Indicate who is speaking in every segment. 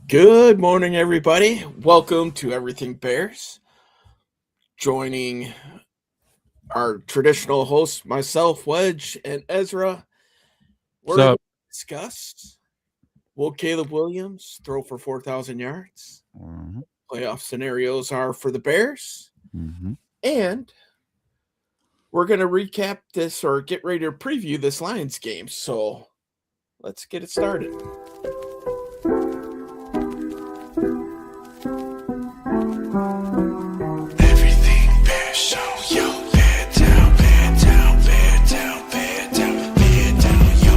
Speaker 1: Good morning, everybody. Welcome to Everything Bears. Joining our traditional hosts, myself, Wedge, and Ezra. We're going
Speaker 2: So,
Speaker 1: to discuss will Caleb Williams throw for 4,000 yards?
Speaker 2: mhm,
Speaker 1: Playoff scenarios are for the Bears.
Speaker 2: mhm.
Speaker 1: And we're going to recap this or get ready to preview this Lions game. So let's get it started.
Speaker 3: Everything Bears show, yo, bear down, bear down, bear down, bear down, bear down, yo.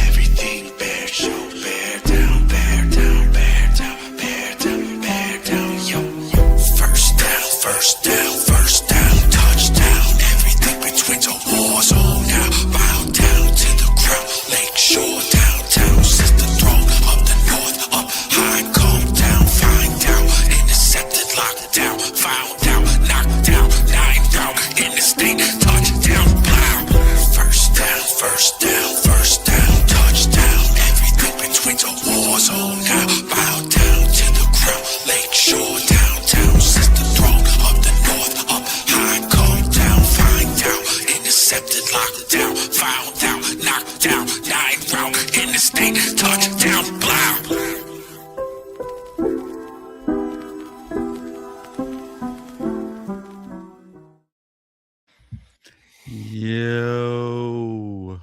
Speaker 3: Everything Bears show, bear down, bear down, bear down, bear down, bear down, yo. First down, first down, first down, touchdown. Everything between the walls, oh now, bow down to the ground. Lakeshore downtown, sister throne up the north, up high, calm down, find out, intercepted, locked down, found out, knocked down, 9 down, in the state, touchdown, plow. First down, first down, first down, touchdown. Everything between the walls, oh now, bow down to the ground. Lakeshore downtown, sister throne up the north, up high, calm down, find out, intercepted, locked down, found out, knocked down, 9 round, in the state, touchdown, plow.
Speaker 2: Yo.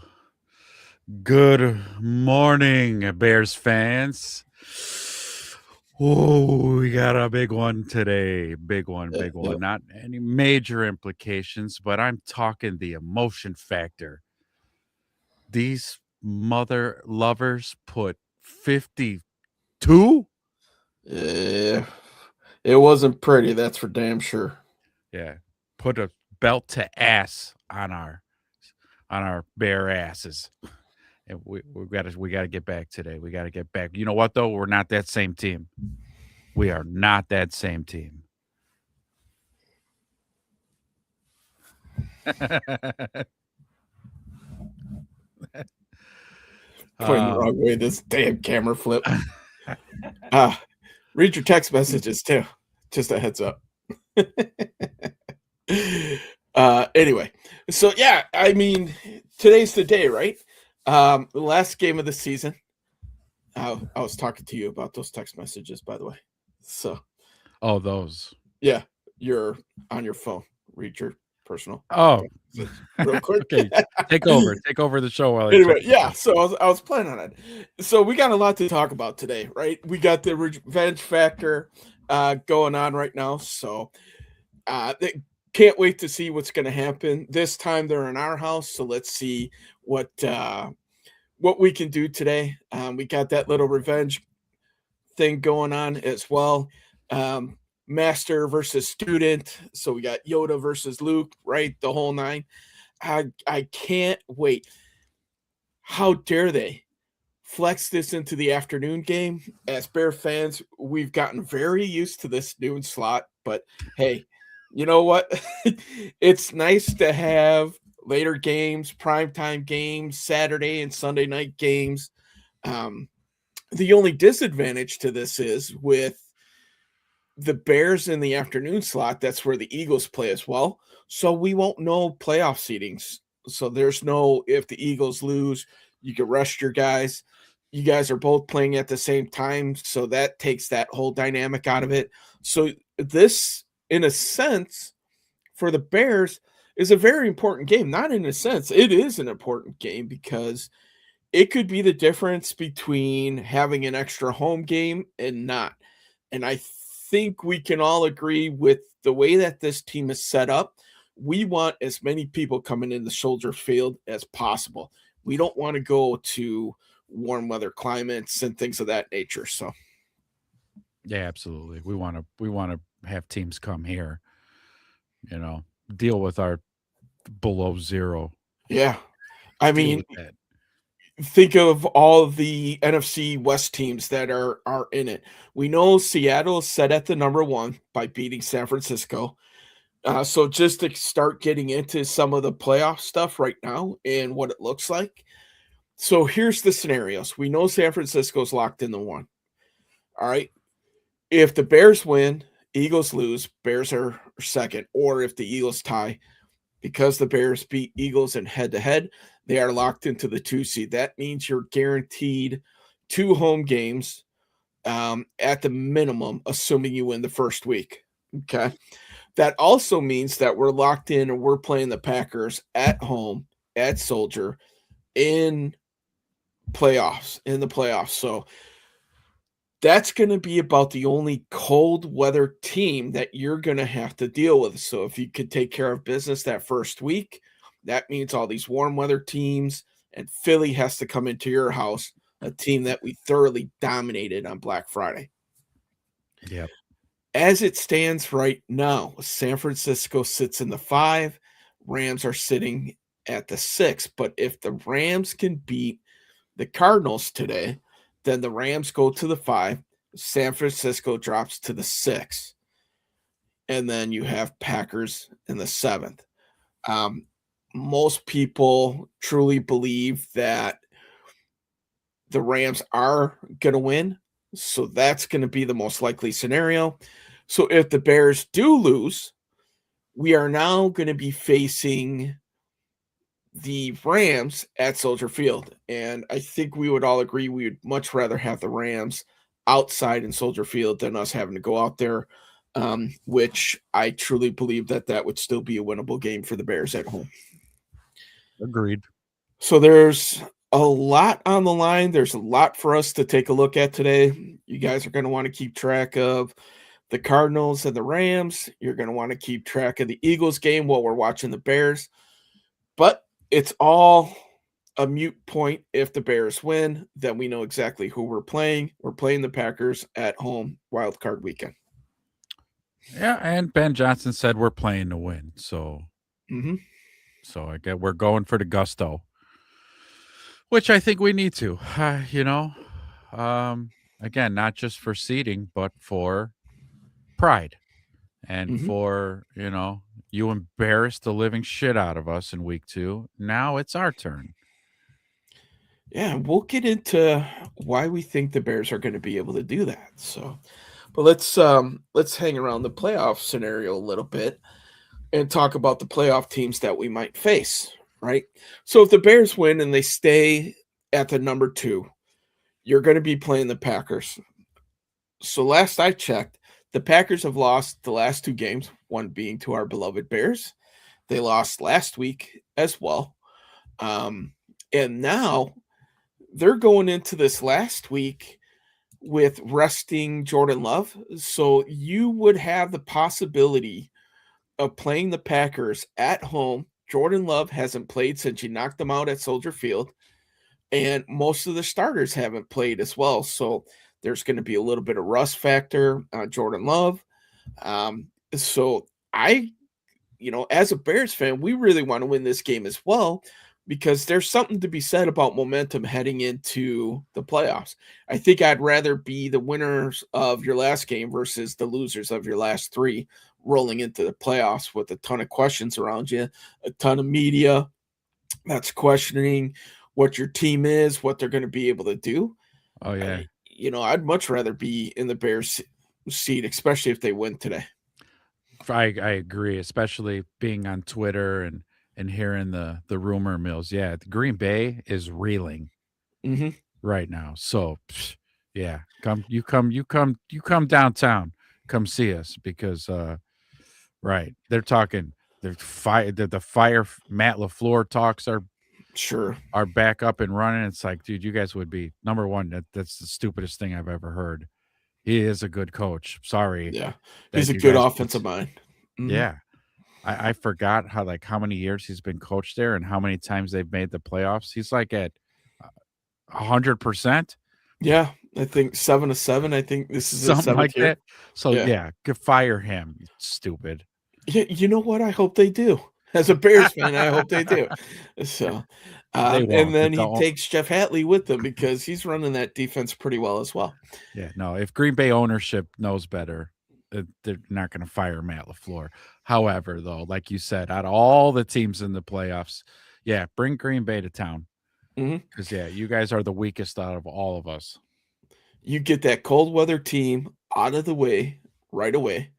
Speaker 2: Good morning, Bears fans. Oh, we got a big one today. Big one, big one. Not any major implications, but I'm talking the emotion factor. These mother lovers put 52?
Speaker 1: Yeah, it wasn't pretty, that's for damn sure.
Speaker 2: Yeah. Put a belt to ass on our bare asses. And we gotta get back today. We gotta get back. You know what though? We're not that same team. We are not that same team.
Speaker 1: Pointing the wrong way, this damn camera flip. Read your text messages too. Just a heads up. Anyway, so yeah, I mean, today's the day, right? The last game of the season. I was talking to you about those text messages, by the way. So,
Speaker 2: Oh, those.
Speaker 1: yeah, you're on your phone. Read your personal.
Speaker 2: Oh,
Speaker 1: real quick.
Speaker 2: Okay, take over the show while I
Speaker 1: Anyway,
Speaker 2: check
Speaker 1: yeah.
Speaker 2: this.
Speaker 1: So I was planning on it. So we got a lot to talk about today, right? We got the revenge factor going on right now. So they can't wait to see what's going to happen. This time they're in our house, so let's see what we can do today. We got that little revenge thing going on as well. Master versus student. So we got Yoda versus Luke, right? The whole nine. I can't wait. How dare they flex this into the afternoon game? As Bear fans, we've gotten very used to this noon slot, but hey, you know what? It's nice to have later games, primetime games, Saturday and Sunday night games. The only disadvantage to this is with the Bears in the afternoon slot, that's where the Eagles play as well. So we won't know playoff seedings. So there's no, if the Eagles lose, you can rest your guys. You guys are both playing at the same time. So that takes that whole dynamic out of it. So this, in a sense, for the Bears, is a very important game. Not in a sense, it is an important game because it could be the difference between having an extra home game and not. And I think we can all agree with the way that this team is set up. We want as many people coming in the Soldier Field as possible. We don't want to go to warm weather climates and things of that nature. So,
Speaker 2: Yeah, absolutely. We want to have teams come here. Deal with our below zero.
Speaker 1: yeah, I
Speaker 2: Deal
Speaker 1: mean,
Speaker 2: with that.
Speaker 1: think of all the NFC West teams that are in it. We know Seattle is set at the number one by beating San Francisco. So just to start getting into some of the playoff stuff right now and what it looks like. So here's the scenarios. We know San Francisco's locked in the one. All right. If the Bears win, Eagles lose, Bears are second. Or if the Eagles tie, because the Bears beat Eagles in head to head, they are locked into the 2 seed. That means you're guaranteed 2 home games at the minimum, assuming you win the first week. Okay. That also means that we're locked in and we're playing the Packers at home at Soldier in in the playoffs. So that's going to be about the only cold weather team that you're going to have to deal with. So if you could take care of business that first week, that means all these warm weather teams and Philly has to come into your house, a team that we thoroughly dominated on Black Friday.
Speaker 2: Yep.
Speaker 1: As it stands right now, San Francisco sits in the 5, Rams are sitting at the 6. But if the Rams can beat the Cardinals today, then the Rams go to the 5, San Francisco drops to the 6, and then you have Packers in the 7th. Most people truly believe that the Rams are going to win, so that's going to be the most likely scenario. So if the Bears do lose, we are now going to be facing the Rams at Soldier Field. And I think we would all agree we would much rather have the Rams outside in Soldier Field than us having to go out there, which I truly believe that would still be a winnable game for the Bears at home.
Speaker 2: Agreed.
Speaker 1: So there's a lot on the line. There's a lot for us to take a look at today. You guys are going to want to keep track of the Cardinals and the Rams. You're going to want to keep track of the Eagles game while we're watching the Bears. But it's all a mute point. If the Bears win, then we know exactly who we're playing. We're playing the Packers at home wild card weekend.
Speaker 2: Yeah, and Ben Johnson said we're playing to win. So so I get we're going for the gusto, which I think we need to. Again, not just for seeding, but for pride and for, you embarrassed the living shit out of us in week 2. Now it's our turn.
Speaker 1: Yeah, we'll get into why we think the Bears are going to be able to do that. So, but let's hang around the playoff scenario a little bit and talk about the playoff teams that we might face, right? So if the Bears win and they stay at the number 2, you're going to be playing the Packers. So last I checked, the Packers have lost the last 2 games, one being to our beloved Bears. They lost last week as well. And now they're going into this last week with resting Jordan Love. So you would have the possibility of playing the Packers at home. Jordan Love hasn't played since you knocked them out at Soldier Field, and most of the starters haven't played as well. So there's going to be a little bit of rust factor on Jordan Love. So as a Bears fan, we really want to win this game as well, because there's something to be said about momentum heading into the playoffs. I think I'd rather be the winners of your last game versus the losers of your last 3 rolling into the playoffs with a ton of questions around you, a ton of media that's questioning what your team is, what they're going to be able to do.
Speaker 2: Oh, yeah.
Speaker 1: I'd much rather be in the Bears seat, especially if they win today.
Speaker 2: I agree, especially being on Twitter and hearing the rumor mills. Yeah, Green Bay is reeling right now. So, yeah, you come downtown, come see us, because right, they're talking the fire Matt LaFleur talks are back up and running. It's like, dude, you guys would be number one. That's the stupidest thing I've ever heard. He is a good coach. Sorry.
Speaker 1: Yeah, he's a good offensive mind.
Speaker 2: Yeah. I forgot how many years he's been coached there and how many times they've made the playoffs. He's like at 100%.
Speaker 1: Yeah, I think 7 of 7. I think this is
Speaker 2: something like
Speaker 1: year.
Speaker 2: that. So yeah, fire him. Stupid.
Speaker 1: Yeah, you know what? I hope they do. As a Bears fan, I hope they do. So, and then he takes Jeff Hatley with him because he's running that defense pretty well as well.
Speaker 2: Yeah, no, if Green Bay ownership knows better, they're not going to fire Matt LaFleur. However, though, like you said, out of all the teams in the playoffs, yeah, bring Green Bay to town. Because, yeah, you guys are the weakest out of all of us.
Speaker 1: you get that cold weather team out of the way right away.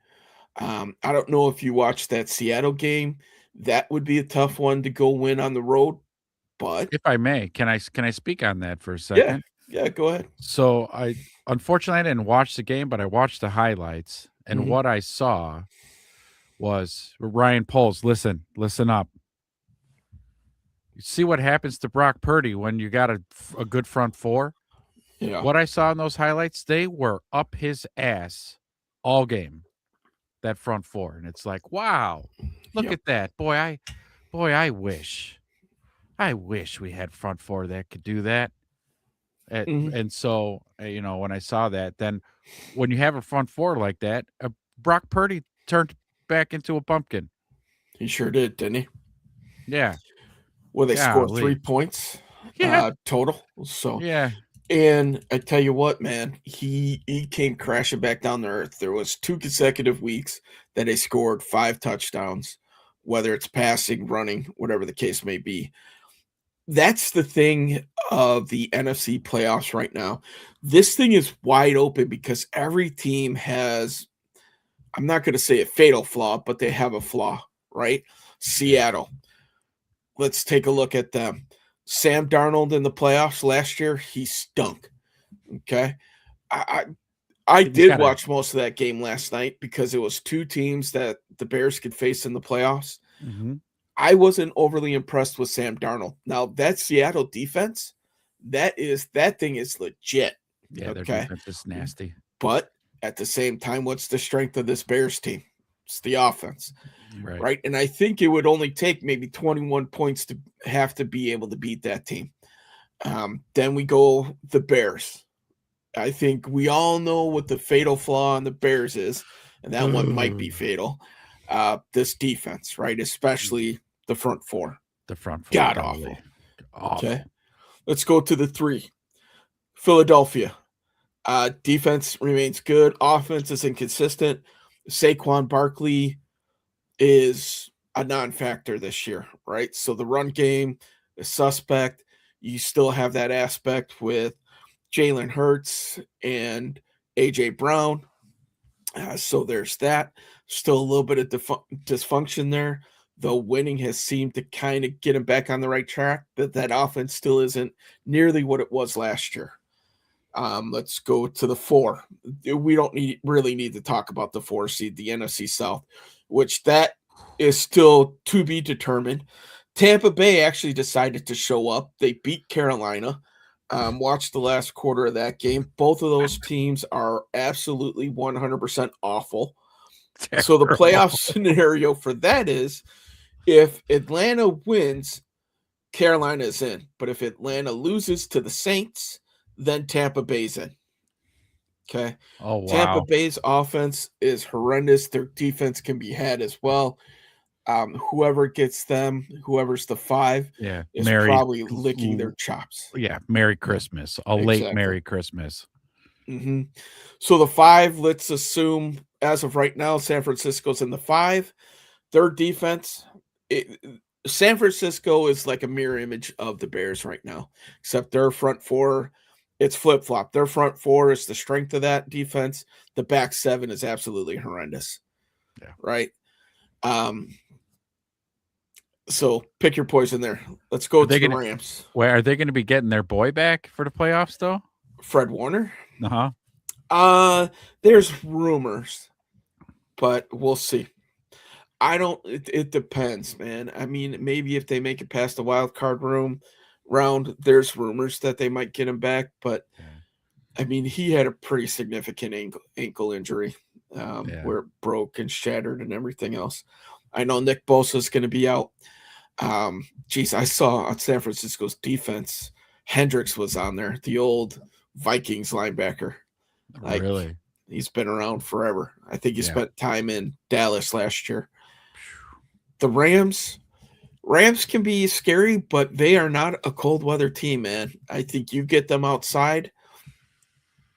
Speaker 1: I don't know if you watched that Seattle game. That would be a tough one to go win on the road, but
Speaker 2: If I may, can I speak on that for a
Speaker 1: yeah,
Speaker 2: second?
Speaker 1: yeah, go ahead.
Speaker 2: So unfortunately I didn't watch the game, but I watched the highlights, and
Speaker 1: Mhm.
Speaker 2: what I saw was Ryan Poles. Listen up. You see what happens to Brock Purdy when you got a good front four?
Speaker 1: Yeah.
Speaker 2: What I saw in those highlights, they were up his ass all game, that front four. And it's like, wow, look
Speaker 1: Yep.
Speaker 2: at that. I wish we had front four that could do that.
Speaker 1: Mhm.
Speaker 2: And so, when I saw that, then when you have a front four like that, Brock Purdy turned back into a pumpkin.
Speaker 1: He sure did, didn't he?
Speaker 2: Yeah.
Speaker 1: Well, they scored 3
Speaker 2: Golly.
Speaker 1: points
Speaker 2: Yeah.
Speaker 1: total. So,
Speaker 2: Yeah.
Speaker 1: and I tell you what, man, he came crashing back down to earth. There was 2 consecutive weeks that they scored 5 touchdowns, whether it's passing, running, whatever the case may be. That's the thing of the NFC playoffs right now. This thing is wide open because every team has, I'm not going to say a fatal flaw, but they have a flaw, right? Seattle. Let's take a look at them. Sam Darnold in the playoffs last year, he stunk. Okay. I I
Speaker 2: He's
Speaker 1: did
Speaker 2: got a
Speaker 1: watch most of that game last night because it was 2 teams that the Bears could face in the playoffs.
Speaker 2: mhm.
Speaker 1: I wasn't overly impressed with Sam Darnold. Now, that Seattle defense, that thing is legit.
Speaker 2: Yeah, their
Speaker 1: Okay.
Speaker 2: defense is nasty.
Speaker 1: But at the same time, what's the strength of this Bears team? It's the offense,
Speaker 2: Right.
Speaker 1: right? And I think it would only take maybe 21 points to have to be able to beat that team. Then we go the Bears. I think we all know what the fatal flaw on the Bears is, and that one might be fatal. This defense, right? Especially the front four.
Speaker 2: The front four.
Speaker 1: God
Speaker 2: golly.
Speaker 1: awful. Okay.
Speaker 2: Awful.
Speaker 1: Let's go to the 3. Philadelphia. Defense remains good. Offense is inconsistent. Saquon Barkley is a non-factor this year, right? So the run game is suspect. You still have that aspect with Jalen Hurts and A.J. Brown. So there's that. Still a little bit of dysfunction there, though winning has seemed to kind of get him back on the right track, but that offense still isn't nearly what it was last year. Let's go to the 4. We don't really need to talk about the 4 seed, the NFC South, which that is still to be determined. Tampa Bay actually decided to show up. They beat Carolina. Watched the last quarter of that game. Both of those teams are absolutely 100% awful. So the playoff scenario for that is if Atlanta wins, Carolina is in. But if Atlanta loses to the Saints, then Tampa Bay's in. Okay.
Speaker 2: Oh, wow.
Speaker 1: Tampa Bay's offense is horrendous. Their defense can be had as well. Whoever gets them, whoever's the 5,
Speaker 2: Yeah.
Speaker 1: is probably licking their chops.
Speaker 2: Yeah. Merry Christmas. A late
Speaker 1: Exactly.
Speaker 2: Merry Christmas.
Speaker 1: Mm-hmm. So the 5, let's assume as of right now, San Francisco's in the 5. Their defense, San Francisco is like a mirror image of the Bears right now, except their front 4, it's flip-flop. Their front 4 is the strength of that defense. The back 7 is absolutely horrendous.
Speaker 2: Yeah.
Speaker 1: Right? So pick your poison there. Let's go to the Rams.
Speaker 2: Wait, are they going to be getting their boy back for the playoffs, though?
Speaker 1: Fred Warner?
Speaker 2: Uh-huh.
Speaker 1: There's rumors, but we'll see. It depends, man. I mean, maybe if they make it past the wild card round, there's rumors that they might get him back, but I mean, he had a pretty significant ankle injury where it broke and shattered and everything else. I know Nick Bosa is going to be out. I saw on San Francisco's defense, Hendricks was on there, the old Vikings linebacker. Like,
Speaker 2: really?
Speaker 1: He's been around forever. I think he spent time in Dallas last year. The Rams can be scary, but they are not a cold weather team, man. I think you get them outside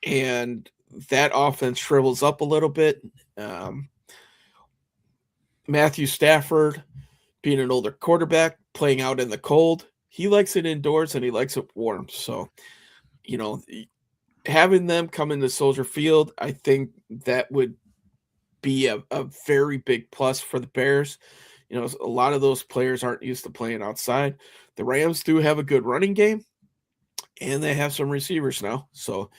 Speaker 1: and that offense shrivels up a little bit. Matthew Stafford, being an older quarterback, playing out in the cold, he likes it indoors and he likes it warm. So, having them come into Soldier Field, I think that would be a very big plus for the Bears. You know, a lot of those players aren't used to playing outside. The Rams do have a good running game, and they have some receivers now. So,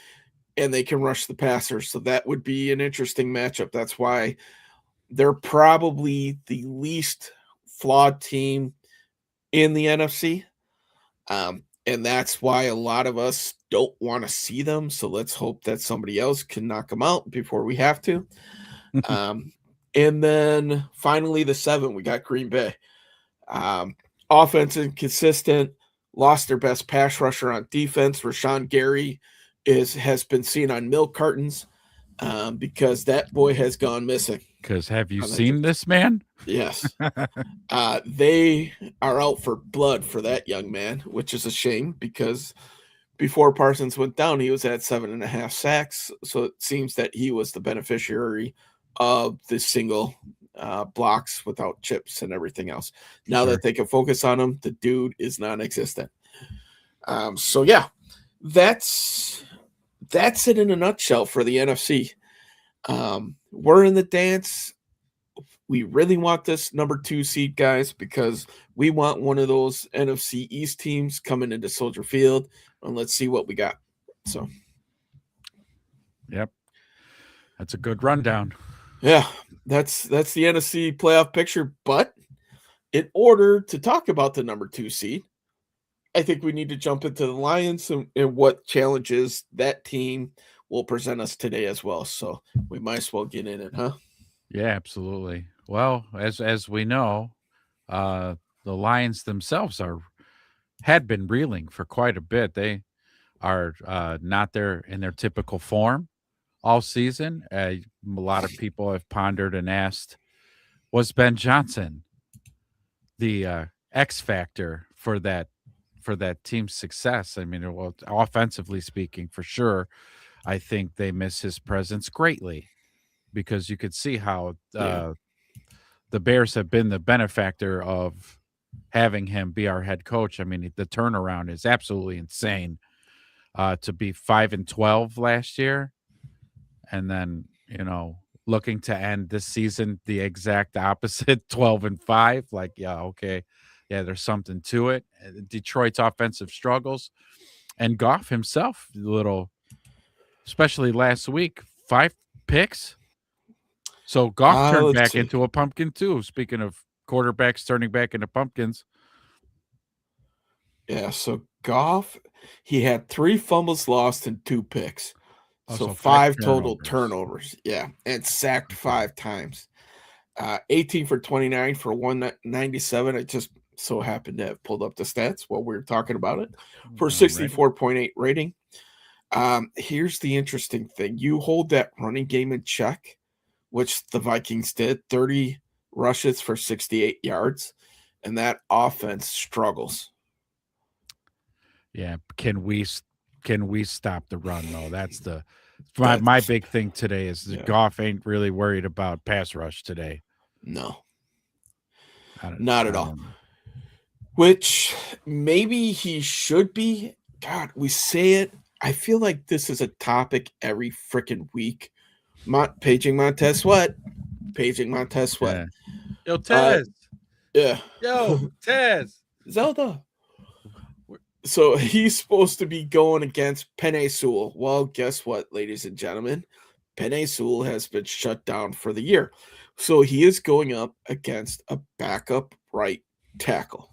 Speaker 1: and they can rush the passer. So that would be an interesting matchup. That's why they're probably the least flawed team in the NFC. And that's why a lot of us don't want to see them. So let's hope that somebody else can knock them out before we have to. And then finally, the 7, we got Green Bay. Offense inconsistent, lost their best pass rusher on defense. Rashawn Gary has been seen on milk cartons because that boy has gone missing.
Speaker 2: Because have you seen this man?
Speaker 1: Yes. They are out for blood for that young man, which is a shame because before Parsons went down, he was at 7.5 sacks. So it seems that he was the beneficiary of the single blocks without chips and everything else. Now that they can focus on him, the dude is non-existent. So yeah, that's it in a nutshell for the NFC. We're in the dance. We really want this number 2 seed, guys, because we want one of those NFC East teams coming into Soldier Field, and let's see what we got. So,
Speaker 2: yep, that's a good rundown.
Speaker 1: Yeah, that's the NFC playoff picture. But in order to talk about the number 2 seed, I think we need to jump into the Lions and what challenges that team will present us today as well. So we might as well get in it, huh?
Speaker 2: Yeah, absolutely. Well, as we know, the Lions themselves had been reeling for quite a bit. They are not there in their typical form all season. A lot of people have pondered and asked, was Ben Johnson the X factor for that team's success? I mean, well, offensively speaking, for sure, I think they miss his presence greatly because you could see how the Bears have been the benefactor of having him be our head coach. I mean, the turnaround is absolutely insane. To be 5-12 last year, and then looking to end this season the exact opposite, 12-5. Like, yeah, okay, yeah, there's something to it. Detroit's offensive struggles, and Goff himself, especially last week, 5 picks. So Goff turned back into a pumpkin too. Speaking of quarterbacks turning back into pumpkins.
Speaker 1: Yeah, so Goff, he had 3 fumbles lost and 2 picks. So
Speaker 2: 5
Speaker 1: total turnovers. Yeah, and sacked 5 times. 18 for 29 for 197. I just so happened to have pulled up the stats while we were talking about it for 64.8 rating. Here's the interesting thing. You hold that running game in check, which the Vikings did, 30 rushes for 68 yards, and that offense struggles.
Speaker 2: Yeah, can we stop the run though? That's my big thing today is that Goff ain't really worried about pass rush today.
Speaker 1: No, not at all. Which maybe he should be. God, we say it. I feel like this is a topic every freaking week. Paging Montez Sweat. Paging Montez Sweat.
Speaker 2: Yeah. Yo, Tez.
Speaker 1: Yeah.
Speaker 2: Yo, Tez.
Speaker 1: Zelda. So he's supposed to be going against Penei Sewell. Well, guess what, ladies and gentlemen? Penei Sewell has been shut down for the year. So he is going up against a backup right tackle.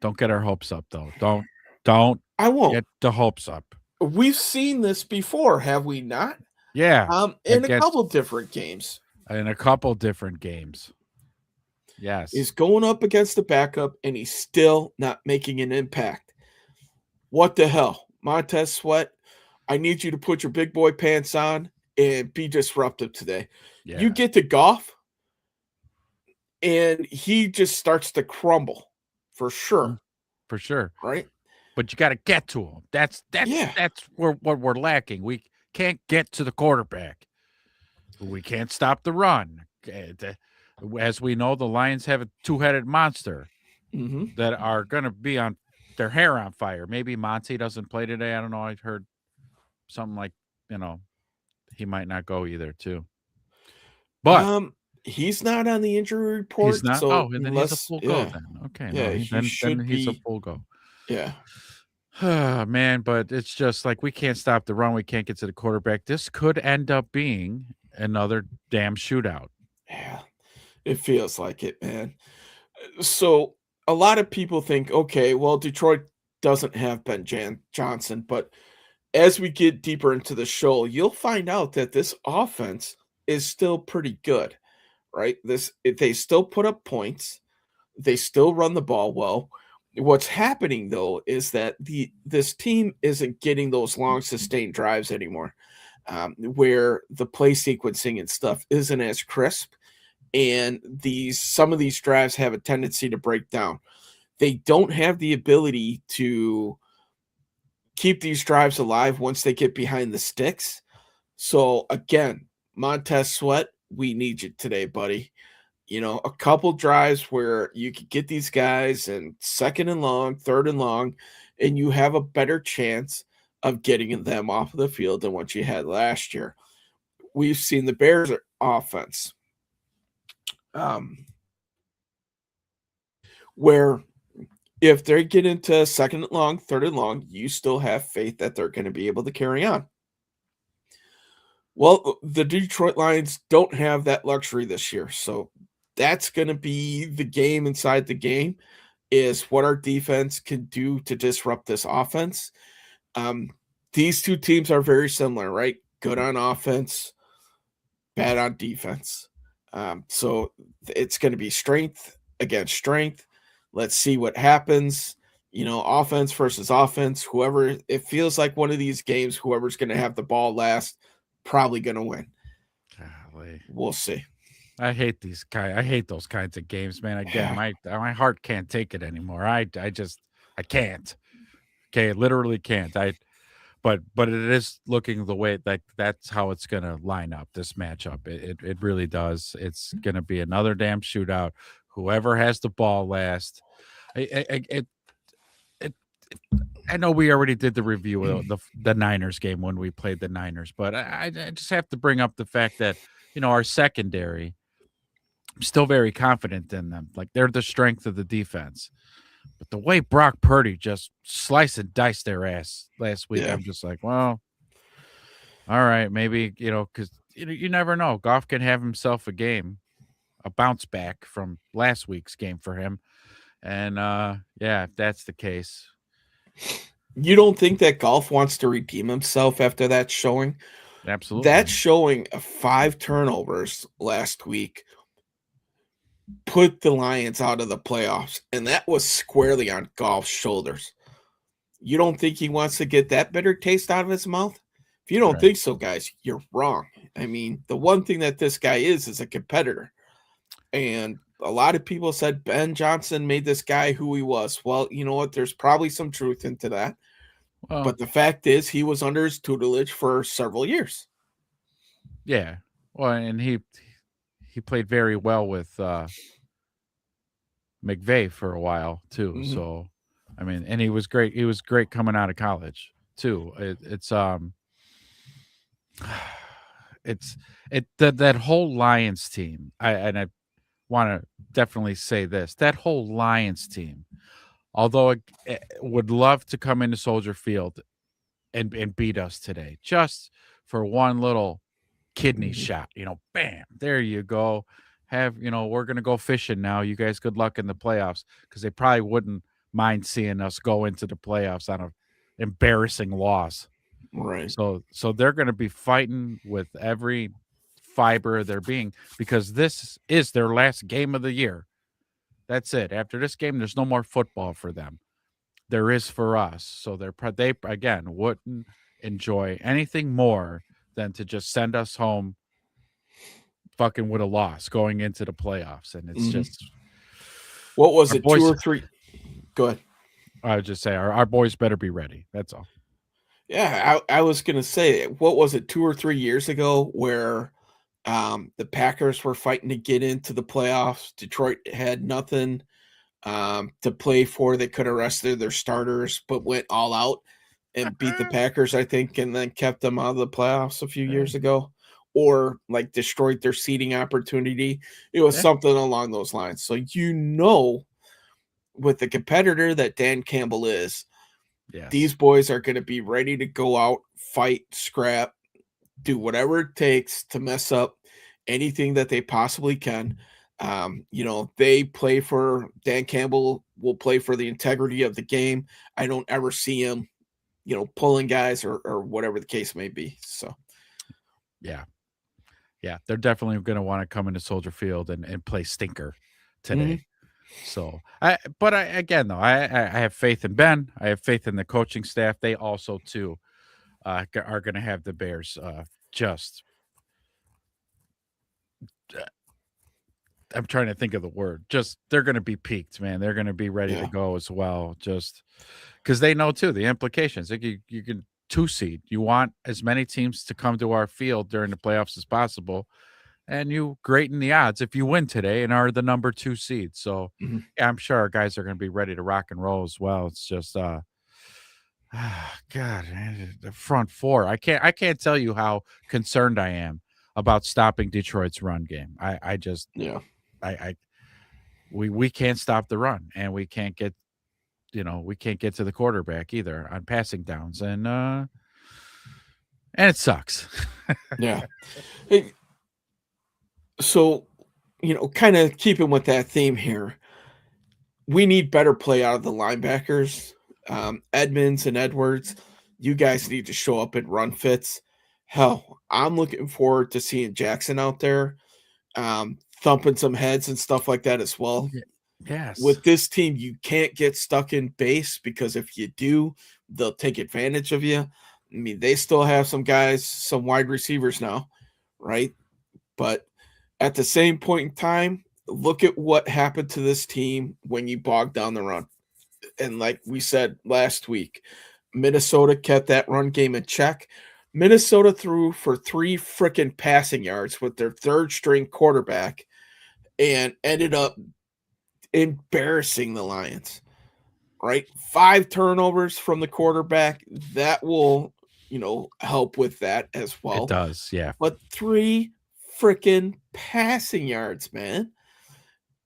Speaker 2: Don't get our hopes up, though. Don't.
Speaker 1: I won't
Speaker 2: get the hopes up.
Speaker 1: We've seen this before, have we not?
Speaker 2: Yeah.
Speaker 1: In a couple different games.
Speaker 2: Yes.
Speaker 1: He's going up against the backup, and he's still not making an impact. What the hell? Montez Sweat, I need you to put your big boy pants on and be disruptive today. Yeah. You get to Goff, and he just starts to crumble for sure.
Speaker 2: For sure.
Speaker 1: Right?
Speaker 2: But you got to get to him. That's what we're lacking. We can't get to the quarterback. We can't stop the run. As we know, the Lions have a 2-headed monster that are going to be on their hair on fire. Maybe Monty doesn't play today. I don't know. I heard something like, you know, he might not go either too. But
Speaker 1: He's not on the injury
Speaker 2: he's
Speaker 1: report,
Speaker 2: not.
Speaker 1: so
Speaker 2: Oh, and then he's a
Speaker 1: unless
Speaker 2: full go then. Okay, no,
Speaker 1: he
Speaker 2: then
Speaker 1: should
Speaker 2: he's a
Speaker 1: be.
Speaker 2: full go.
Speaker 1: Yeah.
Speaker 2: Man, but it's just like we can't stop the run. We can't get to the quarterback. This could end up being another damn shootout.
Speaker 1: Yeah. It feels like it, man. So a lot of people think, okay, well, Detroit doesn't have Johnson, but as we get deeper into the show, you'll find out that this offense is still pretty good, right? They still put up points, they still run the ball well. What's happening though is that this team isn't getting those long sustained drives anymore, where the play sequencing and stuff isn't as crisp, and some of these drives have a tendency to break down. They don't have the ability to keep these drives alive once they get behind the sticks. So again, Montez Sweat, we need you today, buddy. A couple drives where you could get these guys in second and long, third and long, and you have a better chance of getting them off of the field than what you had last year. We've seen the Bears offense, where if they get into second and long, third and long, you still have faith that they're going to be able to carry on. Well, the Detroit Lions don't have that luxury this year, so that's going to be the game inside the game, is what our defense can do to disrupt this offense. These two teams are very similar, right? Good on offense, bad on defense. So it's going to be strength against strength. Let's see what happens. Offense versus offense. It feels like one of these games, whoever's going to have the ball last, probably going to win.
Speaker 2: Golly.
Speaker 1: We'll see.
Speaker 2: I hate those kinds of games, man. Again, my heart can't take it anymore. I can't. Okay, literally can't. But it is looking the way that's how it's gonna line up, this matchup. It really does. It's gonna be another damn shootout. Whoever has the ball last. I know we already did the review of the Niners game when we played the Niners, but I just have to bring up the fact that our secondary, I'm still very confident in them. Like, they're the strength of the defense. But the way Brock Purdy just sliced and diced their ass last week,
Speaker 1: Yeah.
Speaker 2: I'm just like, well, all right, maybe, because you never know. Goff can have himself a bounce back from last week's game for him. And if that's the case.
Speaker 1: You don't think that Goff wants to redeem himself after that showing?
Speaker 2: Absolutely.
Speaker 1: That showing of 5 turnovers last week put the Lions out of the playoffs, and that was squarely on Goff's shoulders. You don't think he wants to get that bitter taste out of his mouth? If you don't think so, guys, you're wrong. I mean, the one thing that this guy is a competitor. And a lot of people said Ben Johnson made this guy who he was. Well, you know what? There's probably some truth into that.
Speaker 2: Well,
Speaker 1: but the fact is, he was under his tutelage for several years.
Speaker 2: Yeah. Well, and he played very well with McVay for a while too.
Speaker 1: Mhm.
Speaker 2: So, I mean, and he was great. He was great coming out of college too. That whole Lions team. I want to definitely say this: that whole Lions team, although it would love to come into Soldier Field and beat us today, just for one little kidney shot, bam, there you go. We're gonna go fishing now. You guys, good luck in the playoffs, because they probably wouldn't mind seeing us go into the playoffs on a embarrassing loss.
Speaker 1: Right.
Speaker 2: So they're gonna be fighting with every fiber of their being, because this is their last game of the year. That's it. After this game, there's no more football for them. There is for us. So they again wouldn't enjoy anything more than to just send us home fucking with a loss going into the playoffs. And it's just,
Speaker 1: what was
Speaker 2: our
Speaker 1: it,
Speaker 2: boys,
Speaker 1: 2 or 3? Go ahead.
Speaker 2: I would just say our boys better be ready. That's all.
Speaker 1: Yeah, I was gonna say, what was it, 2 or 3 years ago, where the Packers were fighting to get into the playoffs. Detroit had nothing to play for. They could have rested their starters, but went all out. and beat the Packers, I think, and then kept them out of the playoffs a few years ago, or like destroyed their seeding opportunity. It was
Speaker 2: Yeah.
Speaker 1: something along those lines. So with the competitor that Dan Campbell is, these
Speaker 2: Yes.
Speaker 1: boys are going to be ready to go out, fight, scrap, do whatever it takes to mess up anything that they possibly can. They play for Dan Campbell will play for the integrity of the game. I don't ever see him, pulling guys or whatever the case may be. So
Speaker 2: Yeah. Yeah. They're definitely going to want to come into Soldier Field and play stinker today.
Speaker 1: mhm.
Speaker 2: So again though, I have faith in Ben. I have faith in the coaching staff. They also too are going to have the Bears just. I'm trying to think of the word. Just they're going to be peaked, man. They're going to be ready to
Speaker 1: Yeah.
Speaker 2: go as well. Just because they know too the implications. Like you can 2 seed. You want as many teams to come to our field during the playoffs as possible, and you greaten the odds if you win today and are the number 2 seed. So
Speaker 1: Mhm.
Speaker 2: yeah, I'm sure our guys are going to be ready to rock and roll as well. It's just God, man, the front four. I can't tell you how concerned I am about stopping Detroit's run game. I just
Speaker 1: Yeah.
Speaker 2: I we can't stop the run, and we can't get to the quarterback either on passing downs, and it sucks.
Speaker 1: Yeah. Hey, so, kind of keeping with that theme here, we need better play out of the linebackers. Edmonds and Edwards, you guys need to show up and run fits. Hell, I'm looking forward to seeing Jackson out there, thumping some heads and stuff like that as well.
Speaker 2: Yes.
Speaker 1: With this team, you can't get stuck in base because if you do, they'll take advantage of you. I mean, they still have some guys, some wide receivers now, right? But at the same point in time, look at what happened to this team when you bogged down the run. And like we said last week, Minnesota kept that run game in check. Minnesota threw for 3 freaking passing yards with their third string quarterback and ended up embarrassing the Lions, right? 5 turnovers from the quarterback. That will, help with that as
Speaker 2: It
Speaker 1: well.
Speaker 2: does, yeah.
Speaker 1: But 3 freaking passing yards, man.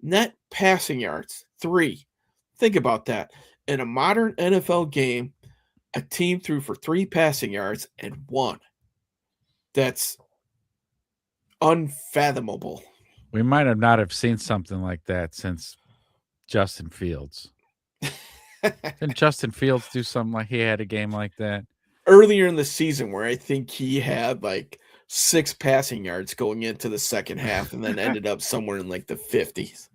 Speaker 1: Net passing yards, 3. Think about that. In a modern NFL game, a team threw for 3 passing yards and won. That's unfathomable.
Speaker 2: We might have not have seen something like that since Justin Fields. Didn't Justin Fields do something like he had a game like that?
Speaker 1: Earlier in the season, where I think he had like 6 passing yards going into the second half and then ended up somewhere in like the 50s.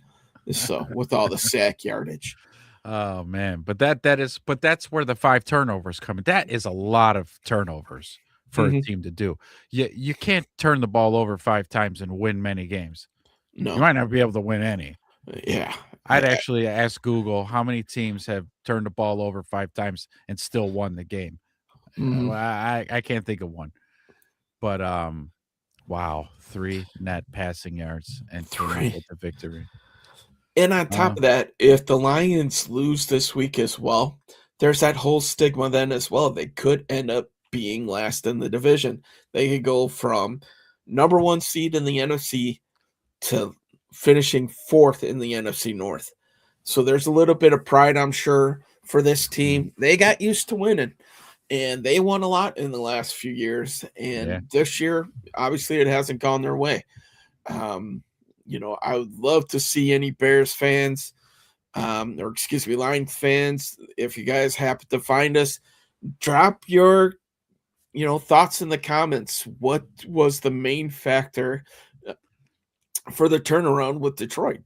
Speaker 1: So, with all the sack yardage.
Speaker 2: Oh man, but that's where the 5 turnovers come in. That is a lot of turnovers for a
Speaker 1: Mhm.
Speaker 2: team to do. You can't turn the ball over 5 times and win many games. You
Speaker 1: No.
Speaker 2: might not be able to win any.
Speaker 1: Yeah.
Speaker 2: I'd actually ask Google how many teams have turned the ball over 5 times and still won the game.
Speaker 1: Mhm.
Speaker 2: Well, I can't think of one. But wow, 3 net passing yards and came out
Speaker 1: 3.
Speaker 2: with the victory.
Speaker 1: And on top
Speaker 2: Uh,
Speaker 1: of that, if the Lions lose this week as well, there's that whole stigma then as well. They could end up being last in the division. They could go from number 1 seed in the NFC to finishing 4th in the NFC North. So there's a little bit of pride, I'm sure, for this team. They got used to winning, and they won a lot in the last few years.
Speaker 2: Yeah.
Speaker 1: And this year, obviously, it hasn't gone their way. Um, I would love to see any Bears fans, or excuse me, Lions fans, if you guys happen to find us, drop your, thoughts in the comments. What was the main factor for the turnaround with Detroit?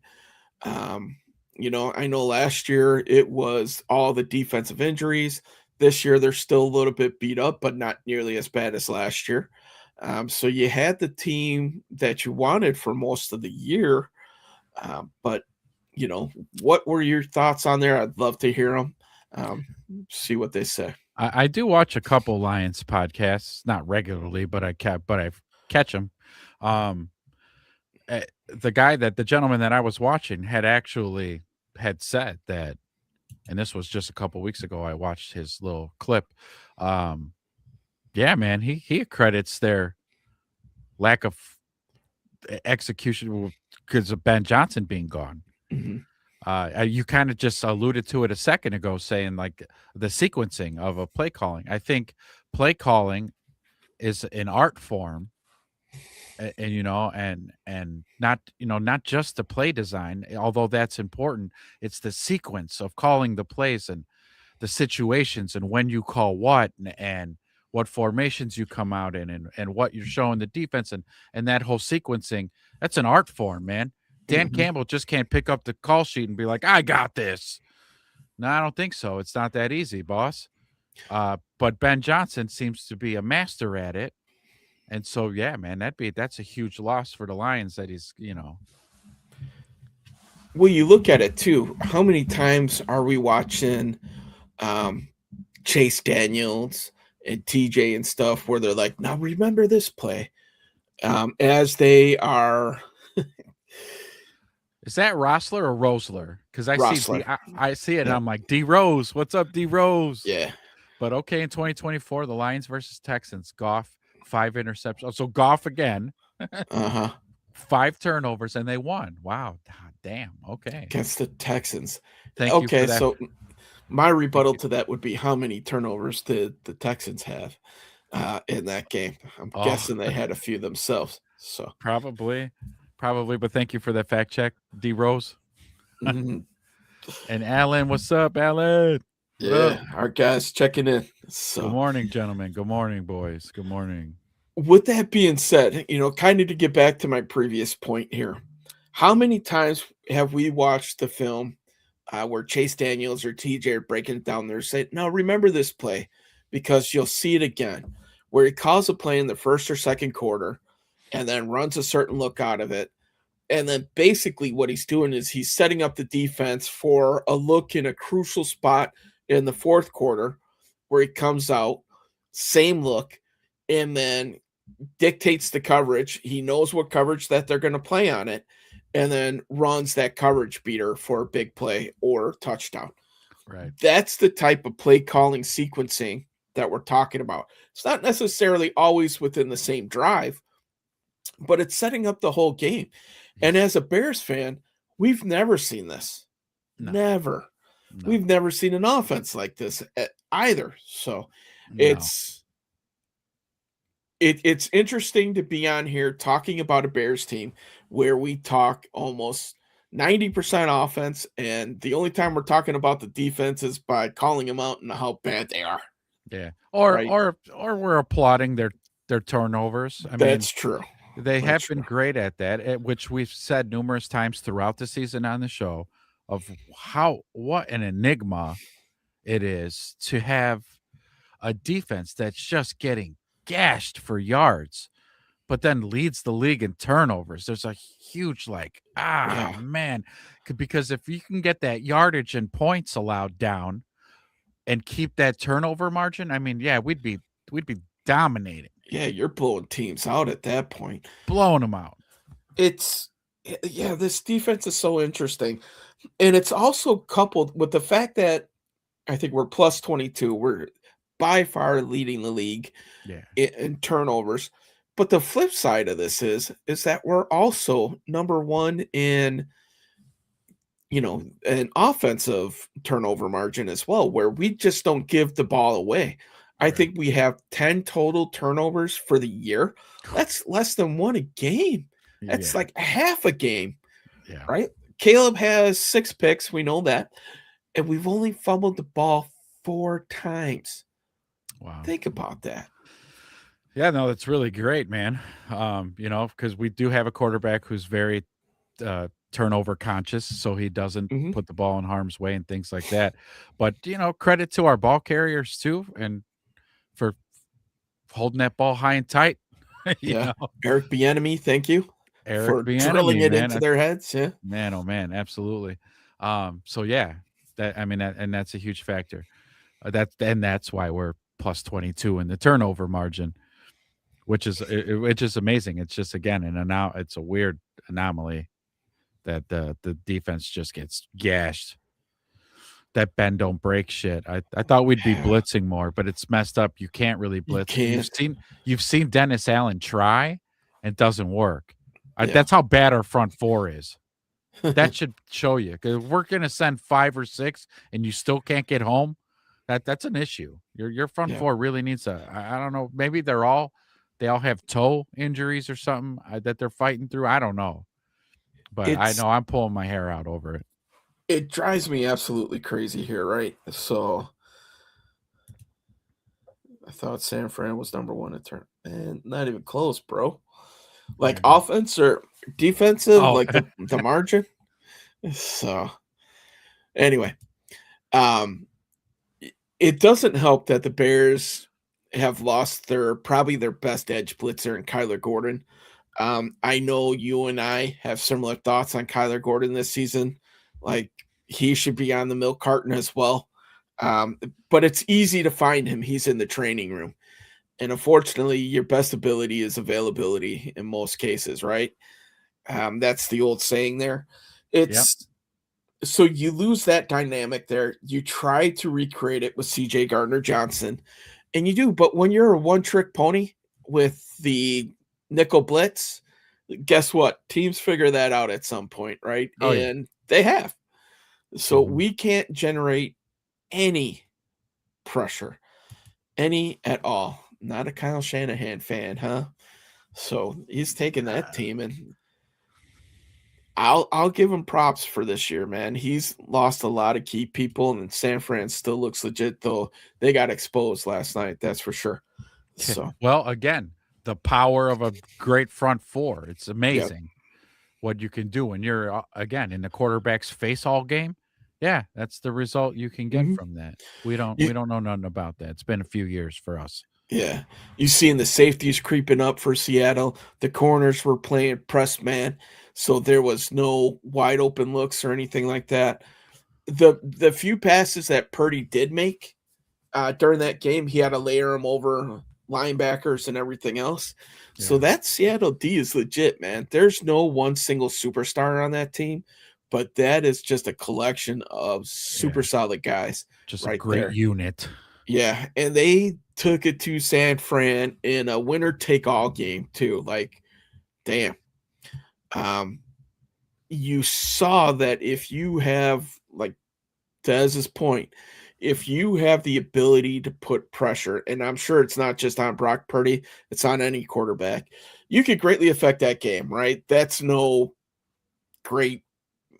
Speaker 1: I know last year it was all the defensive injuries. This year they're still a little bit beat up, but not nearly as bad as last year. So you had the team that you wanted for most of the year. But what were your thoughts on there? I'd love to hear them. See what they say.
Speaker 2: I do watch a couple Lions podcasts, not regularly, but I catch them. The gentleman that I was watching had said that and this was just a couple weeks ago. I watched his little clip. Yeah, man, he credits their lack of execution because of Ben Johnson being gone.
Speaker 1: Mhm.
Speaker 2: You kind of just alluded to it a second ago, saying like the sequencing of a play calling. I think play calling is an art form, and and not not just the play design, although that's important. It's the sequence of calling the plays and the situations and when you call what and what formations you come out in and what you're showing the defense and that whole sequencing. That's an art form, man. Dan
Speaker 1: Mhm.
Speaker 2: Campbell just can't pick up the call sheet and be like, I got this. No, I don't think so. It's not that easy, boss. But Ben Johnson seems to be a master at it. And so, yeah, man, that's a huge loss for the Lions that he's.
Speaker 1: Well, you look at it too. How many times are we watching um, Chase Daniels and TJ and stuff where they're like, now remember this play as they are
Speaker 2: Is that Rossler or Rosler? Because I see
Speaker 1: Rossler.
Speaker 2: I see it and
Speaker 1: Yep.
Speaker 2: I'm like, D Rose, what's up, D Rose?
Speaker 1: Yeah.
Speaker 2: But okay, in 2024, the Lions versus Texans, Goff, 5 interceptions. Oh, so Goff again,
Speaker 1: Uh-huh.
Speaker 2: 5 turnovers, and they won. Wow. Damn. Okay.
Speaker 1: Against the Texans.
Speaker 2: Thank you for
Speaker 1: Okay,
Speaker 2: that.
Speaker 1: so my
Speaker 2: Thank
Speaker 1: rebuttal
Speaker 2: you.
Speaker 1: to that would be how many turnovers did the Texans have in that game? I'm
Speaker 2: Oh,
Speaker 1: guessing they had a few themselves. So
Speaker 2: probably. But thank you for that fact check, D Rose.
Speaker 1: mhm.
Speaker 2: And Alan, what's up, Alan? What up?
Speaker 1: Yeah, our guys checking in.
Speaker 2: Good
Speaker 1: So
Speaker 2: morning, gentlemen. Good morning, boys. Good morning.
Speaker 1: with that being said, kind of to get back to my previous point here, how many times have we watched the film where Chase Daniels or TJ are breaking it down there, saying, "No, remember this play," because you'll see it again, where he calls a play in the first or second quarter, and then runs a certain look out of it, and then basically what he's doing is he's setting up the defense for a look in a crucial spot in the fourth quarter, where he comes out, same look, and then dictates the coverage. He knows what coverage that they're going to play on it, and then runs that coverage beater for a big play or touchdown.
Speaker 2: Right.
Speaker 1: That's the type of play calling sequencing that we're talking about. It's not necessarily always within the same drive, but it's setting up the whole game. And as a Bears fan, we've never seen this.
Speaker 2: No.
Speaker 1: Never.
Speaker 2: No.
Speaker 1: We've never seen an offense like this either. So
Speaker 2: No.
Speaker 1: it's interesting to be on here talking about a Bears team where we talk almost 90% offense, and the only time we're talking about the defense is by calling them out and how bad they are.
Speaker 2: Yeah. Or
Speaker 1: Right.
Speaker 2: or we're applauding their turnovers. I mean,
Speaker 1: That's true.
Speaker 2: they have
Speaker 1: That's
Speaker 2: been
Speaker 1: true.
Speaker 2: great at that, which we've said numerous times throughout the season on the show of what an enigma it is to have a defense that's just getting gashed for yards, but then leads the league in turnovers. There's a huge
Speaker 1: Yeah.
Speaker 2: man, because if you can get that yardage and points allowed down and keep that turnover margin, I mean, yeah, we'd be dominating,
Speaker 1: Yeah, you're blowing teams out at that point.
Speaker 2: blowing them out.
Speaker 1: This defense is so interesting. And it's also coupled with the fact that I think we're plus 22. We're by far leading the league
Speaker 2: Yeah.
Speaker 1: in turnovers. But the flip side of this is that we're also number one in an offensive turnover margin as well, where we just don't give the ball away. I
Speaker 2: Right.
Speaker 1: think we have 10 total turnovers for the year. That's less than one a game. That's
Speaker 2: Yeah.
Speaker 1: like half a game,
Speaker 2: Yeah.
Speaker 1: right? Caleb has 6 picks. We know that. And we've only fumbled the ball 4 times.
Speaker 2: Wow.
Speaker 1: Think about that.
Speaker 2: Yeah, no, that's really great, man. Because we do have a quarterback who's very turnover conscious, so he doesn't
Speaker 1: Mhm.
Speaker 2: put the ball in harm's way and things like that. But credit to our ball carriers too, and for holding that ball high and tight.
Speaker 1: Yeah. Eric Bieniemy, thank you
Speaker 2: Eric
Speaker 1: for drilling
Speaker 2: Bieniemy,
Speaker 1: it
Speaker 2: man.
Speaker 1: into their heads. Yeah.
Speaker 2: Man, oh man, absolutely. So yeah, that's a huge factor. That's why we're plus 22 in the turnover margin, which is amazing. It's just again it's a weird anomaly that the defense just gets gashed. that bend don't break shit. I thought we'd be
Speaker 1: Yeah.
Speaker 2: blitzing more, but it's messed up. You can't really
Speaker 1: You
Speaker 2: blitz.
Speaker 1: can't.
Speaker 2: You've seen Dennis Allen try, and it doesn't work.
Speaker 1: Yeah.
Speaker 2: That's how bad our front four is. That should show you. 'Cause if we're gonna send 5 or 6, and you still can't get home, that's an issue. Your front
Speaker 1: Yeah.
Speaker 2: four really needs I don't know. Maybe they all have toe injuries or something that they're fighting through. I don't know, but I
Speaker 1: It's
Speaker 2: know I'm pulling my hair out over it.
Speaker 1: it drives me absolutely crazy here, right? So I thought San Fran was number one in turn, and not even close, bro. Like
Speaker 2: Yeah.
Speaker 1: offense or defensive,
Speaker 2: Oh,
Speaker 1: like the margin. So anyway, um, it doesn't help that the Bears have lost probably their best edge blitzer in Kyler Gordon. I know you and I have similar thoughts on Kyler Gordon this season. Like he should be on the milk carton as well. But it's easy to find him. He's in the training room. And unfortunately, your best ability is availability in most cases, right? That's the old saying there. It's so you lose that dynamic there. You try to recreate it with CJ Gardner Johnson, and you do. But when you're a one trick pony with the nickel blitz, guess what? Teams figure that out at some point, right?
Speaker 2: Oh, yeah.
Speaker 1: And they have. So
Speaker 2: Mhm.
Speaker 1: we can't generate any pressure, any at all. Not a Kyle Shanahan fan, huh? So he's taking that team, and I'll give him props for this year, man. He's lost a lot of key people, and San Fran still looks legit, though they got exposed last night. That's for sure. So
Speaker 2: Well, again, the power of a great front four. It's
Speaker 1: yeah,
Speaker 2: amazing what you can do when you're again in the quarterback's face all game. Yeah, that's the result you can get
Speaker 1: Mhm.
Speaker 2: from that. We don't
Speaker 1: You,
Speaker 2: know nothing about that. It's been a few years for us.
Speaker 1: yeah, you seeing the safeties creeping up for Seattle. The corners were playing press man, so there was no wide open looks or anything like that. The few passes that Purdy did make during that game, he had to layer them over linebackers and everything else. So
Speaker 2: Yeah.
Speaker 1: that Seattle D is legit, man. There's no one single superstar on that team, but that is just a collection of super
Speaker 2: Yeah.
Speaker 1: solid guys
Speaker 2: Just a
Speaker 1: right
Speaker 2: great
Speaker 1: there.
Speaker 2: unit.
Speaker 1: Yeah, and they took it to San Fran in a winner take all game too. Like, damn. Um, you saw that if you have, like Dez's point, if you have the ability to put pressure, and I'm sure it's not just on Brock Purdy, it's on any quarterback, you could greatly affect that game, right? That's no great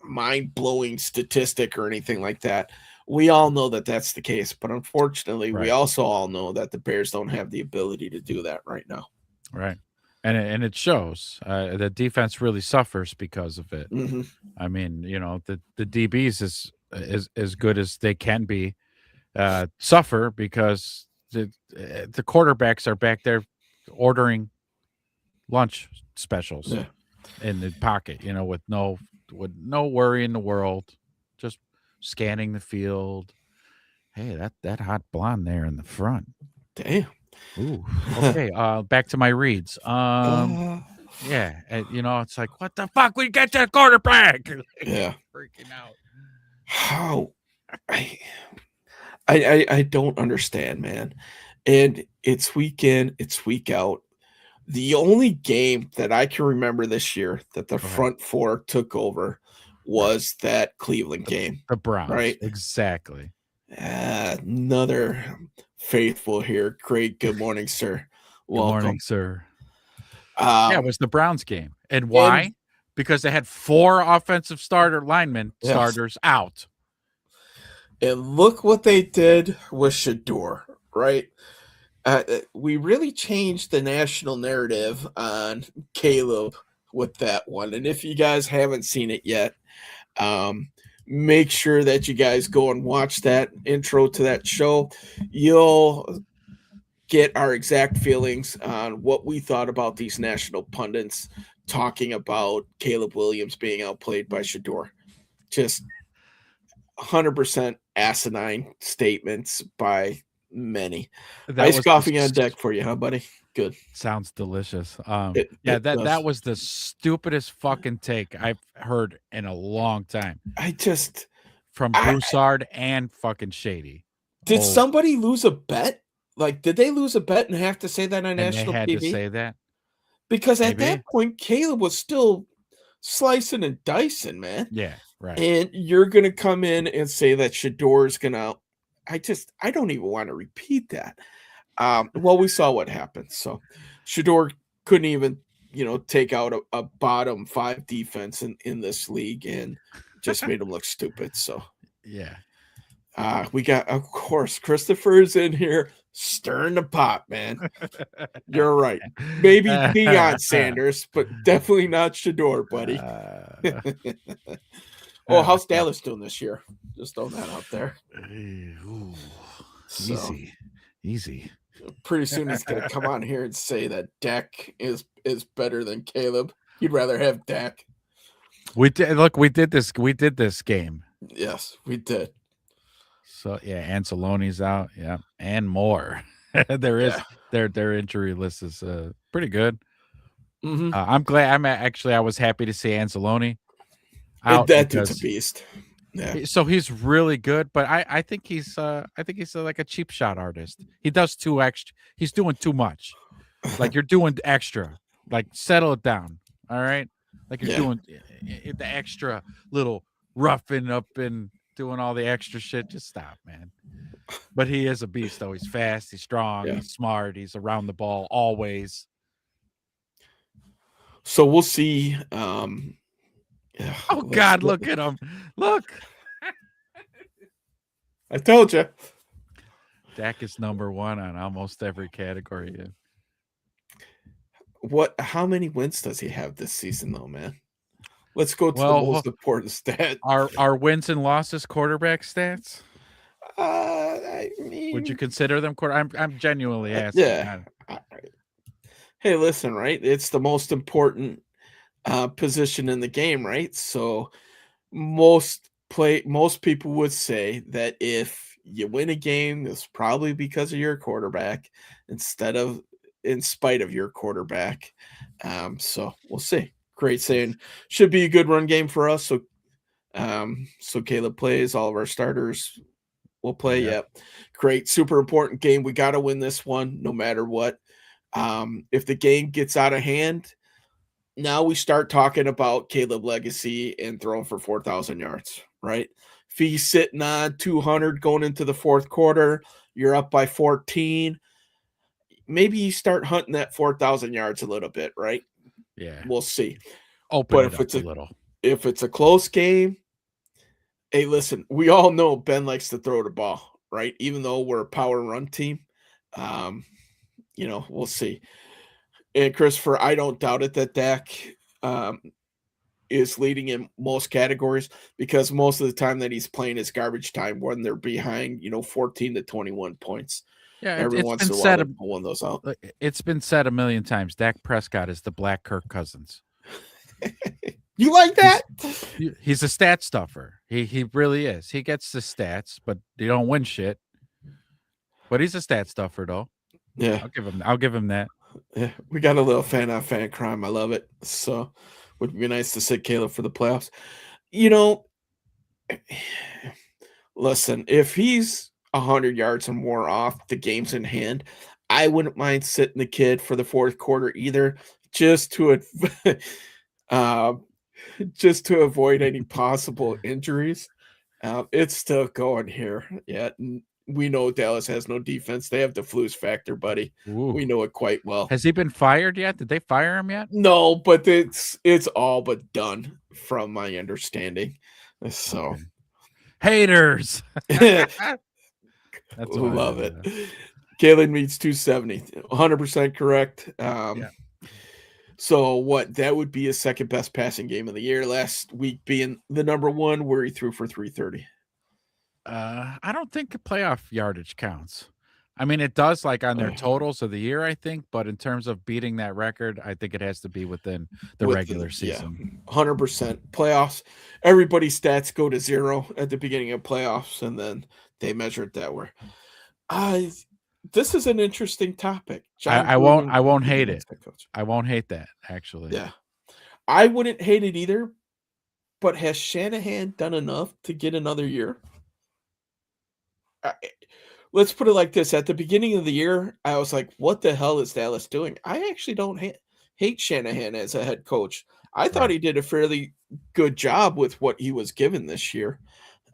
Speaker 1: mind-blowing statistic or anything like that. We all know that that's the case, but unfortunately, we
Speaker 2: Right.
Speaker 1: also all know that the Bears don't have the ability to do that right now.
Speaker 2: Right. And it shows. The defense really suffers because of it.
Speaker 1: Hmm.
Speaker 2: I mean, the DBs is as good as they can be suffer because the quarterbacks are back there ordering lunch specials
Speaker 1: Yeah.
Speaker 2: in the pocket, with no worry in the world, just scanning the field. Hey, that hot blonde there in the front.
Speaker 1: Damn.
Speaker 2: Ooh. Okay. Back to my reads.
Speaker 1: Uh,
Speaker 2: Yeah, it's like, what the fuck? We get that quarterback.
Speaker 1: yeah.
Speaker 2: Freaking out.
Speaker 1: How I don't understand, man. And it's week in, it's week out. The only game that I can remember this year that the
Speaker 2: Go ahead.
Speaker 1: front four took over was that Cleveland game,
Speaker 2: The Browns.
Speaker 1: right?
Speaker 2: Exactly.
Speaker 1: Another faithful here. Great. Good morning, sir.
Speaker 2: Good morning,
Speaker 1: Welcome.
Speaker 2: sir. Yeah, it
Speaker 1: Um,
Speaker 2: was the Browns game. And why? Because they had 4 offensive linemen
Speaker 1: Yes.
Speaker 2: starters out.
Speaker 1: and look what they did with Shador, right? We really changed the national narrative on Caleb with that one. And if you guys haven't seen it yet, make sure that you guys go and watch that intro to that show. You'll get our exact feelings on what we thought about these national pundits talking about Caleb Williams being outplayed by Shador. Just 100% asinine statements by many. Ice coffee on deck for you, huh, buddy? Good.
Speaker 2: Sounds delicious.
Speaker 1: It
Speaker 2: that
Speaker 1: does.
Speaker 2: was the stupidest fucking take I've heard in a long time. from
Speaker 1: I-
Speaker 2: Broussard and fucking Shady.
Speaker 1: Did
Speaker 2: Oh,
Speaker 1: somebody lose a bet? Like, did they lose a bet and have to say that on
Speaker 2: and they
Speaker 1: national
Speaker 2: had to
Speaker 1: TV?
Speaker 2: say that?
Speaker 1: Because at
Speaker 2: Maybe.
Speaker 1: that point, Caleb was still slicing and dicing, man.
Speaker 2: Yeah, right.
Speaker 1: And you're gonna come in and say that Shador's gonna. I don't even want to repeat that. Well, we saw what happened. So Shador couldn't even, take out a bottom 5 defense in this league and just made him look stupid. So
Speaker 2: Yeah.
Speaker 1: we got, of course, Christopher is in here stirring the pot, man. You're right. Maybe Deion Sanders, but definitely not Shador, buddy. Oh, how's Dallas doing this year? Just throw that out there.
Speaker 2: Ooh,
Speaker 1: So,
Speaker 2: easy.
Speaker 1: pretty soon he's going to come on here and say that Dak is better than Caleb. He'd rather have Dak.
Speaker 2: We did this game.
Speaker 1: Yes, we did.
Speaker 2: So yeah, Ancelotti's out, yeah, and more. There is their injury list is pretty good.
Speaker 1: Mm-hmm.
Speaker 2: I'm glad. I was happy to see Ancelotti out
Speaker 1: That dude's
Speaker 2: because
Speaker 1: a beast. Yeah.
Speaker 2: so he's really good, but I think he's like a cheap shot artist. He does too extra. He's doing too much. Like you're doing extra. Like settle it down. All right. Like you're doing the extra little roughing up and doing all the extra shit. Just stop, man. But he is a beast, though. He's fast. He's strong.
Speaker 1: Yeah.
Speaker 2: He's smart. He's around the ball always.
Speaker 1: So we'll see.
Speaker 2: Oh God, look at him! Look.
Speaker 1: I told you.
Speaker 2: Dak is number 1 on almost every category.
Speaker 1: How many wins does he have this season, though, man? Let's go to the most important stat.
Speaker 2: Our wins and losses quarterback stats.
Speaker 1: I mean,
Speaker 2: Would you consider them I'm genuinely asking.
Speaker 1: Yeah. Hey, listen, right? It's the most important position in the game, right? So most people would say that if you win a game, it's probably because of your quarterback in spite of your quarterback. So we'll see. Great saying. Should be a good run game for us. So Caleb plays. All of our starters will play. Yep. Great. Super important game. We got to win this one no matter what. If the game gets out of hand, now we start talking about Caleb legacy and throwing for 4,000 yards, right? If he's sitting on 200 going into the fourth quarter, you're up by 14. Maybe you start hunting that 4,000 yards a little bit, right?
Speaker 2: Yeah.
Speaker 1: We'll see.
Speaker 2: Open it up a little.
Speaker 1: If it's a close game, hey, listen, we all know Ben likes to throw the ball, right? Even though we're a power run team, we'll see. And Christopher, I don't doubt it that Dak is leading in most categories because most of the time that he's playing is garbage time when they're behind, 14 to 21 points.
Speaker 2: Yeah,
Speaker 1: every once in a while, they'll pull one of those out.
Speaker 2: It's been said a million times. Dak Prescott is the Black Kirk Cousins.
Speaker 1: You like that?
Speaker 2: He's a stat stuffer. He really is. He gets the stats, but they don't win shit. But he's a stat stuffer, though.
Speaker 1: Yeah,
Speaker 2: I'll give him that.
Speaker 1: Yeah, we got a little fan on fan crime. I love it. So, would be nice to sit Caleb for the playoffs. Listen, if he's 100 yards or more off the games in hand, I wouldn't mind sitting the kid for the fourth quarter either, just to avoid any possible injuries. It's still going here. Yeah, we know Dallas has no defense. They have the Flus factor, buddy.
Speaker 2: Ooh.
Speaker 1: We know it quite well.
Speaker 2: Has he been fired yet? Did they fire him yet?
Speaker 1: No, but it's all but done from my understanding. So,
Speaker 2: okay. Haters.
Speaker 1: That's love it. Kalen meets 270, 100% correct. So that would be his second best passing game of the year. Last week being the number 1, where he threw for 330.
Speaker 2: I don't think playoff yardage counts. I mean, it does like on their totals of the year, I think, but in terms of beating that record, I think it has to be within the regular season.
Speaker 1: 100% playoffs. Everybody's stats go to 0 at the beginning of playoffs, and then they measure it that way. This is an interesting topic.
Speaker 2: I won't hate it. I won't hate that, actually.
Speaker 1: Yeah. I wouldn't hate it either, But has Shanahan done enough to get another year? Let's put it like this. At the beginning of the year, I was like, what the hell is Dallas doing? I actually don't hate Shanahan as a head coach. I thought
Speaker 2: Right.
Speaker 1: he did a fairly good job with what he was given this year.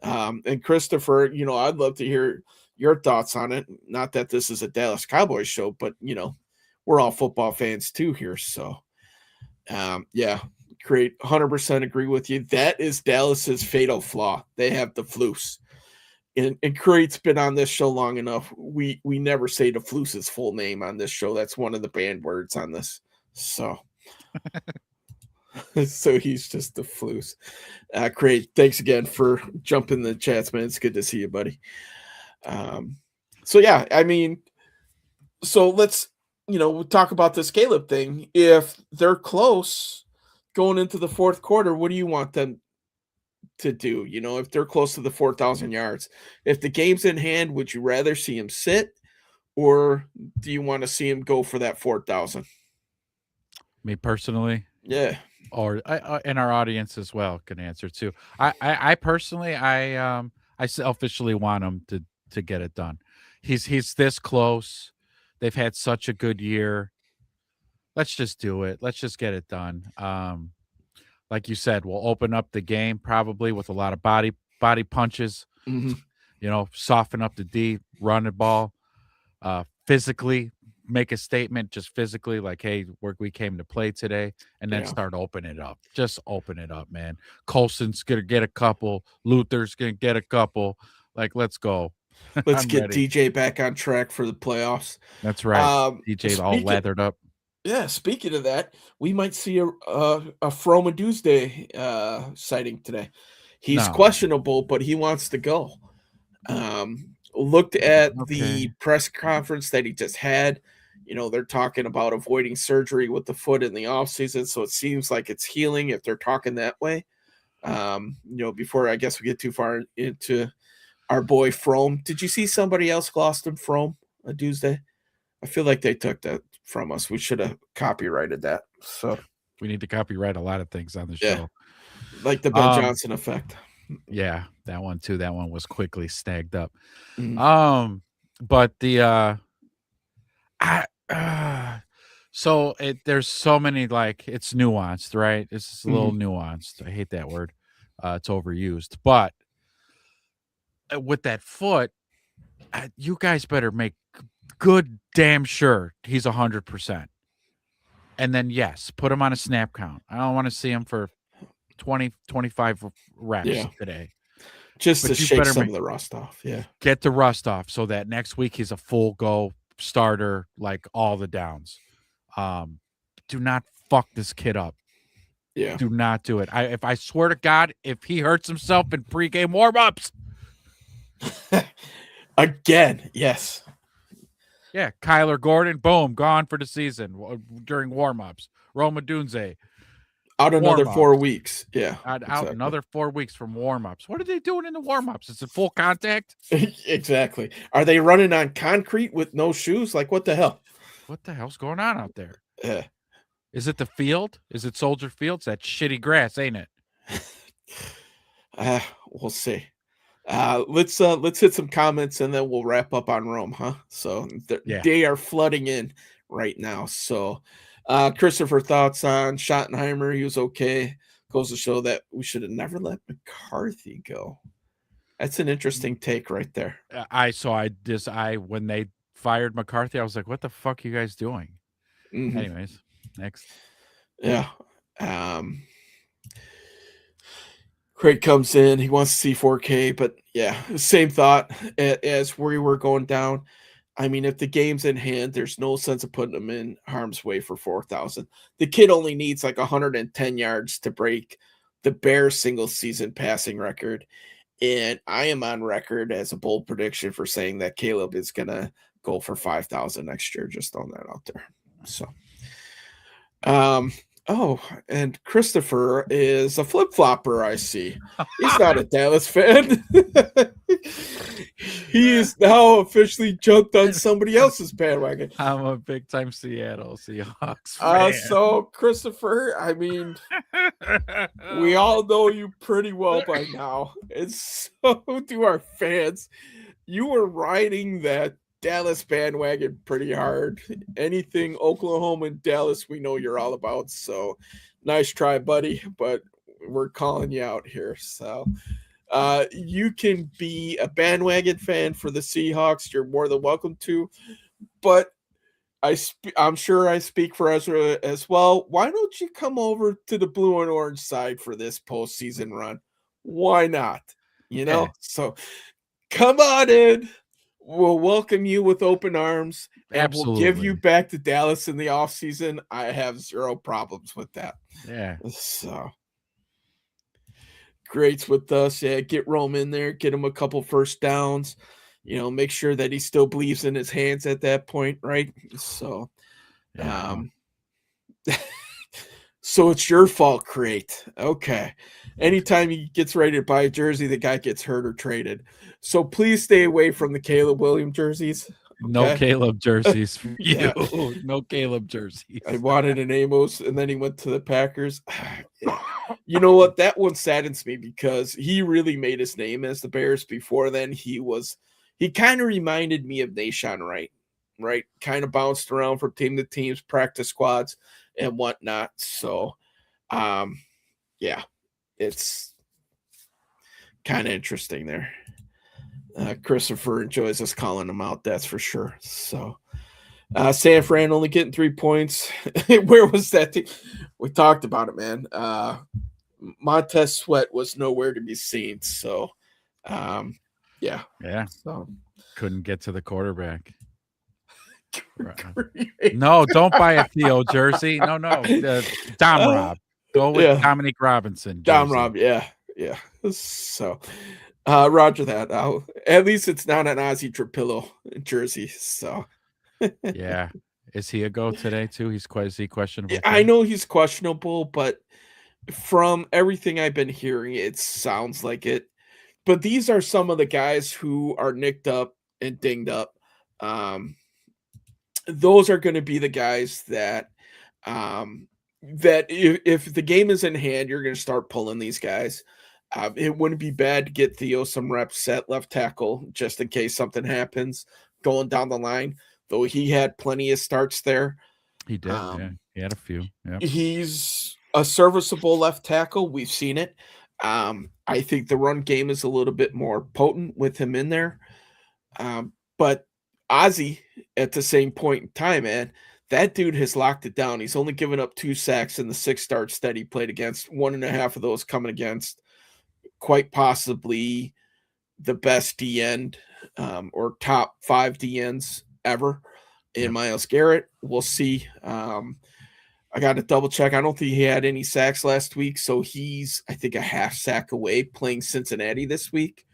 Speaker 1: And Christopher, I'd love to hear your thoughts on it. Not that this is a Dallas Cowboys show, but, we're all football fans too here. So, yeah, great. 100% agree with you. That is Dallas's fatal flaw. They have the floose. And Crate's been on this show long enough. We never say the Floose's full name on this show. That's one of the banned words on this. So, so he's just the Floose. Crate, thanks again for jumping the chats, man. It's good to see you, buddy. So yeah, I mean, so let's we'll talk about this Caleb thing. If they're close going into the fourth quarter, what do you want them to do? If they're close to the 4,000 yards, if the game's in hand, would you rather see him sit, or do you want to see him go for that 4,000?
Speaker 2: Me personally,
Speaker 1: Yeah.
Speaker 2: or and our audience as well can answer too. I personally, I selfishly want him to get it done. He's this close. They've had such a good year. Let's just do it. Let's just get it done. Like you said, we'll open up the game probably with a lot of body punches.
Speaker 1: Mm-hmm.
Speaker 2: Soften up the D, run the ball, physically make a statement, just physically, like, hey, we came to play today, and then start opening it up. Just open it up, man. Colson's gonna get a couple. Luther's gonna get a couple. Like, let's go.
Speaker 1: Let's
Speaker 2: I'm
Speaker 1: get
Speaker 2: ready.
Speaker 1: DJ back on track for the playoffs.
Speaker 2: That's right. DJ all lathered up.
Speaker 1: Yeah, speaking of that, we might see a From Tuesday sighting today. He's questionable, but he wants to go. Looked at the press conference that he just had. They're talking about avoiding surgery with the foot in the offseason, so it seems like it's healing if they're talking that way. Before I guess we get too far into our boy From. Did you see somebody else glossed him From a Tuesday? I feel like they took that from us. We should have copyrighted that. So
Speaker 2: we need to copyright a lot of things on the show.
Speaker 1: Like the Ben Johnson effect.
Speaker 2: Yeah, that one too. That one was quickly snagged up.
Speaker 1: Mm-hmm.
Speaker 2: But the so there's so many, like, it's nuanced, right? It's a little nuanced. I hate that word. It's overused. But with that foot, you guys better make good damn sure he's 100%. And then, yes, put him on a snap count. I don't want to see him for 20, 25 reps today.
Speaker 1: Just to shake some of the rust off. Yeah.
Speaker 2: Get the rust off so that next week he's a full go starter, like all the downs. Do not fuck this kid up.
Speaker 1: Yeah.
Speaker 2: Do not do it. If I swear to God, if he hurts himself in pregame warm-ups.
Speaker 1: Again, yes.
Speaker 2: Yeah, Kyler Gordon, boom, gone for the season during warm-ups. Roma Dunze.
Speaker 1: Out another 4 weeks. Yeah.
Speaker 2: Out another 4 weeks from warm-ups. What are they doing in the warm-ups? Is it full contact?
Speaker 1: Exactly. Are they running on concrete with no shoes? Like, what the hell?
Speaker 2: What the hell's going on out there?
Speaker 1: Yeah.
Speaker 2: Is it the field? Is it Soldier Field? It's that shitty grass, ain't it?
Speaker 1: We'll see. Let's hit some comments and then we'll wrap up on Rome, huh? So they are flooding in right now. So Christopher, thoughts on Schottenheimer? He was okay. Goes to show that we should have never let McCarthy go. That's an interesting take right there.
Speaker 2: When they fired McCarthy, I was like, what the fuck are you guys doing?
Speaker 1: Mm-hmm.
Speaker 2: Anyways, next.
Speaker 1: Yeah. Craig comes in. He wants to see 4K, but yeah, same thought as where we were going down. I mean, if the game's in hand, there's no sense of putting him in harm's way for 4,000. The kid only needs like 110 yards to break the Bears single season passing record. And I am on record as a bold prediction for saying that Caleb is going to go for 5,000 next year. Just throwing that out there. So, Oh, and Christopher is a flip-flopper, I see. He's not a Dallas fan. He is now officially jumped on somebody else's bandwagon.
Speaker 2: I'm a big time Seattle Seahawks fan.
Speaker 1: So Christopher, I mean, we all know you pretty well by now, and so do our fans. You were riding that Dallas bandwagon pretty hard. Anything Oklahoma and Dallas, we know you're all about. So nice try, buddy, but we're calling you out here. So you can be a bandwagon fan for the Seahawks. You're more than welcome to, but I'm sure I speak for Ezra as well. Why don't you come over to the blue and orange side for this postseason run? Why not? You know,
Speaker 2: Yeah.
Speaker 1: so come on in. We'll welcome you with open arms, and we'll give you
Speaker 2: Absolutely.
Speaker 1: back to Dallas in the offseason. I have zero problems with that.
Speaker 2: Yeah.
Speaker 1: So greats with us. Yeah, get Rome in there, get him a couple first downs. You know, make sure that he still believes in his hands at that point, right? So,
Speaker 2: Yeah.
Speaker 1: so it's your fault, Crate. Okay. Anytime he gets ready to buy a jersey, the guy gets hurt or traded. So please stay away from the Caleb Williams jerseys.
Speaker 2: No
Speaker 1: Okay?
Speaker 2: Caleb jerseys for you.
Speaker 1: Yeah.
Speaker 2: No Caleb jerseys.
Speaker 1: I wanted an Amos, and then he went to the Packers. You know what? That one saddens me because he really made his name as the Bears. Before then, he kind of reminded me of Nashawn Wright, right? Kind of bounced around from team to teams, practice squads, and whatnot. So, yeah, it's kind of interesting there. Christopher enjoys us calling him out, that's for sure. So, San Fran only getting 3 points. Where was that team? We talked about it, man. Montez Sweat was nowhere to be seen. So, yeah. So
Speaker 2: Couldn't get to the quarterback. No, don't buy a Theo jersey. No. Dom Rob. Go with Dominic Robinson.
Speaker 1: Dom Rob, yeah. So, Roger that. At least it's not an Ozzie Trapillo jersey. So,
Speaker 2: yeah. Is he a go today too? Is he questionable?
Speaker 1: I know he's questionable, but from everything I've been hearing, it sounds like it. But these are some of the guys who are nicked up and dinged up. Those are going to be the guys that that if the game is in hand, you're going to start pulling these guys. It wouldn't be bad to get Theo some reps at left tackle just in case something happens going down the line, though he had plenty of starts there.
Speaker 2: He did. Yeah. He had a few. Yeah.
Speaker 1: He's a serviceable left tackle. We've seen it. I think the run game is a little bit more potent with him in there. But Ozzie, at the same point in time, man, that dude has locked it down. He's only given up 2 sacks in the 6 starts that he played against, 1.5 of those coming against quite possibly the best D-end or top 5 D-ends ever in Myles Garrett. We'll see. I got to double check. I don't think he had any sacks last week, so he's, I think, a half sack away playing Cincinnati this week.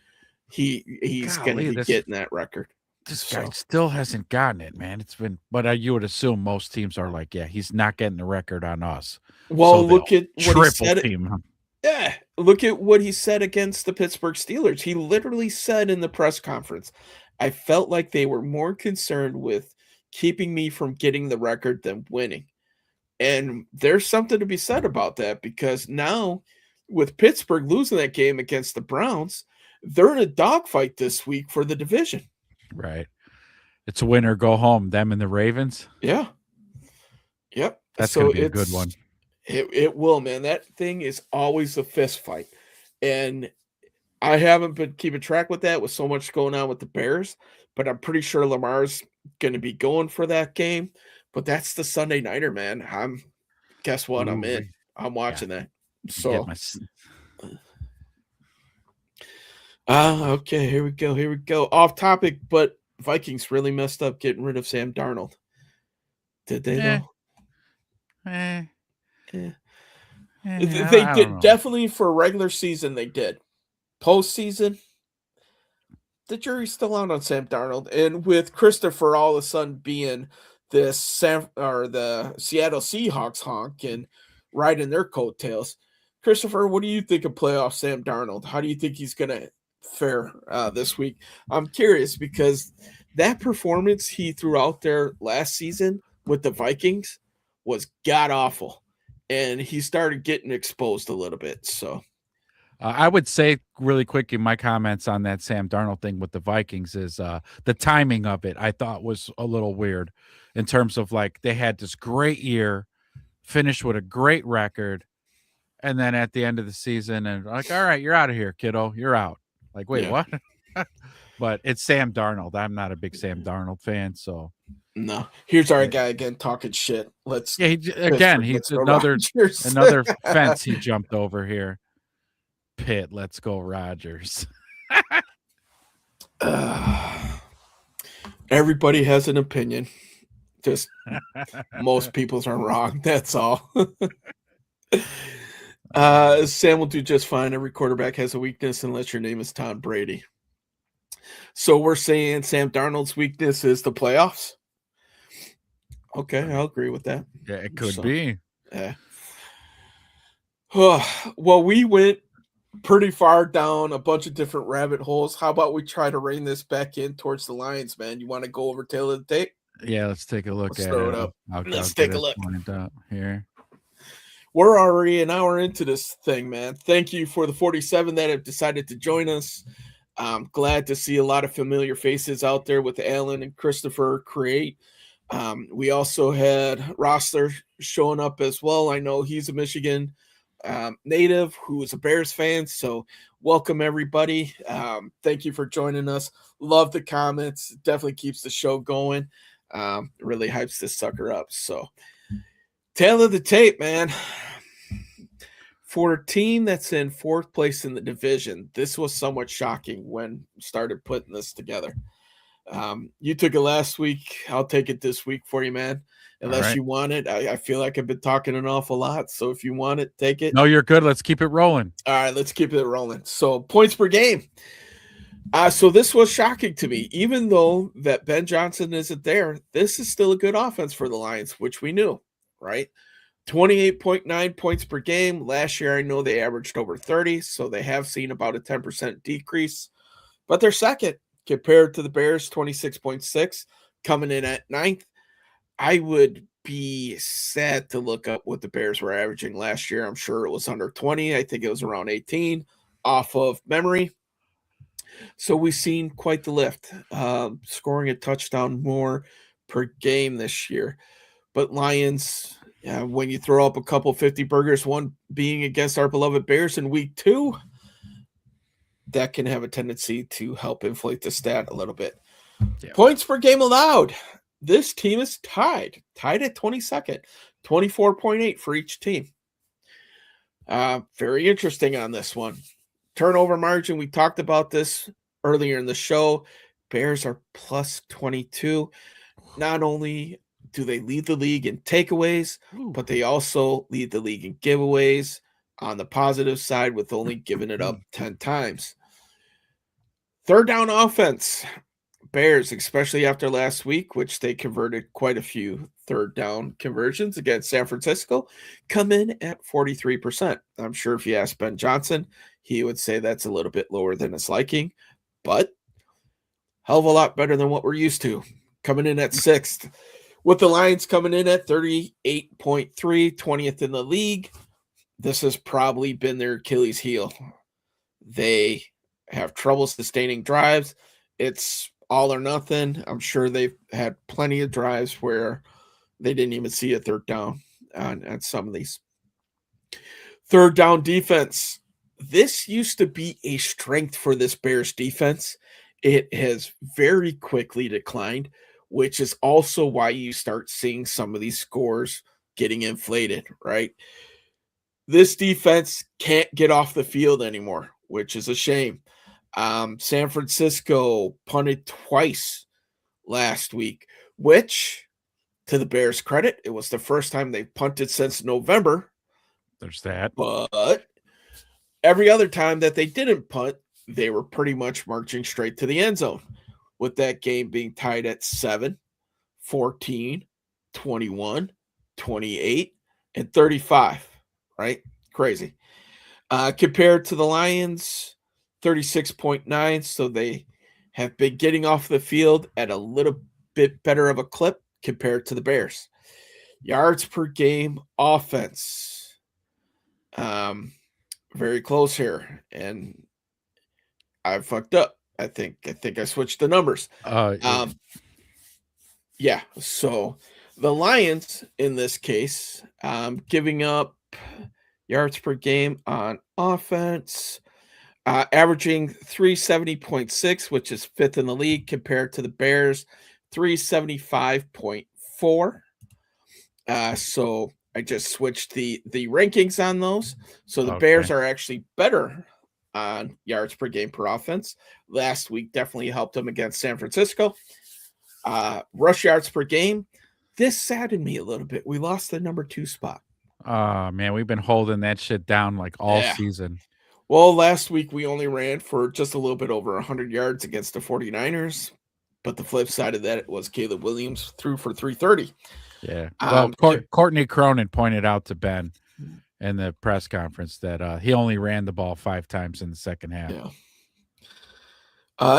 Speaker 1: He's going to be getting that record.
Speaker 2: This guy still hasn't gotten it, man. It's been, but you would assume most teams are like, yeah, he's not getting the record on us.
Speaker 1: Well, look at what he said.
Speaker 2: Team.
Speaker 1: Yeah, look at what he said against the Pittsburgh Steelers. He literally said in the press conference, I felt like they were more concerned with keeping me from getting the record than winning. And there's something to be said about that because now with Pittsburgh losing that game against the Browns, they're in a dogfight this week for the division.
Speaker 2: Right. It's a win or go home, them and the Ravens.
Speaker 1: Yeah. Yep.
Speaker 2: That's going to be a good one.
Speaker 1: It will, man. That thing is always a fist fight. And I haven't been keeping track with that with so much going on with the Bears, but I'm pretty sure Lamar's going to be going for that game. But that's the Sunday nighter, man. Guess what? I'm in. I'm watching that. So, okay, here we go. Off topic, but Vikings really messed up getting rid of Sam Darnold. Did they though? They did definitely for regular season. They did. Postseason, the jury's still out on Sam Darnold, and with Christopher all of a sudden being the Seattle Seahawks honk, and riding their coattails. Christopher, what do you think of playoff Sam Darnold? How do you think he's going to fare this week? I'm curious because that performance he threw out there last season with the Vikings was god awful, and he started getting exposed a little bit. So
Speaker 2: I would say really quick in my comments on that Sam Darnold thing with the Vikings is the timing of it I thought was a little weird in terms of like they had this great year, finished with a great record, and then at the end of the season and like, all right, you're out of here, kiddo. You're out. Like, wait,
Speaker 1: Yeah.
Speaker 2: what? But it's Sam Darnold. I'm not a big Sam Darnold fan, so
Speaker 1: no. Here's our guy again talking shit. Let's
Speaker 2: yeah, he's
Speaker 1: go
Speaker 2: another
Speaker 1: Rodgers.
Speaker 2: fence he jumped over here. Pitt, let's go Rodgers.
Speaker 1: Everybody has an opinion. Just most people's are wrong. That's all. Sam will do just fine. Every quarterback has a weakness unless your name is Tom Brady. So we're saying Sam Darnold's weakness is the playoffs. Okay, I'll agree with that.
Speaker 2: Yeah, it could be.
Speaker 1: Yeah. Well, we went pretty far down a bunch of different rabbit holes. How about we try to rein this back in towards the Lions, man? You want to go over tail of the tape?
Speaker 2: Yeah, let's take a look
Speaker 1: Let's
Speaker 2: at
Speaker 1: throw
Speaker 2: it.
Speaker 1: it up.
Speaker 2: Let's
Speaker 1: take a look.
Speaker 2: Up here.
Speaker 1: We're already an hour into this thing, man. Thank you for the 47 that have decided to join us. I'm glad to see a lot of familiar faces out there with Alan and Christopher create. We also had Rossler showing up as well. I know he's a Michigan native who is a Bears fan, so welcome everybody. Thank you for joining us. Love the comments. Definitely keeps the show going. Really hypes this sucker up. So tail of the tape, man. For a team that's in fourth place in the division, this was somewhat shocking when we started putting this together. You took it last week. I'll take it this week for you, man. Unless you want it. I feel like I've been talking an awful lot. So if you want it, take it.
Speaker 2: No, you're good. Let's keep it rolling.
Speaker 1: All right, let's keep it rolling. So points per game. So this was shocking to me. Even though that Ben Johnson isn't there, this is still a good offense for the Lions, which we knew, right? 28.9 points per game. Last year, I know they averaged over 30, so they have seen about a 10% decrease. But they're second compared to the Bears, 26.6, coming in at ninth. I would be sad to look up what the Bears were averaging last year. I'm sure it was under 20. I think it was around 18 off of memory. So we've seen quite the lift, scoring a touchdown more per game this year. But Lions, when you throw up a couple 50 burgers, one being against our beloved Bears in week 2, that can have a tendency to help inflate the stat a little bit. Yeah. Points per game allowed. This team is tied at 22nd, 24.8 for each team. Very interesting on this one. Turnover margin, we talked about this earlier in the show. Bears are plus 22. Not only do they lead the league in takeaways, but they also lead the league in giveaways on the positive side with only giving it up 10 times. Third down offense. Bears, especially after last week, which they converted quite a few third down conversions against San Francisco, come in at 43%. I'm sure if you ask Ben Johnson, he would say that's a little bit lower than his liking, but hell of a lot better than what we're used to. Coming in at 6th, with the Lions coming in at 38.3, 20th in the league. This has probably been their Achilles heel. They have trouble sustaining drives. It's all or nothing. I'm sure they've had plenty of drives where they didn't even see a third down on some of these. Third down defense. This used to be a strength for this Bears defense. It has very quickly declined, which is also why you start seeing some of these scores getting inflated, right? This defense can't get off the field anymore, which is a shame. San Francisco punted twice last week, which, to the Bears' credit, it was the first time they've punted since November.
Speaker 2: There's that.
Speaker 1: But every other time that they didn't punt, they were pretty much marching straight to the end zone, with that game being tied at 7, 14, 21, 28, and 35. right? Crazy. Compared to the Lions, 36.9. So they have been getting off the field at a little bit better of a clip compared to the Bears. Yards per game offense. Very close here. And I fucked up. I think I switched the numbers. Yeah. So the Lions in this case, giving up yards per game on offense, averaging 370.6, which is fifth in the league, compared to the Bears 375.4. So I just switched the rankings on those. So the Bears are actually better on yards per game per offense. Last week definitely helped them against San Francisco. Rush yards per game. This saddened me a little bit. We lost the number 2 spot.
Speaker 2: Oh, man, we've been holding that shit down like all season.
Speaker 1: Well, last week we only ran for just a little bit over 100 yards against the 49ers. But the flip side of that was Caleb Williams threw for 330.
Speaker 2: Yeah. Well, Courtney Cronin pointed out to Ben in the press conference that he only ran the ball 5 times in the second half.
Speaker 1: Yeah.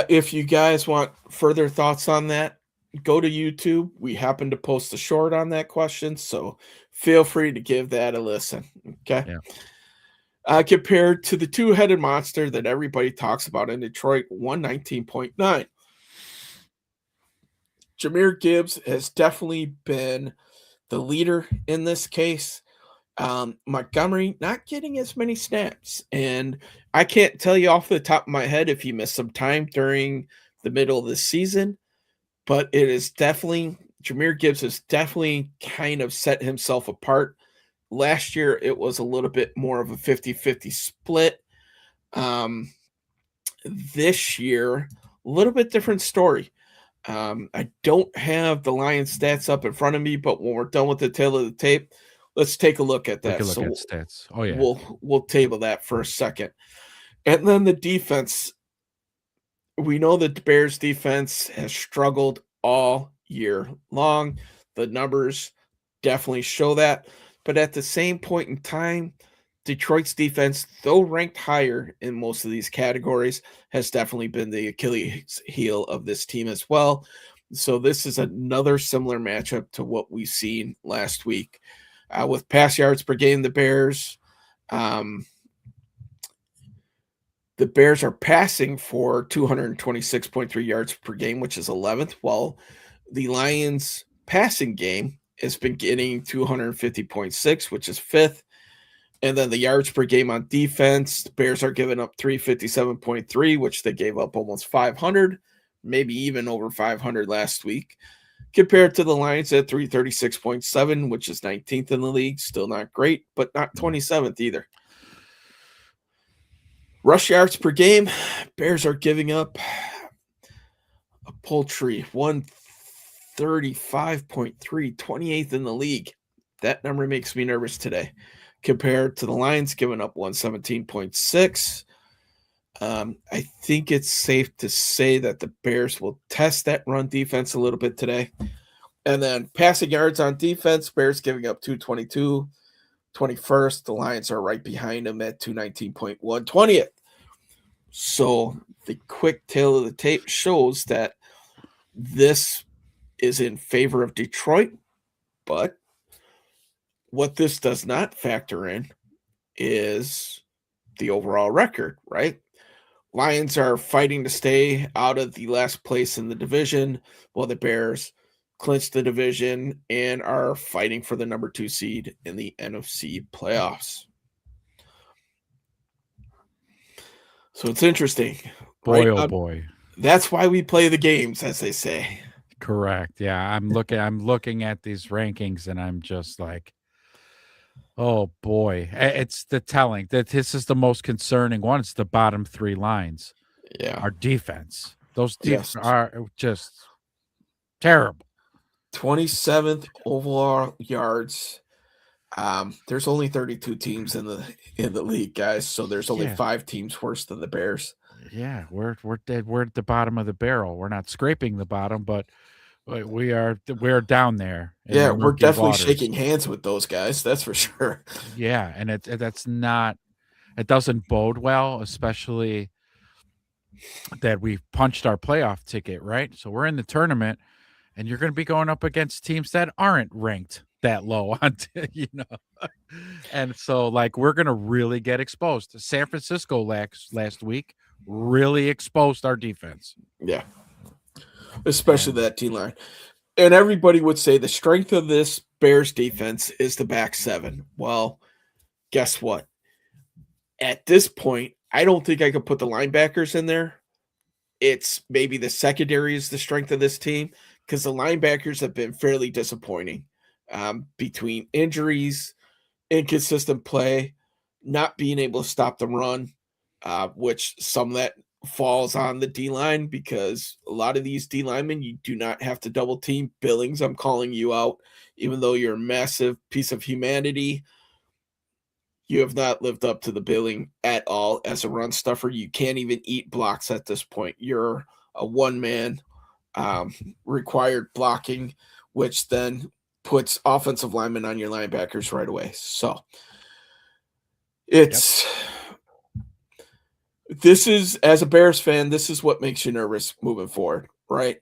Speaker 1: If you guys want further thoughts on that, go to YouTube. We happen to post a short on that question, so feel free to give that a listen. Okay.
Speaker 2: Yeah.
Speaker 1: Compared to the two-headed monster that everybody talks about in Detroit, 119.9. Jahmyr Gibbs has definitely been the leader in this case. Montgomery not getting as many snaps. And I can't tell you off the top of my head if he missed some time during the middle of the season, but it is definitely, Jahmyr Gibbs has definitely kind of set himself apart. Last year, it was a little bit more of a 50-50 split. This year, a little bit different story. I don't have the Lions stats up in front of me, but when we're done with the tail of the tape, let's take a look at that.
Speaker 2: Look at stats. Oh yeah,
Speaker 1: we'll table that for a second, and then the defense. We know that the Bears defense has struggled all year long. The numbers definitely show that, but at the same point in time, Detroit's defense, though ranked higher in most of these categories, has definitely been the Achilles heel of this team as well. So this is another similar matchup to what we've seen last week. With pass yards per game, the Bears are passing for 226.3 yards per game, which is 11th, while the Lions passing game has been getting 250.6, which is 5th. And then the yards per game on defense, the Bears are giving up 357.3, which they gave up almost 500, maybe even over 500 last week, compared to the Lions at 336.7, which is 19th in the league. Still not great, but not 27th either. Rush yards per game, Bears are giving up a paltry 135.3, 28th in the league. That number makes me nervous today. Compared to the Lions giving up 117.6. I think it's safe to say that the Bears will test that run defense a little bit today. And then passing yards on defense, Bears giving up 222, 21st. The Lions are right behind them at 219.1, 20th. So the quick tail of the tape shows that this is in favor of Detroit, but what this does not factor in is the overall record, right? Lions are fighting to stay out of the last place in the division, while the Bears clinched the division and are fighting for the number 2 seed in the NFC playoffs. So it's interesting.
Speaker 2: Boy, right? Oh boy.
Speaker 1: That's why we play the games, as they say.
Speaker 2: Correct. Yeah, I'm looking at these rankings and I'm just like, oh boy, it's the telling that this is the most concerning one. It's the bottom 3 lines.
Speaker 1: Yeah,
Speaker 2: our defense. Those defense are just terrible.
Speaker 1: 27th overall yards. There's only 32 teams in the league, guys. So there's only 5 teams worse than the Bears.
Speaker 2: Yeah, we're dead. We're at the bottom of the barrel. We're not scraping the bottom, but we're down there. In
Speaker 1: Yeah,
Speaker 2: the
Speaker 1: we're
Speaker 2: murky
Speaker 1: definitely
Speaker 2: waters.
Speaker 1: shaking hands with those guys. That's for sure.
Speaker 2: Yeah, and that's not. It doesn't bode well, especially that we punched our playoff ticket, right? So we're in the tournament, and you're going to be going up against teams that aren't ranked that low on, and so like we're going to really get exposed. San Francisco last week really exposed our defense.
Speaker 1: Yeah, especially
Speaker 2: And
Speaker 1: that D line. And everybody would say the strength of this Bears defense is the back seven. Well, guess what? At this point, I don't think I could put the linebackers in there. It's maybe the secondary is the strength of this team because the linebackers have been fairly disappointing between injuries, inconsistent play, not being able to stop the run, which some of that falls on the D line because a lot of these D linemen, you do not have to double team. Billings, I'm calling you out, even though you're a massive piece of humanity. You have not lived up to the billing at all as a run stuffer. You can't even eat blocks at this point. You're a one man required blocking, which then puts offensive linemen on your linebackers right away. So it's this is, as a Bears fan, this is what makes you nervous moving forward, right?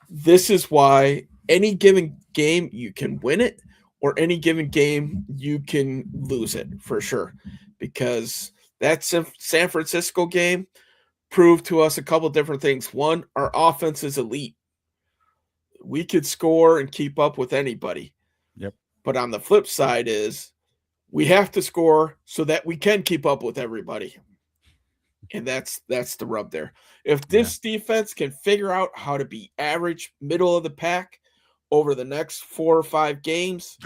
Speaker 1: This is why any given game you can win it, or any given game you can lose it for sure, because that San Francisco game proved to us a couple different things. One, our offense is elite. We could score and keep up with anybody.
Speaker 2: Yep.
Speaker 1: But on the flip side is we have to score so that we can keep up with everybody. And that's the rub there. If this defense can figure out how to be average, middle of the pack over the next 4 or 5 games,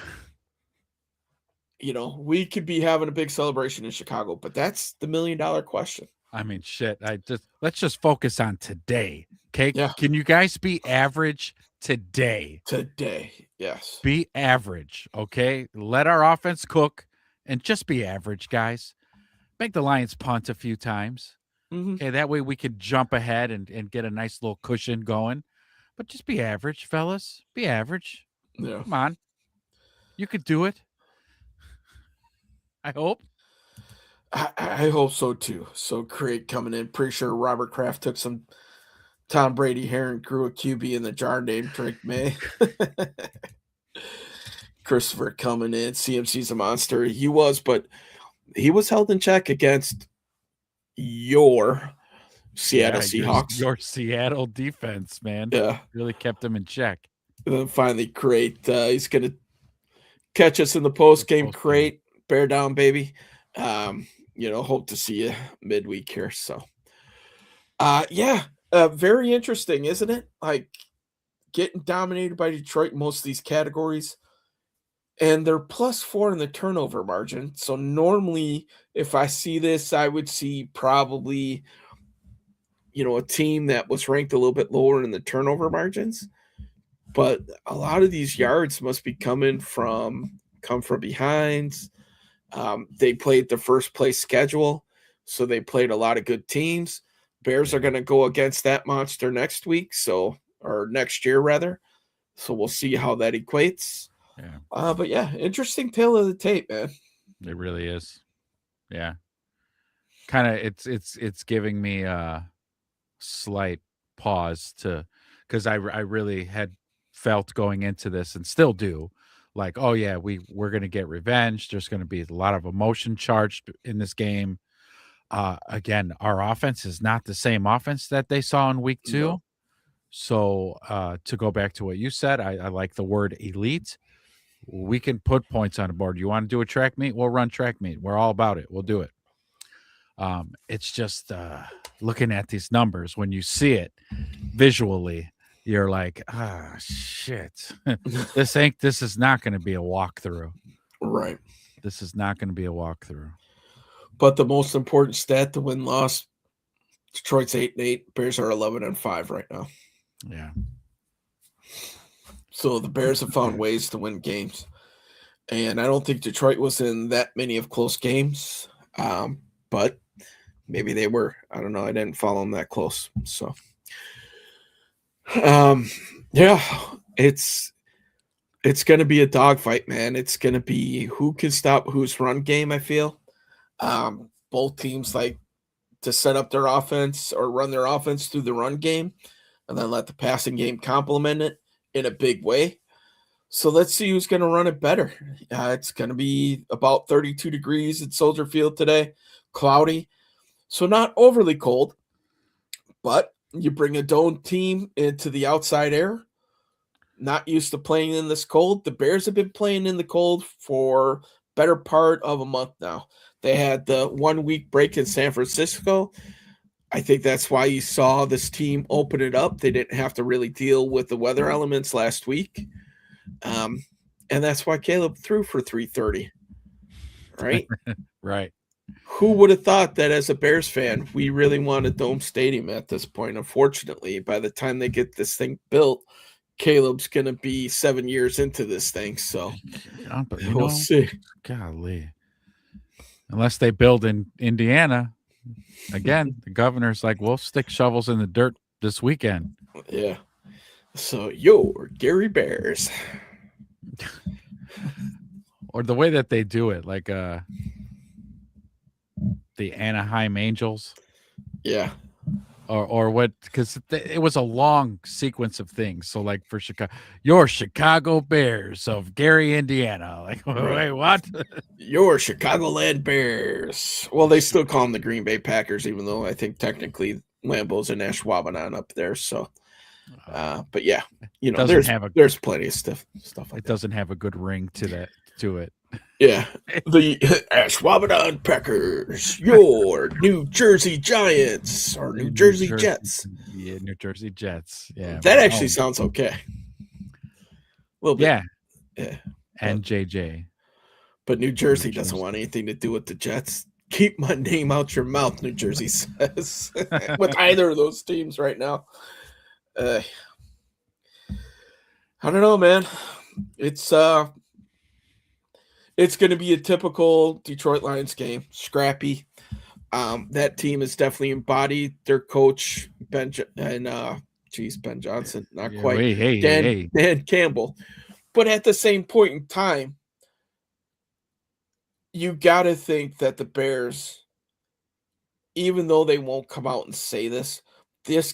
Speaker 1: we could be having a big celebration in Chicago. But that's the $1 million question.
Speaker 2: I mean, shit. Let's just focus on today. Okay.
Speaker 1: Yeah.
Speaker 2: Can you guys be average today?
Speaker 1: Today, yes.
Speaker 2: Be average. Okay. Let our offense cook and just be average, guys. Make the Lions punt a few times.
Speaker 1: Mm-hmm.
Speaker 2: Okay, that way we could jump ahead and get a nice little cushion going. But just be average, fellas. Be average.
Speaker 1: Yeah.
Speaker 2: Come on. You could do it. I hope.
Speaker 1: I hope so too. So Craig coming in. Pretty sure Robert Kraft took some Tom Brady hair and grew a QB in the jar named Drake May. Christopher coming in. CMC's a monster. He was, but he was held in check against your Seattle Seahawks.
Speaker 2: Your Seattle defense, man.
Speaker 1: Yeah.
Speaker 2: Really kept them in check.
Speaker 1: And then finally, Crate. He's going to catch us in the post-game. Crate. Bear down, baby. Hope to see you midweek here. So, very interesting, isn't it? Like, getting dominated by Detroit in most of these categories. And they're +4 in the turnover margin. So normally, if I see this, I would see probably, a team that was ranked a little bit lower in the turnover margins. But a lot of these yards must be come from behinds. They played the first place schedule, so they played a lot of good teams. Bears are going to go against that monster next week, or next year rather. So we'll see how that equates.
Speaker 2: Yeah.
Speaker 1: But yeah, interesting tale of the tape, man.
Speaker 2: It really is. Yeah. Kind of it's giving me a slight pause because I really had felt going into this and still do like, oh yeah, we're going to get revenge. There's going to be a lot of emotion charged in this game. Again, our offense is not the same offense that they saw in week 2.
Speaker 1: No.
Speaker 2: So to go back to what you said, I like the word elite. We can put points on the board. You want to do a track meet? We'll run track meet. We're all about it. We'll do it. It's just looking at these numbers, when you see it visually, you're like, shit. This is not going to be a walkthrough.
Speaker 1: Right.
Speaker 2: This is not going to be a walkthrough.
Speaker 1: But the most important stat, the win-loss, Detroit's 8-8. Bears are 11-5 right now.
Speaker 2: Yeah.
Speaker 1: So the Bears have found ways to win games. And I don't think Detroit was in that many of close games. But maybe they were. I don't know. I didn't follow them that close. So, It's going to be a dogfight, man. It's going to be who can stop whose run game. I feel both teams like to set up their offense or run their offense through the run game, and then let the passing game complement it in a big way. So let's see who's going to run it better. It's going to be about 32 degrees at Soldier Field today, cloudy, so not overly cold. But you bring a dome team into the outside air, not used to playing in this cold. The Bears have been playing in the cold for better part of a month now. They had the 1 week break in San Francisco. I think that's why you saw this team open it up. They didn't have to really deal with the weather elements last week. And that's why Caleb threw for 330. Right?
Speaker 2: Right.
Speaker 1: Who would have thought that as a Bears fan, we really want a dome stadium at this point? Unfortunately, by the time they get this thing built, Caleb's going to be 7 years into this thing. So
Speaker 2: But
Speaker 1: we'll see.
Speaker 2: Golly. Unless they build in Indiana, again, the governor's like, we'll stick shovels in the dirt this weekend.
Speaker 1: Yeah. So you're Gary Bears.
Speaker 2: Or the way that they do it, like the Anaheim Angels.
Speaker 1: Yeah.
Speaker 2: Or what? Because it was a long sequence of things. So, like for Chicago, your Chicago Bears of Gary, Indiana. Like, wait, what?
Speaker 1: Your Chicagoland Bears. Well, they still call them the Green Bay Packers, even though I think technically Lambeau's in Ashwaubenon up there. So, but yeah, you know, there's plenty of stuff like
Speaker 2: it doesn't have a good ring to it.
Speaker 1: Yeah, the Ashwaubenon Packers, your New Jersey Giants, or New Jersey Jets.
Speaker 2: Yeah, New Jersey Jets. Yeah,
Speaker 1: that actually sounds okay. A little bit.
Speaker 2: Yeah. And JJ.
Speaker 1: But New Jersey doesn't want anything to do with the Jets. Keep my name out your mouth, New Jersey says, with either of those teams right now. I don't know, man. It's going to be a typical Detroit Lions game, scrappy. That team has definitely embodied their coach, Ben Johnson, not quite. Dan Campbell. But at the same point in time, you got to think that the Bears, even though they won't come out and say this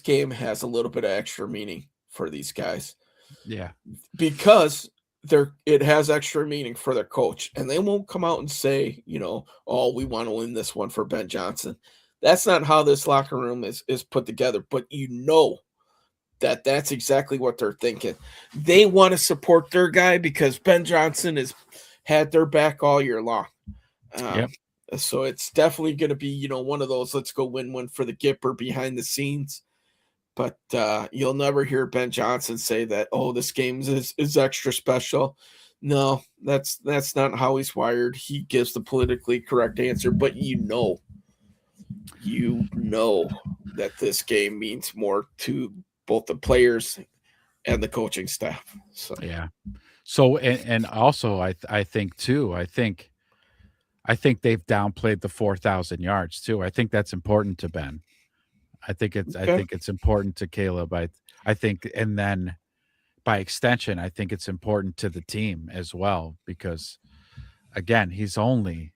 Speaker 1: game has a little bit of extra meaning for these guys.
Speaker 2: Yeah.
Speaker 1: Because it has extra meaning for their coach, and they won't come out and say, you know, oh, we want to win this one for Ben Johnson. That's not how this locker room is put together, but you know that's exactly what they're thinking. They want to support their guy because Ben Johnson has had their back all year long. So it's definitely going to be, you know, one of those, let's go win one for the Gipper behind the scenes. But you'll never hear Ben Johnson say that, oh, this game is extra special. No, that's not how he's wired. He gives the politically correct answer, but you know that this game means more to both the players and the coaching staff. So
Speaker 2: yeah. So and also I think too, I think they've downplayed the 4,000 yards too. I think that's important to Ben. I think it's important to Caleb. I think, and then by extension, I think it's important to the team as well, because again, he's only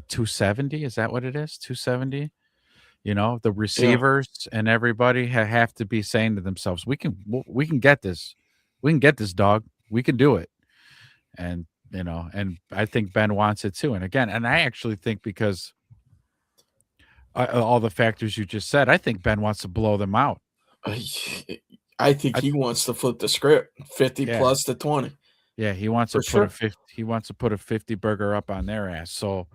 Speaker 2: 270. Is that what it is? 270. You know, the receivers and everybody have to be saying to themselves, we can get this. We can get this, dog. We can do it. And, you know, and I think Ben wants it too. And again, and I actually think because all the factors you just said, I think Ben wants to blow them out.
Speaker 1: I think he wants to flip the script 50 plus to 20.
Speaker 2: Yeah, he wants to put a 50. He wants to put a 50 burger up on their ass. So,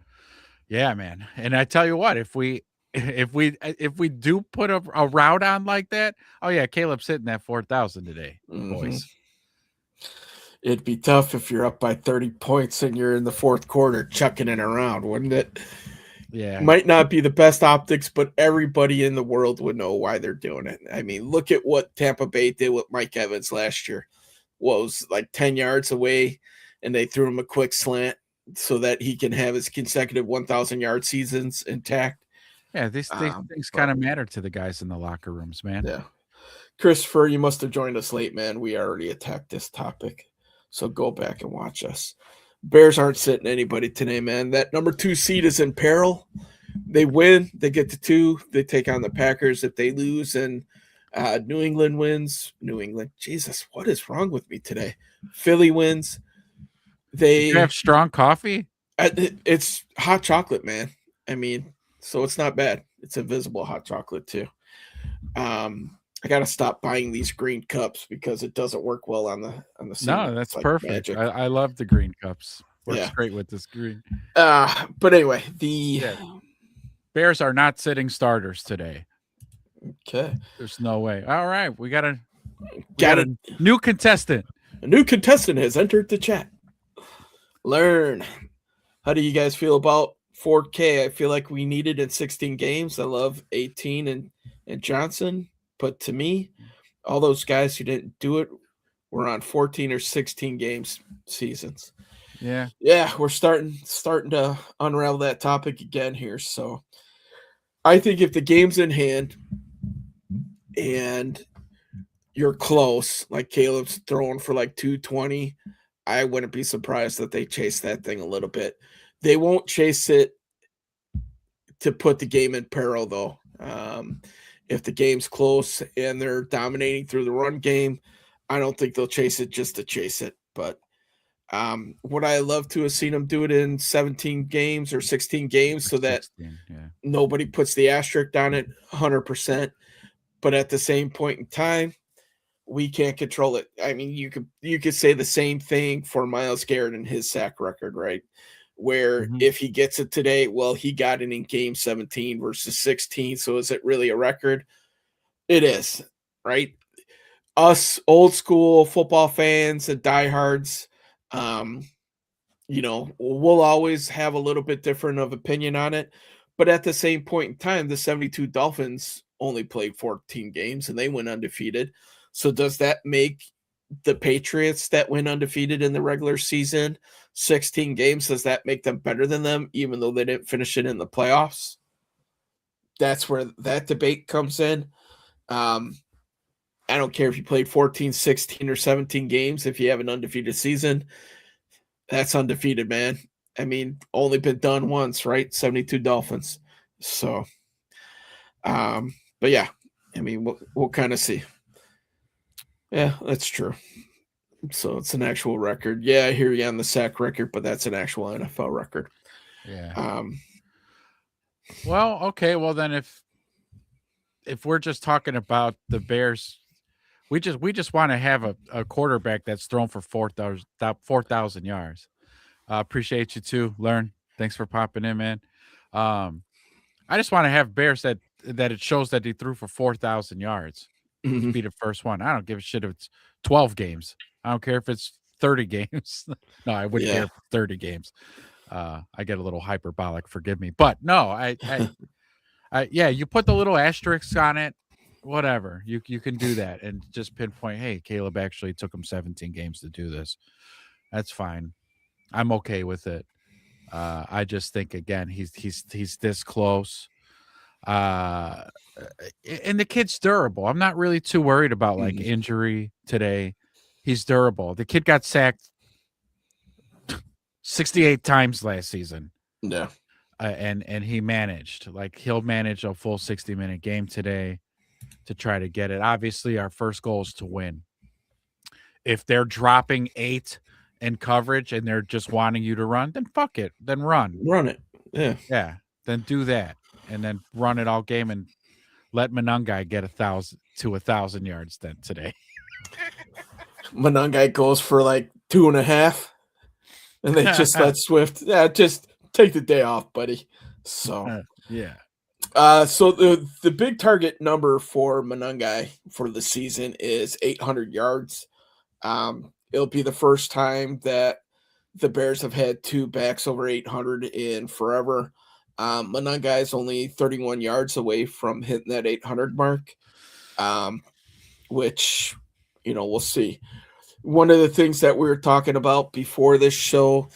Speaker 2: yeah, man. And I tell you what, if we do put a route on like that, oh yeah, Caleb's hitting that 4,000 today, boys.
Speaker 1: It'd be tough if you're up by 30 points and you're in the fourth quarter chucking it around, wouldn't it?
Speaker 2: Yeah.
Speaker 1: Might not be the best optics, but everybody in the world would know why they're doing it. I mean, look at what Tampa Bay did with Mike Evans last year. Was like 10 yards away, and they threw him a quick slant so that he can have his consecutive 1,000-yard seasons intact.
Speaker 2: Yeah, these things kind of matter to the guys in the locker rooms, man.
Speaker 1: Yeah. Christopher, you must have joined us late, man. We already attacked this topic. So go back and watch us. Bears aren't sitting anybody today, man. That number 2 seed is in peril. They win, they get to 2, they take on the Packers. If they lose and New England wins, Jesus, what is wrong with me today? Philly wins.
Speaker 2: Did you have strong coffee?
Speaker 1: It's hot chocolate, man. I mean, so it's not bad. It's invisible hot chocolate too. I gotta stop buying these green cups because it doesn't work well on the
Speaker 2: No, that's like perfect. I love the green cups. Works great with this green.
Speaker 1: But anyway, the
Speaker 2: Bears are not sitting starters today.
Speaker 1: Okay.
Speaker 2: There's no way. All right, we got a new contestant.
Speaker 1: A new contestant has entered the chat. Learn. How do you guys feel about 4K? I feel like we need it in 16 games. I love 18 and Johnson. But to me, all those guys who didn't do it were on 14 or 16 games seasons.
Speaker 2: Yeah.
Speaker 1: Yeah, we're starting to unravel that topic again here. So I think if the game's in hand and you're close, like Caleb's throwing for like 220, I wouldn't be surprised that they chase that thing a little bit. They won't chase it to put the game in peril, though. If the game's close and they're dominating through the run game, I don't think they'll chase it just to chase it. But would I love to have seen them do it in 17 games or 16 games so that nobody puts the asterisk on it 100%. But at the same point in time, we can't control it. I mean, you could say the same thing for Myles Garrett and his sack record, right? Where if he gets it today, well, he got it in game 17 versus 16. So is it really a record? It is, right? Us old school football fans and diehards, we'll always have a little bit different of opinion on it. But at the same point in time, the 72 Dolphins only played 14 games and they went undefeated. So does that make the Patriots that went undefeated in the regular season 16 games, does that make them better than them, even though they didn't finish it in the playoffs? That's where that debate comes in. I don't care if you played 14, 16, or 17 games. If you have an undefeated season, that's undefeated, man. I mean, only been done once, right? 72 Dolphins. So, but yeah, I mean, we'll kind of see. Yeah, that's true. So it's an actual record. Yeah, I hear you on the sack record, but that's an actual NFL record.
Speaker 2: Yeah. Well, okay. Well, then if we're just talking about the Bears, we just want to have a quarterback that's thrown for 4,000 yards. Appreciate you too, Learn. Thanks for popping in, man. I just want to have Bears that it shows that he threw for 4,000 yards. Be the first one. I don't give a shit if it's 12 games. I don't care if it's 30 games. No, I wouldn't care if it's 30 games. I get a little hyperbolic, forgive me. But no, I you put the little asterisks on it, whatever. You can do that and just pinpoint, hey, Caleb actually took him 17 games to do this. That's fine. I'm okay with it. I just think again, he's this close. And the kid's durable. I'm not really too worried about like injury today. He's durable. The kid got sacked 68 times last season.
Speaker 1: Yeah.
Speaker 2: And he managed. Like he'll manage a full 60-minute game today to try to get it. Obviously, our first goal is to win. If they're dropping 8 in coverage and they're just wanting you to run, then fuck it. Then run.
Speaker 1: Run it. Yeah.
Speaker 2: Yeah. Then do that. And then run it all game and let Monangai get 1,000 yards then today.
Speaker 1: Monangai goes for like 2.5, and they just let Swift. Yeah, just take the day off, buddy. So
Speaker 2: yeah.
Speaker 1: So the big target number for Monangai for the season is 800 yards. It'll be the first time that the Bears have had 2 backs over 800 in forever. Monangai is only 31 yards away from hitting that 800 mark, which, we'll see. One of the things that we were talking about before this show,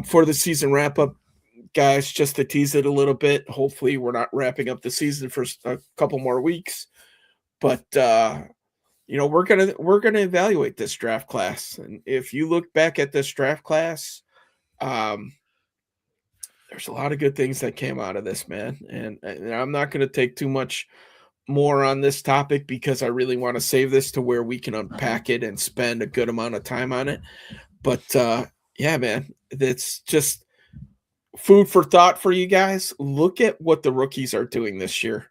Speaker 1: for the season wrap-up, guys, just to tease it a little bit, hopefully we're not wrapping up the season for a couple more weeks, but we're gonna evaluate this draft class, and if you look back at this draft class, um, there's a lot of good things that came out of this, man. And I'm not going to take too much more on this topic because I really want to save this to where we can unpack it and spend a good amount of time on it. But yeah, man, it's just food for thought for you guys. Look at what the rookies are doing this year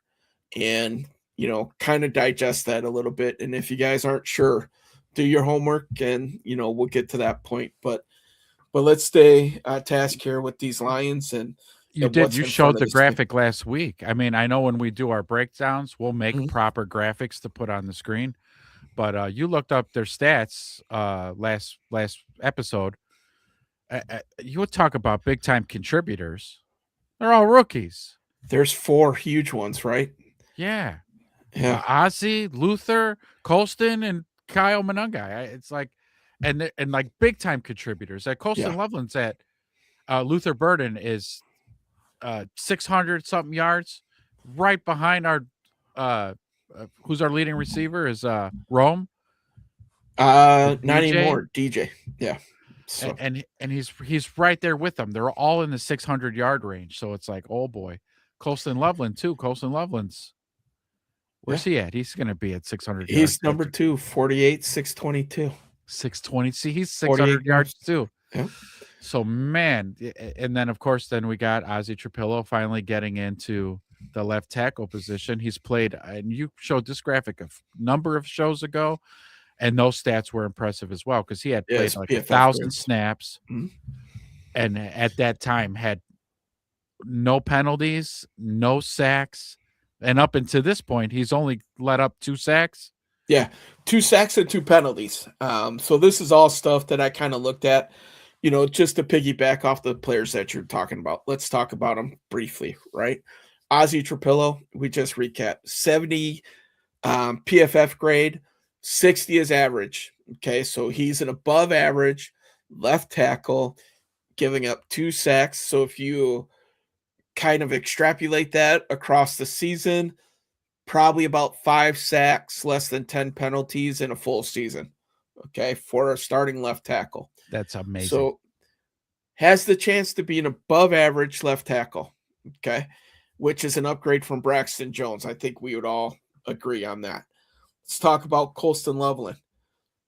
Speaker 1: and, kind of digest that a little bit. And if you guys aren't sure, do your homework and, we'll get to that point. But let's stay task here with these Lions and
Speaker 2: You did.
Speaker 1: what's
Speaker 2: You
Speaker 1: in front
Speaker 2: showed
Speaker 1: of
Speaker 2: the
Speaker 1: this team.
Speaker 2: graphic last week. I mean, I know when we do our breakdowns, we'll make
Speaker 1: Mhm.
Speaker 2: proper graphics to put on the screen. But you looked up their stats last episode. You would talk about big time contributors. They're all rookies.
Speaker 1: There's 4 huge ones, right?
Speaker 2: Yeah.
Speaker 1: Yeah.
Speaker 2: Ozzy, Luther, Colston, and Kyle Monungai. It's like, and like big time contributors. Colston
Speaker 1: Yeah.
Speaker 2: Loveland's at Luther Burden is 600 something yards, right behind our who's our leading receiver is Rome.
Speaker 1: Not
Speaker 2: DJ?
Speaker 1: anymore. DJ. Yeah. So
Speaker 2: And he's right there with them. They're all in the 600-yard range. So it's like, oh boy, Colston Loveland too. Colston Loveland's where's he at? He's going to be at 600 yards.
Speaker 1: he's number 2, 48, 622.
Speaker 2: 620. See, he's
Speaker 1: 48
Speaker 2: 600 yards too.
Speaker 1: Yeah.
Speaker 2: So man, and then of course, then we got Ozzy Trapillo finally getting into the left tackle position. He's played, and you showed this graphic a number of shows ago, and those stats were impressive as well because he had
Speaker 1: Yeah,
Speaker 2: played
Speaker 1: it's
Speaker 2: like
Speaker 1: PFF
Speaker 2: 1,000
Speaker 1: grades.
Speaker 2: snaps,
Speaker 1: Mhm.
Speaker 2: and at that time had no penalties, no sacks, and up until this point, he's only let up 2 sacks.
Speaker 1: Yeah, 2 sacks and 2 penalties. So this is all stuff that I kind of looked at, just to piggyback off the players that you're talking about. Let's talk about them briefly, right? Ozzy Trapillo, we just recapped 70 PFF grade, 60 is average. Okay, so he's an above average left tackle, giving up 2 sacks. So if you kind of extrapolate that across the season, probably about 5 sacks, less than 10 penalties in a full season. Okay, for a starting left tackle.
Speaker 2: That's amazing.
Speaker 1: So has the chance to be an above average left tackle. Okay, which is an upgrade from Braxton Jones. I think we would all agree on that. Let's talk about Colston Loveland.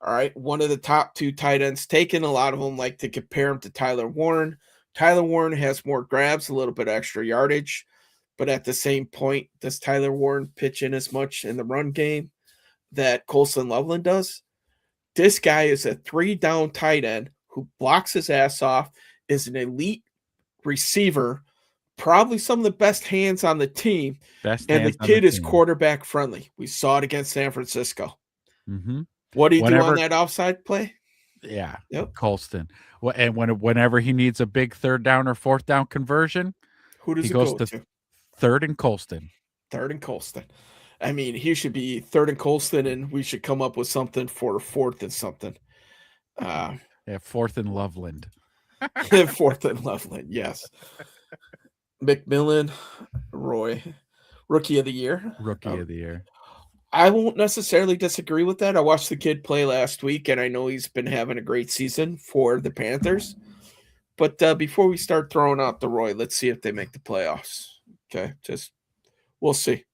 Speaker 1: All right, one of the top 2 tight ends taken. A lot of them like to compare him to Tyler Warren. Tyler Warren has more grabs, a little bit extra yardage, but at the same point, does Tyler Warren pitch in as much in the run game that Colston Loveland does? This guy is a 3-down tight end who blocks his ass off, is an elite receiver, probably some of the best hands on the team, and the kid is quarterback friendly. We saw it against San Francisco.
Speaker 2: Mm-hmm.
Speaker 1: What do you do on that offside play?
Speaker 2: Yeah,
Speaker 1: Yep.
Speaker 2: Colston. Well, and whenever he needs a big 3rd down or 4th down conversion,
Speaker 1: who does
Speaker 2: he
Speaker 1: it
Speaker 2: goes
Speaker 1: go
Speaker 2: to 3rd and Colston.
Speaker 1: 3rd and Colston. I mean, he should be 3rd and Colston, and we should come up with something for 4th and something.
Speaker 2: Yeah, 4th and Loveland.
Speaker 1: 4th and Loveland, yes. McMillan, Roy, Rookie of the Year.
Speaker 2: Rookie of the Year.
Speaker 1: I won't necessarily disagree with that. I watched the kid play last week, and I know he's been having a great season for the Panthers. But before we start throwing out the Roy, let's see if they make the playoffs. Okay, we'll see.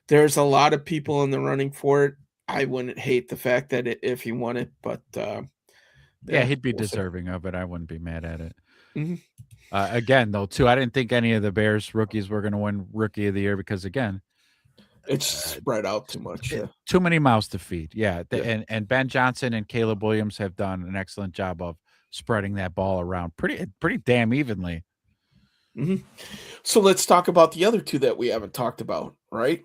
Speaker 1: There's a lot of people in the running for it. I wouldn't hate the fact that if he won it, but
Speaker 2: yeah, he'd be deserving of it. I wouldn't be mad at it.
Speaker 1: Mm-hmm.
Speaker 2: Again, though, too, I didn't think any of the Bears rookies were going to win Rookie of the Year because, again,
Speaker 1: it's spread out too much. Yeah.
Speaker 2: Too many mouths to feed. Yeah.
Speaker 1: Yeah.
Speaker 2: And Ben Johnson and Caleb Williams have done an excellent job of spreading that ball around pretty damn evenly.
Speaker 1: Mm-hmm. So let's talk about the other 2 that we haven't talked about, right?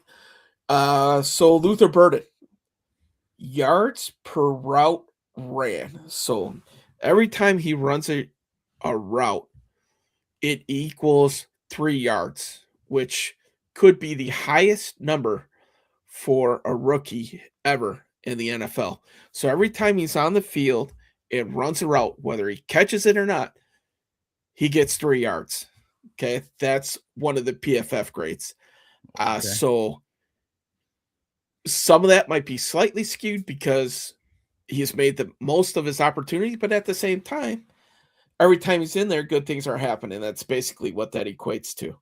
Speaker 1: So Luther Burden, yards per route ran. So every time he runs a route, it equals 3 yards, which could be the highest number for a rookie ever in the NFL. So every time he's on the field and runs a route, whether he catches it or not, he gets 3 yards. Okay, that's one of the PFF grades. So some of that might be slightly skewed because he's made the most of his opportunities, but at the same time, every time he's in there, good things are happening. That's basically what that equates to.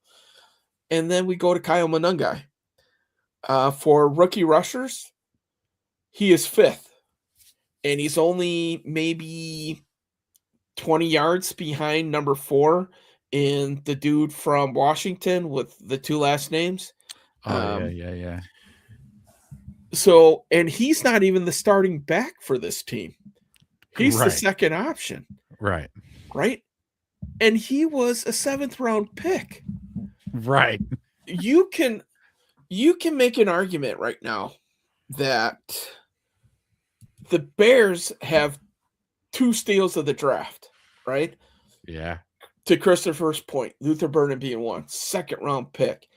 Speaker 1: And then we go to Kyle Monungai. For rookie rushers, he is 5th, and he's only maybe 20 yards behind number 4 in the dude from Washington with the 2 last names.
Speaker 2: Yeah.
Speaker 1: So, and he's not even the starting back for this team. He's the
Speaker 2: Right.
Speaker 1: second option.
Speaker 2: Right.
Speaker 1: And he was a 7th round pick.
Speaker 2: Right.
Speaker 1: You can make an argument right now that the Bears have 2 steals of the draft, right?
Speaker 2: Yeah.
Speaker 1: To Christopher's point, Luther Burden being 1, 2nd round pick.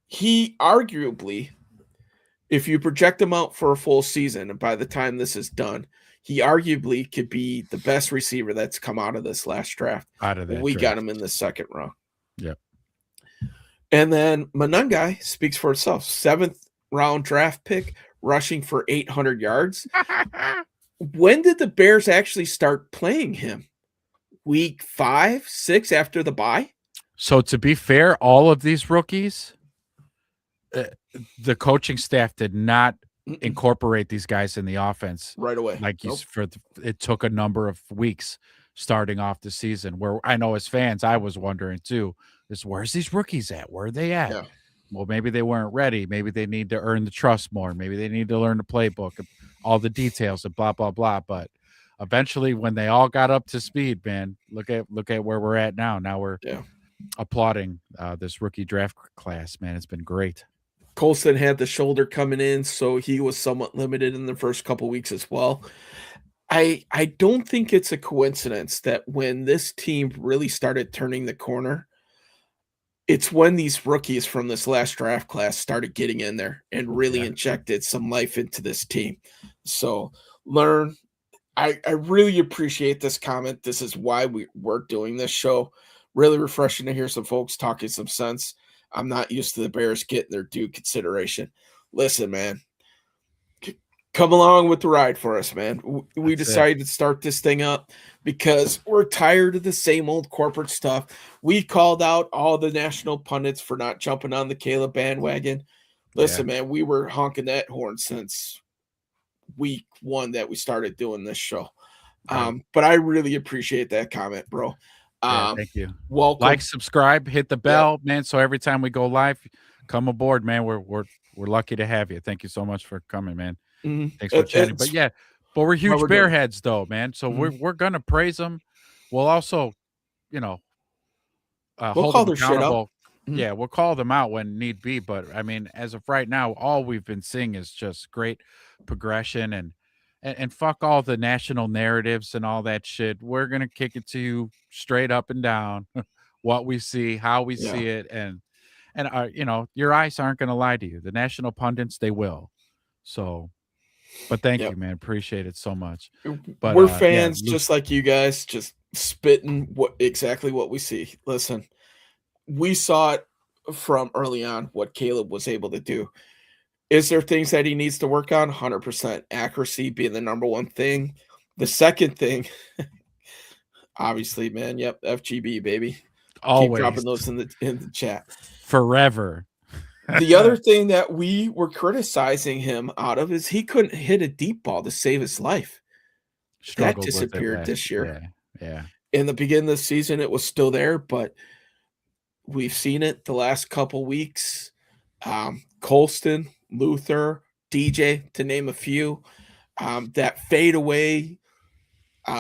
Speaker 1: He arguably, if you project him out for a full season, and by the time this is done, he arguably could be the best receiver that's come out of this last draft. We got him in the 2nd round.
Speaker 2: Yep.
Speaker 1: And then Monungai speaks for itself. 7th round draft pick, rushing for 800 yards. When did the Bears actually start playing him? Week 5, 6 after the bye?
Speaker 2: So to be fair, all of these rookies, the coaching staff did not incorporate these guys in the offense
Speaker 1: right away.
Speaker 2: It took a number of weeks starting off the season, where I know as fans, I was wondering too, where's these rookies at? Where are they at?
Speaker 1: Yeah.
Speaker 2: Well, maybe they weren't ready. Maybe they need to earn the trust more. Maybe they need to learn the playbook, all the details and blah, blah, blah. But eventually when they all got up to speed, man, look at where we're at now. Now we're applauding this rookie draft class, man. It's been great.
Speaker 1: Colston had the shoulder coming in, so he was somewhat limited in the first couple weeks as well. I don't think it's a coincidence that when this team really started turning the corner, it's when these rookies from this last draft class started getting in there and really injected some life into this team. So I really appreciate this comment. This is why we're doing this show. Really refreshing to hear some folks talking some sense. I'm not used to the Bears getting their due consideration. Listen, man, come along with the ride for us, man. We decided to start this thing up because we're tired of the same old corporate stuff. We called out all the national pundits for not jumping on the Caleb bandwagon. Listen, man, we were honking that horn since week 1 that we started doing this show. But I really appreciate that comment, bro.
Speaker 2: Thank you.
Speaker 1: Welcome.
Speaker 2: Like, subscribe, hit the bell, man. So every time we go live, come aboard, man. We're lucky to have you. Thank you so much for coming, man. Thanks for chatting. But we're huge bear heads, though, man. So we're gonna praise them. We'll also,
Speaker 1: we'll
Speaker 2: hold
Speaker 1: call
Speaker 2: them
Speaker 1: their
Speaker 2: accountable.
Speaker 1: shit up.
Speaker 2: Yeah, we'll call them out when need be. But I mean, as of right now, all we've been seeing is just great progression and fuck all the national narratives and all that shit. We're gonna kick it to you straight up and down, what we see, how we see it, and your eyes aren't gonna lie to you. The national pundits, they will. So, but thank you, man. Appreciate it so much. But
Speaker 1: we're fans just like you guys, just spitting exactly what we see. Listen, we saw it from early on what Caleb was able to do. Is there things that he needs to work on? 100%. Accuracy being the number one thing. The second thing, obviously, man, FGB, baby.
Speaker 2: Always.
Speaker 1: Keep dropping those in the chat.
Speaker 2: Forever.
Speaker 1: The other thing that we were criticizing him out of is he couldn't hit a deep ball to save his life. That disappeared this year.
Speaker 2: Yeah.
Speaker 1: In the beginning of the season, it was still there, but we've seen it the last couple weeks. Colston, Luther, DJ, to name a few. That fadeaway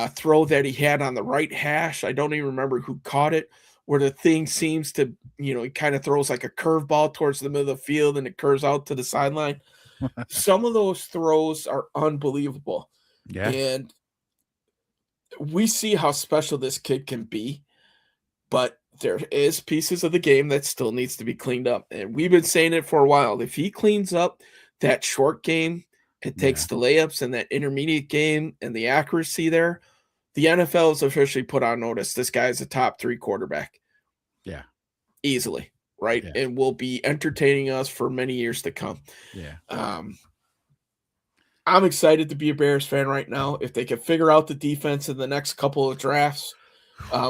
Speaker 1: throw that he had on the right hash, I don't even remember who caught it, where the thing seems to, he kind of throws like a curveball towards the middle of the field and it curves out to the sideline. Some of those throws are unbelievable.
Speaker 2: Yeah.
Speaker 1: And we see how special this kid can be, but there is pieces of the game that still needs to be cleaned up. And we've been saying it for a while. If he cleans up that short game, it takes the layups and that intermediate game and the accuracy there, the NFL has officially put on notice this guy is a top 3 quarterback.
Speaker 2: Yeah.
Speaker 1: Easily, right?
Speaker 2: Yeah.
Speaker 1: And will be entertaining us for many years to come.
Speaker 2: Yeah.
Speaker 1: I'm excited to be a Bears fan right now. If they can figure out the defense in the next couple of drafts,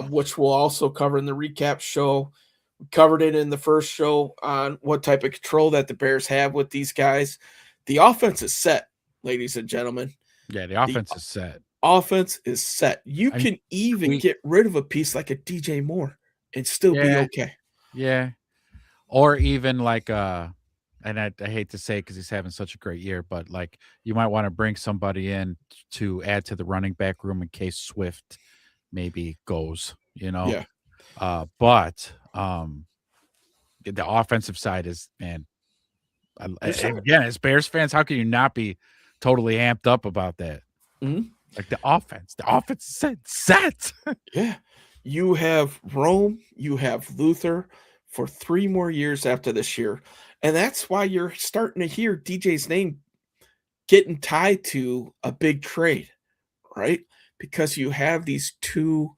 Speaker 1: which we'll also cover in the recap show. We covered it in the first show on what type of control that the Bears have with these guys. The offense is set, ladies and gentlemen.
Speaker 2: Yeah. The
Speaker 1: The
Speaker 2: offense is set.
Speaker 1: offense is set. You
Speaker 2: I mean,
Speaker 1: can even
Speaker 2: we
Speaker 1: get rid of a piece like a DJ Moore and still be
Speaker 2: yeah.
Speaker 1: okay.
Speaker 2: Yeah. Or even like and I hate to say because he's having such a great year, but like you might want to bring somebody in to add to the running back room in case Swift maybe goes,
Speaker 1: Yeah.
Speaker 2: But the offensive side is, man,
Speaker 1: They're set.
Speaker 2: again, as Bears fans, how can you not be totally amped up about that?
Speaker 1: Mhm.
Speaker 2: Like the offense is set.
Speaker 1: Yeah. You have Rome, you have Luther for 3 more years after this year. And that's why you're starting to hear DJ's name getting tied to a big trade, right? Because you have these 2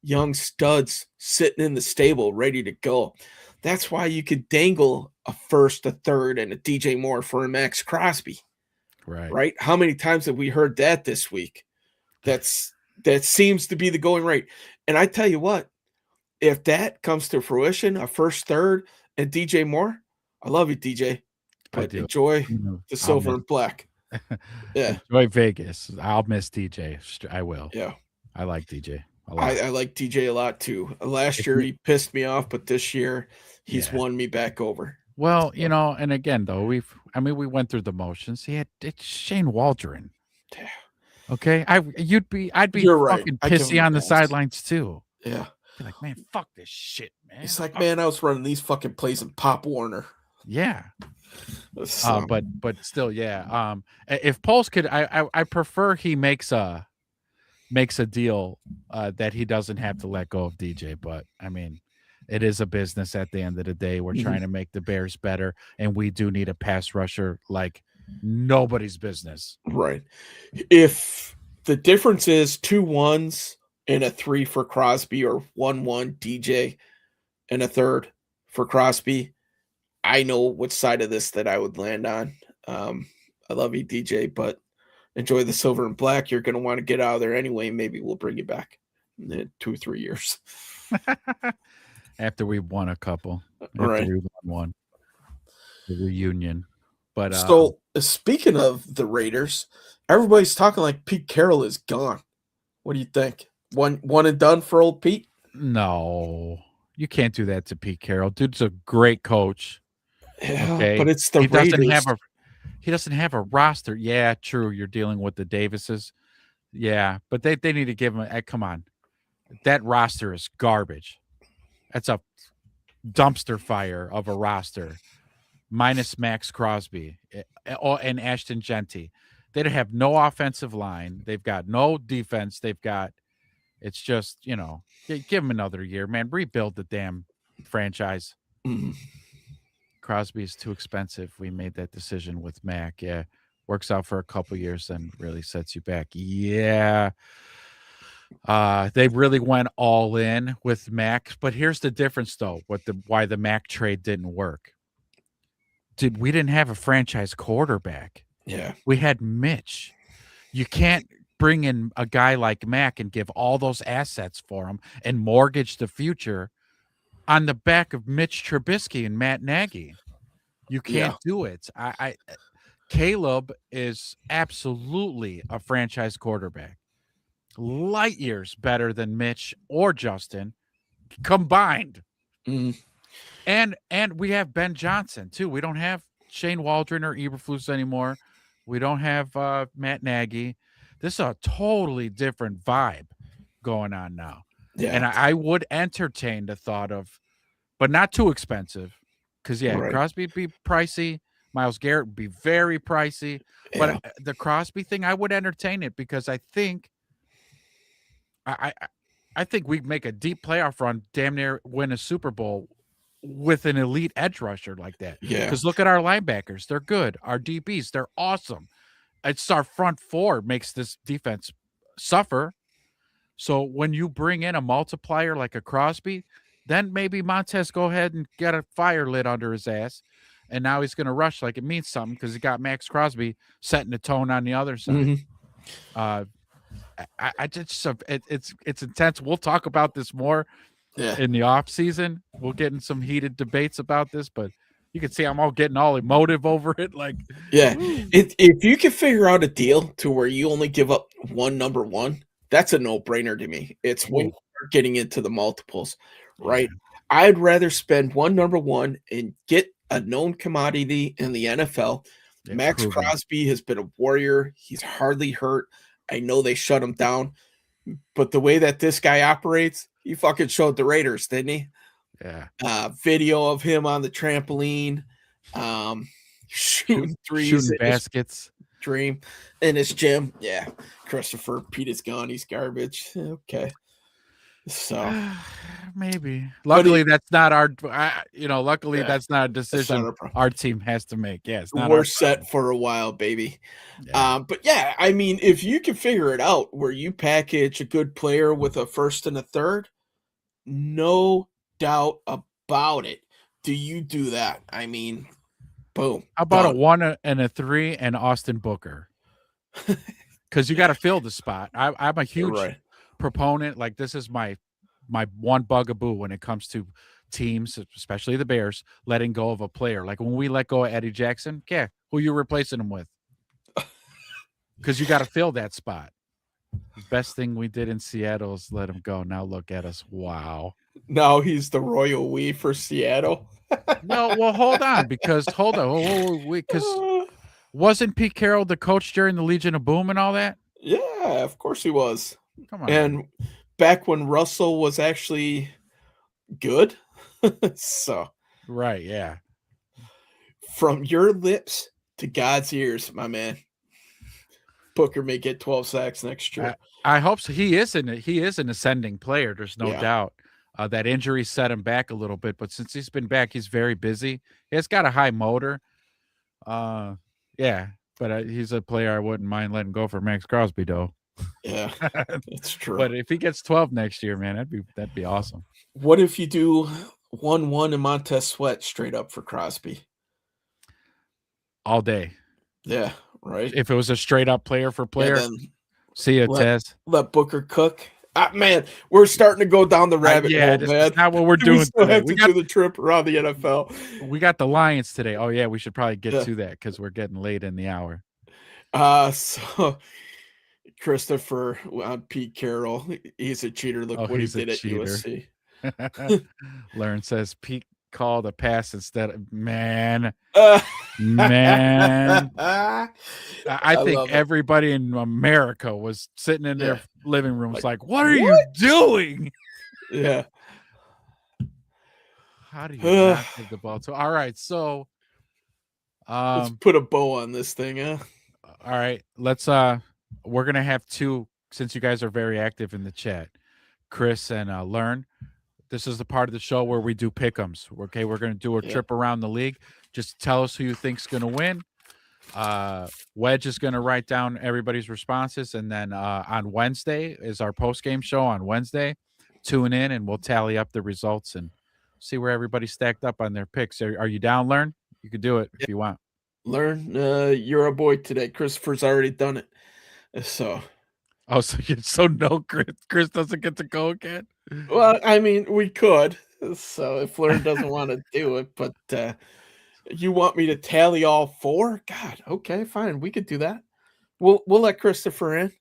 Speaker 1: young studs sitting in the stable ready to go. That's why you could dangle a first, a third, and a DJ Moore for a Max Crosby,
Speaker 2: Right.
Speaker 1: right? How many times have we heard that this week? That seems to be the going rate. And I tell you what, if that comes to fruition, a first, third, and DJ Moore, I love you, DJ,
Speaker 2: I
Speaker 1: but
Speaker 2: do.
Speaker 1: enjoy
Speaker 2: Mhm.
Speaker 1: the
Speaker 2: I'll
Speaker 1: silver
Speaker 2: miss
Speaker 1: and black. Yeah.
Speaker 2: enjoy Vegas. I'll miss DJ. I will.
Speaker 1: Yeah.
Speaker 2: I like DJ a lot.
Speaker 1: I like DJ a lot too. Last
Speaker 2: If
Speaker 1: year
Speaker 2: you-
Speaker 1: he pissed me off, but this year he's
Speaker 2: Yeah.
Speaker 1: won me back over.
Speaker 2: Well, and again though, we went through the motions. It's Shane Waldron.
Speaker 1: Yeah.
Speaker 2: Okay, I'd be
Speaker 1: You're right.
Speaker 2: fucking
Speaker 1: I give him
Speaker 2: pissy
Speaker 1: a
Speaker 2: on the
Speaker 1: pass.
Speaker 2: sidelines too.
Speaker 1: Yeah.
Speaker 2: Be like, man, fuck this shit, man.
Speaker 1: He's like, man, I was running these fucking plays in Pop Warner.
Speaker 2: Yeah.
Speaker 1: So,
Speaker 2: But still, yeah. If Pulse could, I prefer he makes a deal that he doesn't have to let go of DJ. But I mean, it is a business at the end of the day. We're
Speaker 1: Mhm.
Speaker 2: trying to make the Bears better, and we do need a pass rusher like nobody's business.
Speaker 1: right. If the difference is 2 1s and a 3 for Crosby or 1-1 DJ and a third for Crosby, I know which side of this that I would land on. I love you, DJ, but enjoy the silver and black. You're going to want to get out of there anyway. Maybe we'll bring you back in 2 or 3 years.
Speaker 2: After we won a couple, after
Speaker 1: Right.
Speaker 2: we won one, the reunion. But
Speaker 1: So, speaking of the Raiders, everybody's talking like Pete Carroll is gone. What do you think? One and done for old Pete?
Speaker 2: no, you can't do that to Pete Carroll. Dude's a great coach.
Speaker 1: Yeah,
Speaker 2: Okay,
Speaker 1: but it's the
Speaker 2: he
Speaker 1: Raiders.
Speaker 2: doesn't have a roster. Yeah, true. You're dealing with the Davises. Yeah, but they need to give him. Come on, that roster is garbage. That's a dumpster fire of a roster, minus Max Crosby and Ashton Genty. They have no offensive line. They've got no defense. It's just give them another year, man. Rebuild the damn franchise.
Speaker 1: Mhm.
Speaker 2: Crosby is too expensive. We made that decision with Mac. Yeah, works out for a couple years, then really sets you back. Yeah. They really went all in with Mac, but here's the difference though, why the Mac trade didn't work. We didn't have a franchise quarterback.
Speaker 1: Yeah.
Speaker 2: We had Mitch. You can't bring in a guy like Mac and give all those assets for him and mortgage the future on the back of Mitch Trubisky and Matt Nagy. You can't do it. Caleb is absolutely a franchise quarterback. Light years better than Mitch or Justin combined.
Speaker 1: Mhm.
Speaker 2: And we have Ben Johnson too. We don't have Shane Waldron or Eberflus anymore. We don't have Matt Nagy. This is a totally different vibe going on now.
Speaker 1: Yeah.
Speaker 2: And I would entertain the thought of, but not too expensive. Because
Speaker 1: Right.
Speaker 2: Crosby would be pricey. Miles Garrett would be very pricey.
Speaker 1: Yeah.
Speaker 2: But the Crosby thing, I would entertain it because I think I think we'd make a deep playoff run, damn near win a Super Bowl with an elite edge rusher like that.
Speaker 1: Yeah.
Speaker 2: Because look at our linebackers. They're good. Our DBs, they're awesome. It's our front four makes this defense suffer. So when you bring in a multiplier like a Crosby, then maybe Montez go ahead and get a fire lit under his ass, and now he's going to rush like it means something because he got Max Crosby setting the tone on the other side.
Speaker 1: Mhm.
Speaker 2: I just it's intense. We'll talk about this more
Speaker 1: Yeah.
Speaker 2: in the off season. We'll get in some heated debates about this, but you can see I'm all getting all emotive over it. Like,
Speaker 1: Yeah.
Speaker 2: woo.
Speaker 1: If you can figure out a deal to where you only give up one number one, that's a no-brainer to me. It's when you start getting into the multiples, right? I'd rather spend one number one and get a known commodity in the NFL.
Speaker 2: Yeah,
Speaker 1: Max
Speaker 2: proven.
Speaker 1: Crosby has been a warrior. He's hardly hurt. I know they shut him down, but the way that this guy operates, he fucking showed the Raiders, didn't he?
Speaker 2: Yeah,
Speaker 1: Video of him on the trampoline, shooting threes,
Speaker 2: shooting
Speaker 1: in his
Speaker 2: baskets.
Speaker 1: dream in his gym. Yeah, Christopher Pete is gone. He's garbage. Okay, so
Speaker 2: Maybe. Luckily, that's not our. Luckily,
Speaker 1: Yeah,
Speaker 2: that's not a
Speaker 1: that's
Speaker 2: decision
Speaker 1: not our problem.
Speaker 2: our team has to make. Yeah, it's not.
Speaker 1: We're
Speaker 2: our
Speaker 1: set for a while, baby.
Speaker 2: Yeah.
Speaker 1: But yeah, I mean, if you can figure it out where you package a good player with a first and a third, no doubt about it. Do you do that? I mean, boom.
Speaker 2: How about a
Speaker 1: done.
Speaker 2: 1 and a 3 and Austin Booker? Because you got to fill the spot. I'm a huge
Speaker 1: Right.
Speaker 2: proponent. Like, this is my one bugaboo when it comes to teams, especially the Bears, letting go of a player. Like when we let go of Eddie Jackson, yeah, who you replacing him with? Because you got to fill that spot. The best thing we did in Seattle is let him go. Now look at us. Wow.
Speaker 1: Now he's the royal we for Seattle.
Speaker 2: No, well, hold on, because wasn't Pete Carroll the coach during the Legion of Boom and all that?
Speaker 1: Yeah, of course he was.
Speaker 2: Come on.
Speaker 1: And back when Russell was actually good. So
Speaker 2: Right, yeah.
Speaker 1: from your lips to God's ears, my man. Booker may get 12 sacks next year.
Speaker 2: I hope so. He is an ascending player. There's no
Speaker 1: Yeah.
Speaker 2: doubt. That injury set him back a little bit, but since he's been back, he's very busy. He's got a high motor. Yeah, but he's a player I wouldn't mind letting go for Max Crosby, though.
Speaker 1: Yeah, that's true.
Speaker 2: But if he gets 12 next year, man, that'd be awesome.
Speaker 1: What if you do 1-1 and Montez Sweat straight up for Crosby?
Speaker 2: All day.
Speaker 1: Yeah, right.
Speaker 2: If it was a straight up player for player,
Speaker 1: And then
Speaker 2: see ya, Tez.
Speaker 1: let Booker cook. Man, we're starting to go down the rabbit hole,
Speaker 2: this
Speaker 1: man.
Speaker 2: is not what we're
Speaker 1: We
Speaker 2: doing
Speaker 1: still
Speaker 2: today.
Speaker 1: have to do the trip around the NFL.
Speaker 2: We got the Lions today. Oh yeah, we should probably get
Speaker 1: Yeah.
Speaker 2: to that because we're getting late in the hour.
Speaker 1: So Christopher on Pete Carroll, he's a cheater. Look what he
Speaker 2: he's a
Speaker 1: did at
Speaker 2: cheater.
Speaker 1: USC.
Speaker 2: Learn says Pete called a pass instead of man.
Speaker 1: Man,
Speaker 2: I think
Speaker 1: love it.
Speaker 2: everybody in America was sitting in their
Speaker 1: Yeah.
Speaker 2: living rooms
Speaker 1: Like,
Speaker 2: like, what are you doing?
Speaker 1: Yeah.
Speaker 2: How do you not give the ball to? All right, so
Speaker 1: Let's put a bow on this thing, huh?
Speaker 2: all right, let's we're gonna have two, since you guys are very active in the chat, Chris and Learn. This is the part of the show where we do pick'ems. Okay, we're gonna do a trip around the league. Just tell us who you think's gonna win. Wedge is gonna write down everybody's responses, and then on Wednesday is our post-game show on Wednesday. Tune in and we'll tally up the results and see where everybody's stacked up on their picks. Are you down, Learn? You could do it if you want.
Speaker 1: Learn, you're a boy today. Christopher's already done it. So
Speaker 2: No, Chris doesn't get to go again.
Speaker 1: well, I mean, we could. So if Learn doesn't want to do it, but you want me to tally all four? God, okay, fine. We could do that. We'll let Christopher in,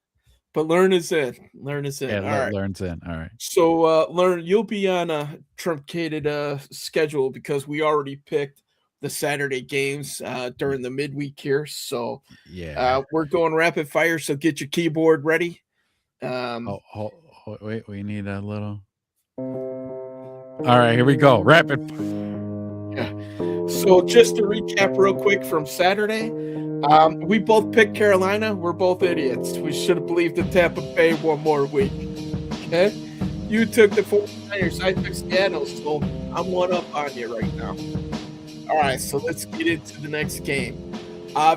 Speaker 1: but Learn is in. Learn is in.
Speaker 2: Yeah,
Speaker 1: All right.
Speaker 2: Learn's in. All right.
Speaker 1: So Learn, you'll be on a truncated schedule because we already picked the Saturday games during the midweek here. So
Speaker 2: yeah,
Speaker 1: we're going rapid fire. So get your keyboard ready.
Speaker 2: Wait, we need a little. All right, here we go. Rapid.
Speaker 1: So just to recap real quick from Saturday, we both picked Carolina. We're both idiots. We should have believed in Tampa Bay one more week. Okay? You took the 49ers. I took Seattle, so I'm one up on you right now. All right, so let's get into the next game.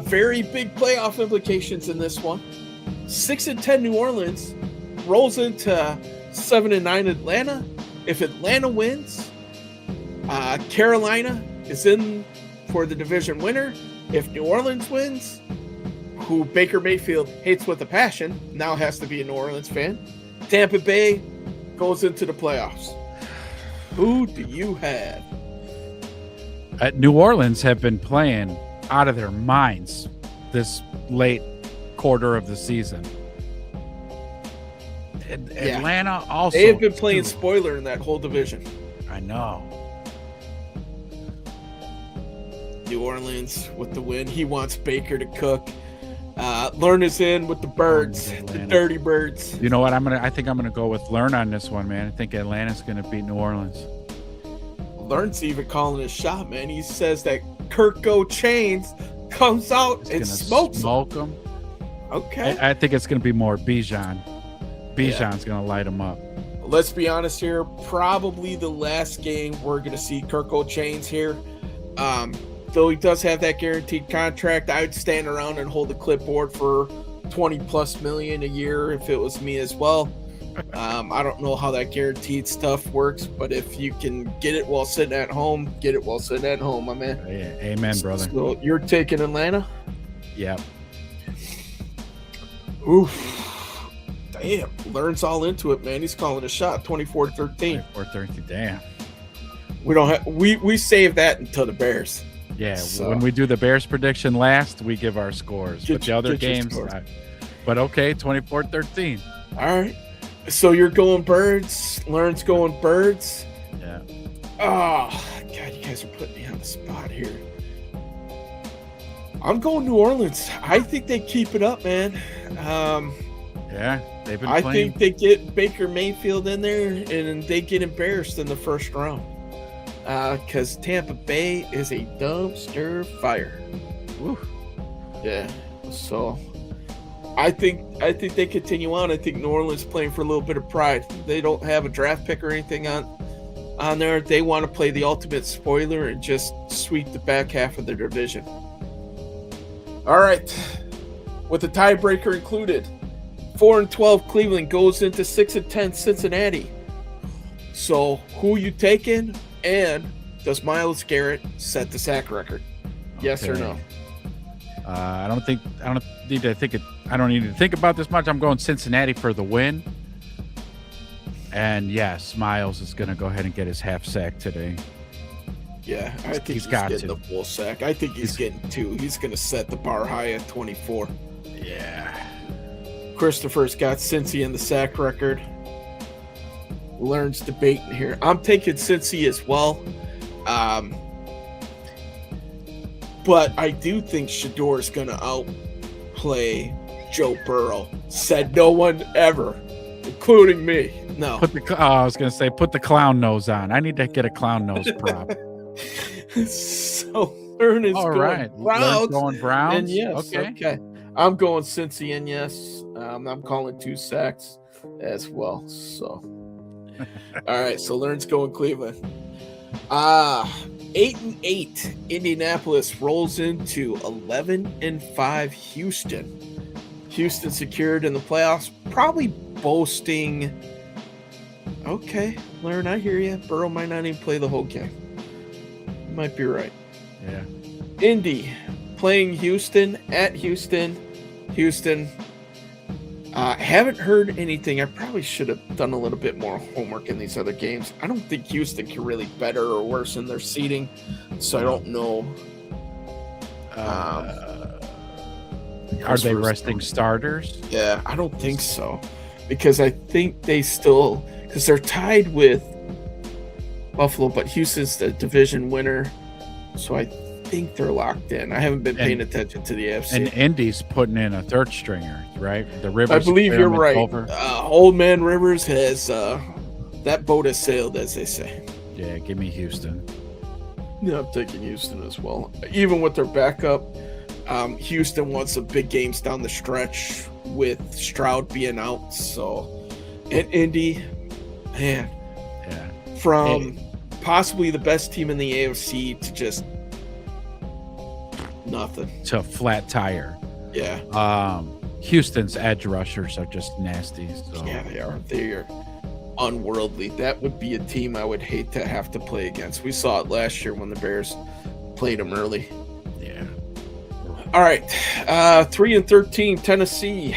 Speaker 1: Very big playoff implications in this one. 6-10 New Orleans rolls into 7-9 Atlanta. if Atlanta wins, Carolina is in for the division winner. If New Orleans wins, who Baker Mayfield hates with a passion, now has to be a New Orleans fan, Tampa Bay goes into the playoffs. Who do you have?
Speaker 2: New Orleans have been playing out of their minds this late quarter of the season. Atlanta also.
Speaker 1: They have been playing spoiler in that whole division.
Speaker 2: I know.
Speaker 1: New Orleans with the win. He wants Baker to cook. Learn is in with the birds, the dirty birds.
Speaker 2: You know what? I think I'm gonna go with Learn on this one, man. I think Atlanta's gonna beat New Orleans.
Speaker 1: Learn's even calling his shot, man. He says that Kirko Chains comes out and smokes
Speaker 2: him.
Speaker 1: Okay.
Speaker 2: I think it's gonna be more Bijan. Bijan's gonna light him up.
Speaker 1: Let's be honest here. Probably the last game we're gonna see Kirko Chains here. Though he does have that guaranteed contract, I would stand around and hold the clipboard for $20+ million a year if it was me as well. I don't know how that guaranteed stuff works, but if you can get it while sitting at home, get it while sitting at home, my man.
Speaker 2: Yeah, amen, brother.
Speaker 1: So you're taking Atlanta?
Speaker 2: Yep.
Speaker 1: Oof. Damn. Learns all into it, man. He's calling a shot. 24-13.
Speaker 2: 24-13. Damn.
Speaker 1: We don't have we save that until the Bears.
Speaker 2: Yeah,
Speaker 1: so,
Speaker 2: when we do the Bears prediction last, we give our scores. But the other games, but okay, 24-13.
Speaker 1: All right. So you're going birds. Learn's going birds.
Speaker 2: Yeah.
Speaker 1: Oh, God, you guys are putting me on the spot here. I'm going New Orleans. I think they keep it up, man.
Speaker 2: Yeah, they've been
Speaker 1: I
Speaker 2: playing.
Speaker 1: think they get Baker Mayfield in there, and they get embarrassed in the first round. Because Tampa Bay is a dumpster fire.
Speaker 2: Woo.
Speaker 1: Yeah. So I think they continue on. I think New Orleans playing for a little bit of pride. They don't have a draft pick or anything on there. They want to play the ultimate spoiler and just sweep the back half of their division. All right. With the tiebreaker included, 4-12 Cleveland goes into 6-10 Cincinnati. So who you taking? And does Myles Garrett set the sack record? Yes or no?
Speaker 2: I don't need to think about this much. I'm going Cincinnati for the win. And yes, Myles is going to go ahead and get his half sack today.
Speaker 1: Yeah, I think he's getting the full sack. I think he's getting 2. He's going to set the bar high at 24.
Speaker 2: Yeah.
Speaker 1: Christopher's got Cincy in the sack record. Learns debating here. I'm taking Cincy as well. But I do think Shador is going to outplay Joe Burrow. Said no one ever, including me. No.
Speaker 2: I was going to say, put the clown nose on. I need to get a clown nose prop.
Speaker 1: So Learn is
Speaker 2: going Browns.
Speaker 1: And yes, okay. I'm going Cincy, and yes, I'm calling 2 sacks as well. So. All right, so Learn's going Cleveland. 8-8 Indianapolis rolls into 11-5 Houston. Houston secured in the playoffs, probably boasting. Okay, Learn, I hear you. Burrow might not even play the whole game. You might be right.
Speaker 2: Yeah.
Speaker 1: Indy playing Houston at Houston. Houston. Haven't heard anything. I probably should have done a little bit more homework in these other games. I don't think Houston can really better or worsen their seeding, so I don't know.
Speaker 2: Are they resting starters?
Speaker 1: Yeah, I don't think so, because I think because they're tied with Buffalo, but Houston's the division winner, so I think they're locked in. I haven't been paying attention to the AFC.
Speaker 2: And Indy's putting in a third stringer, right? The Rivers.
Speaker 1: I believe you're right. Old man Rivers has that boat has sailed, as they say.
Speaker 2: Yeah, give me Houston.
Speaker 1: Yeah, I'm taking Houston as well. Even with their backup, Houston wants some big games down the stretch with Stroud being out. So, and Indy, man, from possibly the best team in the AFC to just nothing.
Speaker 2: To a flat tire.
Speaker 1: Yeah.
Speaker 2: Houston's edge rushers are just nasty. So.
Speaker 1: Yeah, they are. They are unworldly. That would be a team I would hate to have to play against. We saw it last year when the Bears played them early.
Speaker 2: Yeah.
Speaker 1: All right, 3-13 Tennessee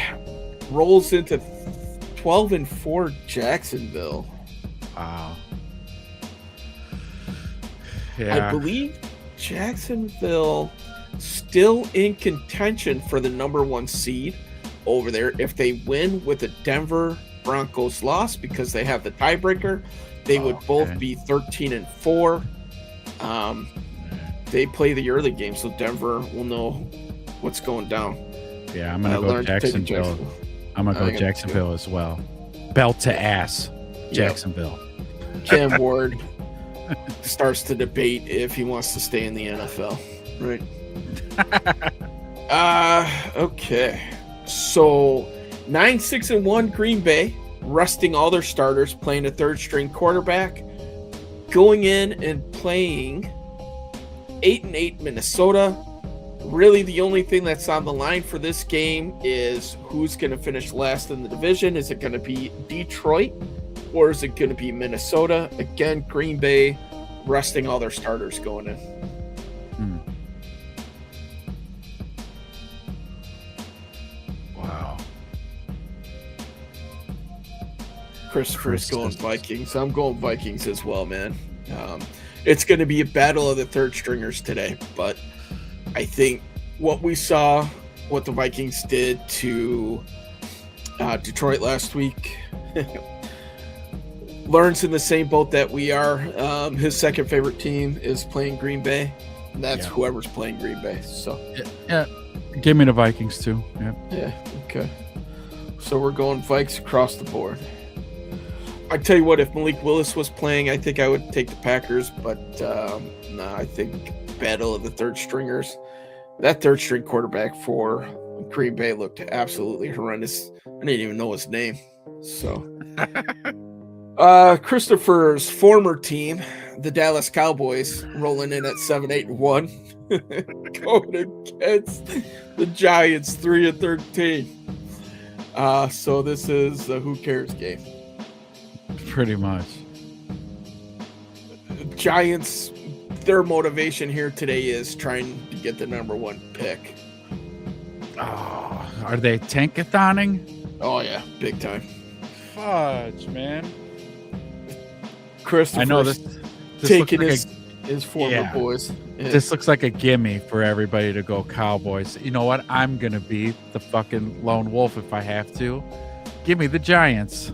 Speaker 1: rolls into 12-4 Jacksonville.
Speaker 2: Wow.
Speaker 1: I
Speaker 2: Yeah.
Speaker 1: believe Jacksonville still in contention for the number 1 seed over there. If they win with the Denver Broncos loss because they have the tiebreaker, they would both be 13-4. They play the early game, so Denver will know what's going down.
Speaker 2: Yeah, I'm gonna go Jacksonville. I'm gonna go Jacksonville as well. Belt to ass, Jacksonville.
Speaker 1: Cam Ward starts to debate if he wants to stay in the NFL. Right. Okay. So 9-6-1 Green Bay, resting all their starters, playing a third-string quarterback, going in and playing 8-8 Minnesota. Really, the only thing that's on the line for this game is who's going to finish last in the division. Is it going to be Detroit or is it going to be Minnesota? Again, Green Bay resting all their starters going in.
Speaker 2: Wow.
Speaker 1: Christopher's going Vikings. I'm going Vikings as well, man. It's going to be a battle of the third stringers today, but I think what we saw, what the Vikings did to Detroit last week, Lawrence in the same boat that we are. His second favorite team is playing Green Bay, and that's whoever's playing Green Bay. So
Speaker 2: yeah, give me the Vikings too.
Speaker 1: Yeah. Okay. So we're going Vikes across the board. I tell you what, if Malik Willis was playing, I think I would take the Packers, but I think battle of the third stringers. That third string quarterback for Green Bay looked absolutely horrendous. I didn't even know his name. So Christopher's former team, the Dallas Cowboys, rolling in at 7-8-1, going against the Giants 3-13. So this is a who cares game.
Speaker 2: Pretty much.
Speaker 1: Giants, their motivation here today is trying to get the number 1 pick.
Speaker 2: Oh, are they tankathoning?
Speaker 1: Oh yeah, big time.
Speaker 2: Fudge, man.
Speaker 1: Christopher's
Speaker 2: I know this
Speaker 1: taking
Speaker 2: like
Speaker 1: his former boys. Yeah.
Speaker 2: This looks like a gimme for everybody to go Cowboys. You know what? I'm gonna be the fucking lone wolf if I have to. Give me the Giants.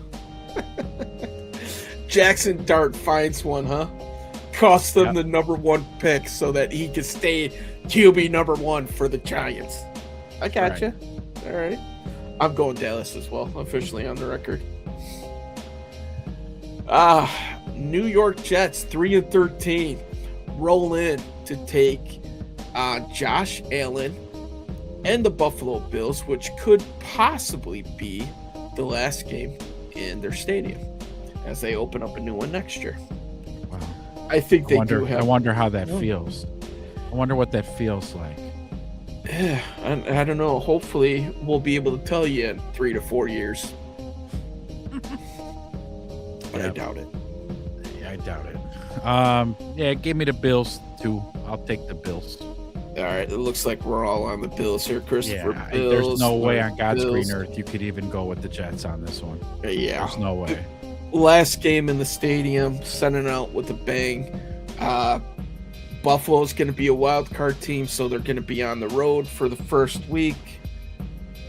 Speaker 1: Jackson Dart finds one, huh? Cost them the number 1 pick so that he could stay QB number 1 for the Giants. I gotcha. All right. I'm going Dallas as well, officially on the record. New York Jets 3-13 roll in to take Josh Allen and the Buffalo Bills, which could possibly be the last game in their stadium as they open up a new one next year.
Speaker 2: Wow.
Speaker 1: I think they do have.
Speaker 2: I wonder how that feels. I wonder what that feels like.
Speaker 1: Yeah, I don't know. Hopefully, we'll be able to tell you in 3 to 4 years. But I doubt it.
Speaker 2: Yeah, I doubt it. Give me the Bills too. I'll take the Bills.
Speaker 1: All right, it looks like we're all on the Bills here, Christopher.
Speaker 2: Yeah,
Speaker 1: Bills,
Speaker 2: there's no way on God's green earth you could even go with the Jets on this one.
Speaker 1: Yeah,
Speaker 2: there's no way.
Speaker 1: Last game in the stadium, sending out with a bang. Buffalo's going to be a wild card team, so they're going to be on the road for the first week.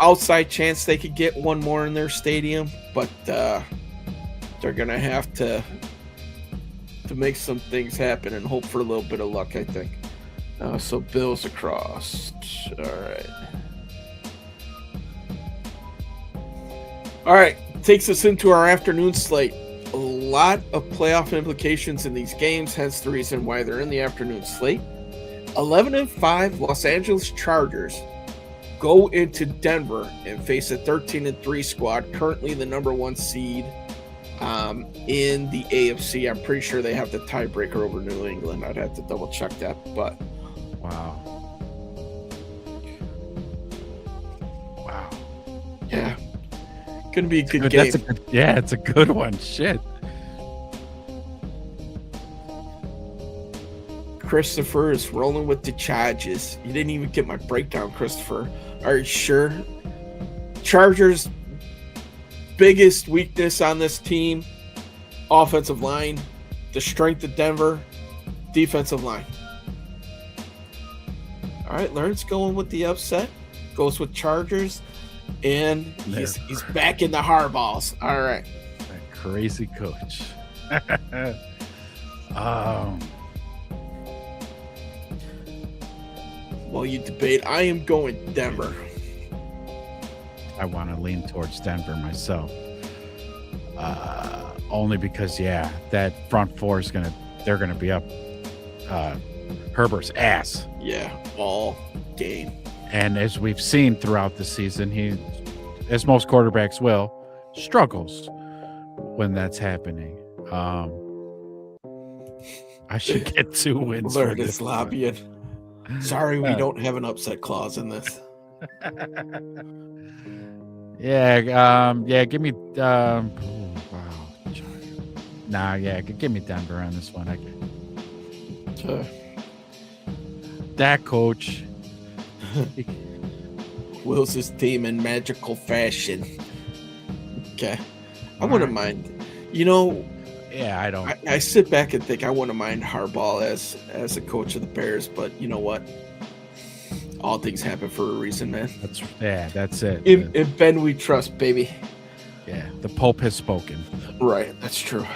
Speaker 1: Outside chance they could get one more in their stadium, but they're going to have to make some things happen and hope for a little bit of luck, I think. So Bills across. All right. Takes us into our afternoon slate. A lot of playoff implications in these games, hence the reason why they're in the afternoon slate. 11-5 Los Angeles Chargers go into Denver and face a 13-3 squad, currently the number 1 seed in the AFC. I'm pretty sure they have the tiebreaker over New England. I'd have to double check that, but
Speaker 2: wow.
Speaker 1: Yeah. Gonna be a good game.
Speaker 2: It's a good one. Shit.
Speaker 1: Christopher is rolling with the Chargers. You didn't even get my breakdown, Christopher. Are you sure? Chargers' biggest weakness on this team, offensive line. The strength of Denver, defensive line. All right, Lawrence going with the upset. Goes with Chargers. And he's back in the hardballs. All right.
Speaker 2: That crazy coach.
Speaker 1: While you debate, I am going Denver.
Speaker 2: I want to lean towards Denver myself. Only because, that front four is they're gonna be up Herbert's ass.
Speaker 1: Yeah, all game.
Speaker 2: And as we've seen throughout the season, he, as most quarterbacks will, struggles when that's happening. I should get 2 wins.
Speaker 1: Learn this lobbying. Sorry, we don't have an upset clause in this.
Speaker 2: Give me give me Denver on this one. That coach
Speaker 1: wills his team in magical fashion. Okay. I wouldn't mind.
Speaker 2: I don't.
Speaker 1: I sit back and think I wouldn't mind Harbaugh as a coach of the Bears, but you know what? All things happen for a reason, man.
Speaker 2: That's it.
Speaker 1: In Ben we trust, baby.
Speaker 2: Yeah, the Pope has spoken.
Speaker 1: Right, that's true.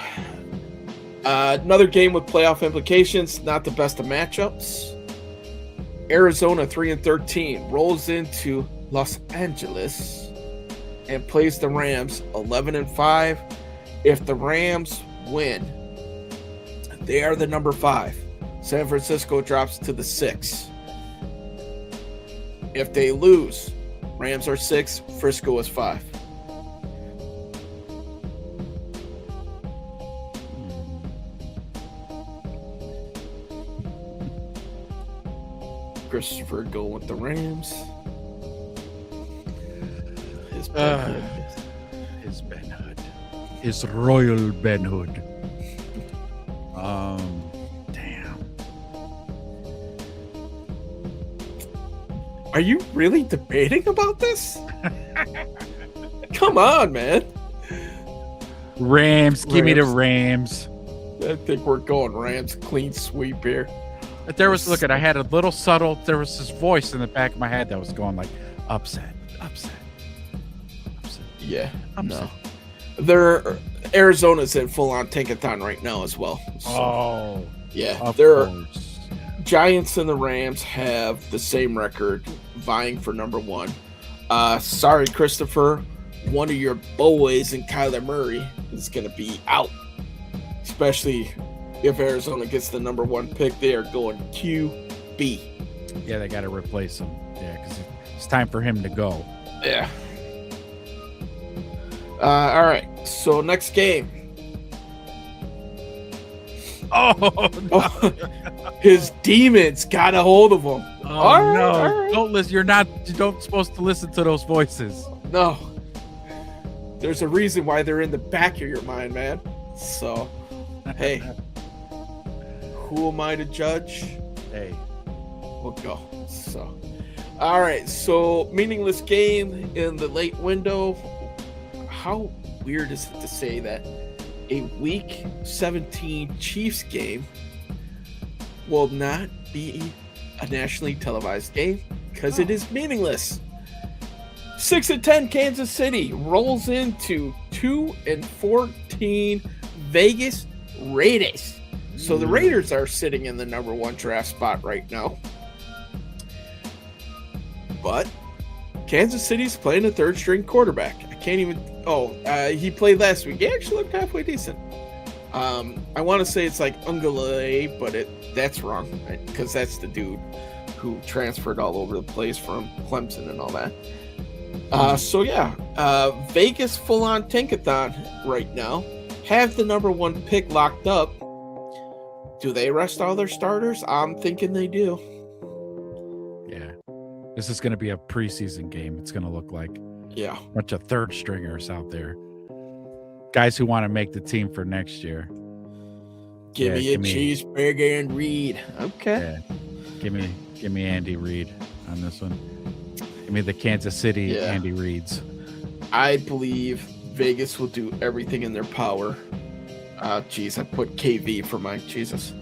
Speaker 1: Another game with playoff implications, not the best of matchups. Arizona 3-13 rolls into Los Angeles and plays the Rams 11-5. If the Rams win, they are the number 5. San Francisco drops to the 6. If they lose, Rams are 6, Frisco is 5. Christopher going with the Rams. His Ben Hood.
Speaker 2: His royal Ben Hood. Damn.
Speaker 1: Are you really debating about this? Come on, man.
Speaker 2: Rams. Give me the Rams.
Speaker 1: I think we're going Rams clean sweep here.
Speaker 2: There was, I had a little subtle, there was this voice in the back of my head that was going like, upset.
Speaker 1: Yeah, no. Arizona's in full-on tankathon right now as well. So, yeah. Giants and the Rams have the same record, vying for number 1. Sorry, Christopher. One of your boys in Kyler Murray is going to be out. Especially if Arizona gets the number 1 pick, they are going QB.
Speaker 2: Yeah, they got to replace him. Yeah, because it's time for him to go.
Speaker 1: Yeah. All right. So next game.
Speaker 2: Oh, no.
Speaker 1: His demons got a hold of him.
Speaker 2: Oh, all right. Don't listen. You don't supposed to listen to those voices.
Speaker 1: No. There's a reason why they're in the back of your mind, man. So, hey. Who am I to judge?
Speaker 2: Hey.
Speaker 1: We'll go. So, all right. So, meaningless game in the late window. How weird is it to say that a Week 17 Chiefs game will not be a nationally televised game because it is meaningless? 6-10 Kansas City rolls into 2-14 Vegas Raiders. So the Raiders are sitting in the number 1 draft spot right now. But Kansas City's playing a 3rd-string quarterback. I can't even... he played last week. He actually looked halfway decent. I want to say it's like Ungale, but that's wrong. Because that's the dude who transferred all over the place from Clemson and all that. Vegas full-on tankathon right now. Have the number 1 pick locked up. Do they rest all their starters? I'm thinking they do.
Speaker 2: Yeah. This is going to be a preseason game. It's going to look like a bunch of 3rd stringers out there. Guys who want to make the team for next year.
Speaker 1: Give me a cheeseburger and Reed. Okay.
Speaker 2: Yeah. Give me Andy Reid on this one. Give me the Kansas City Andy Reids.
Speaker 1: I believe Vegas will do everything in their power. I put KV for mine. Jesus.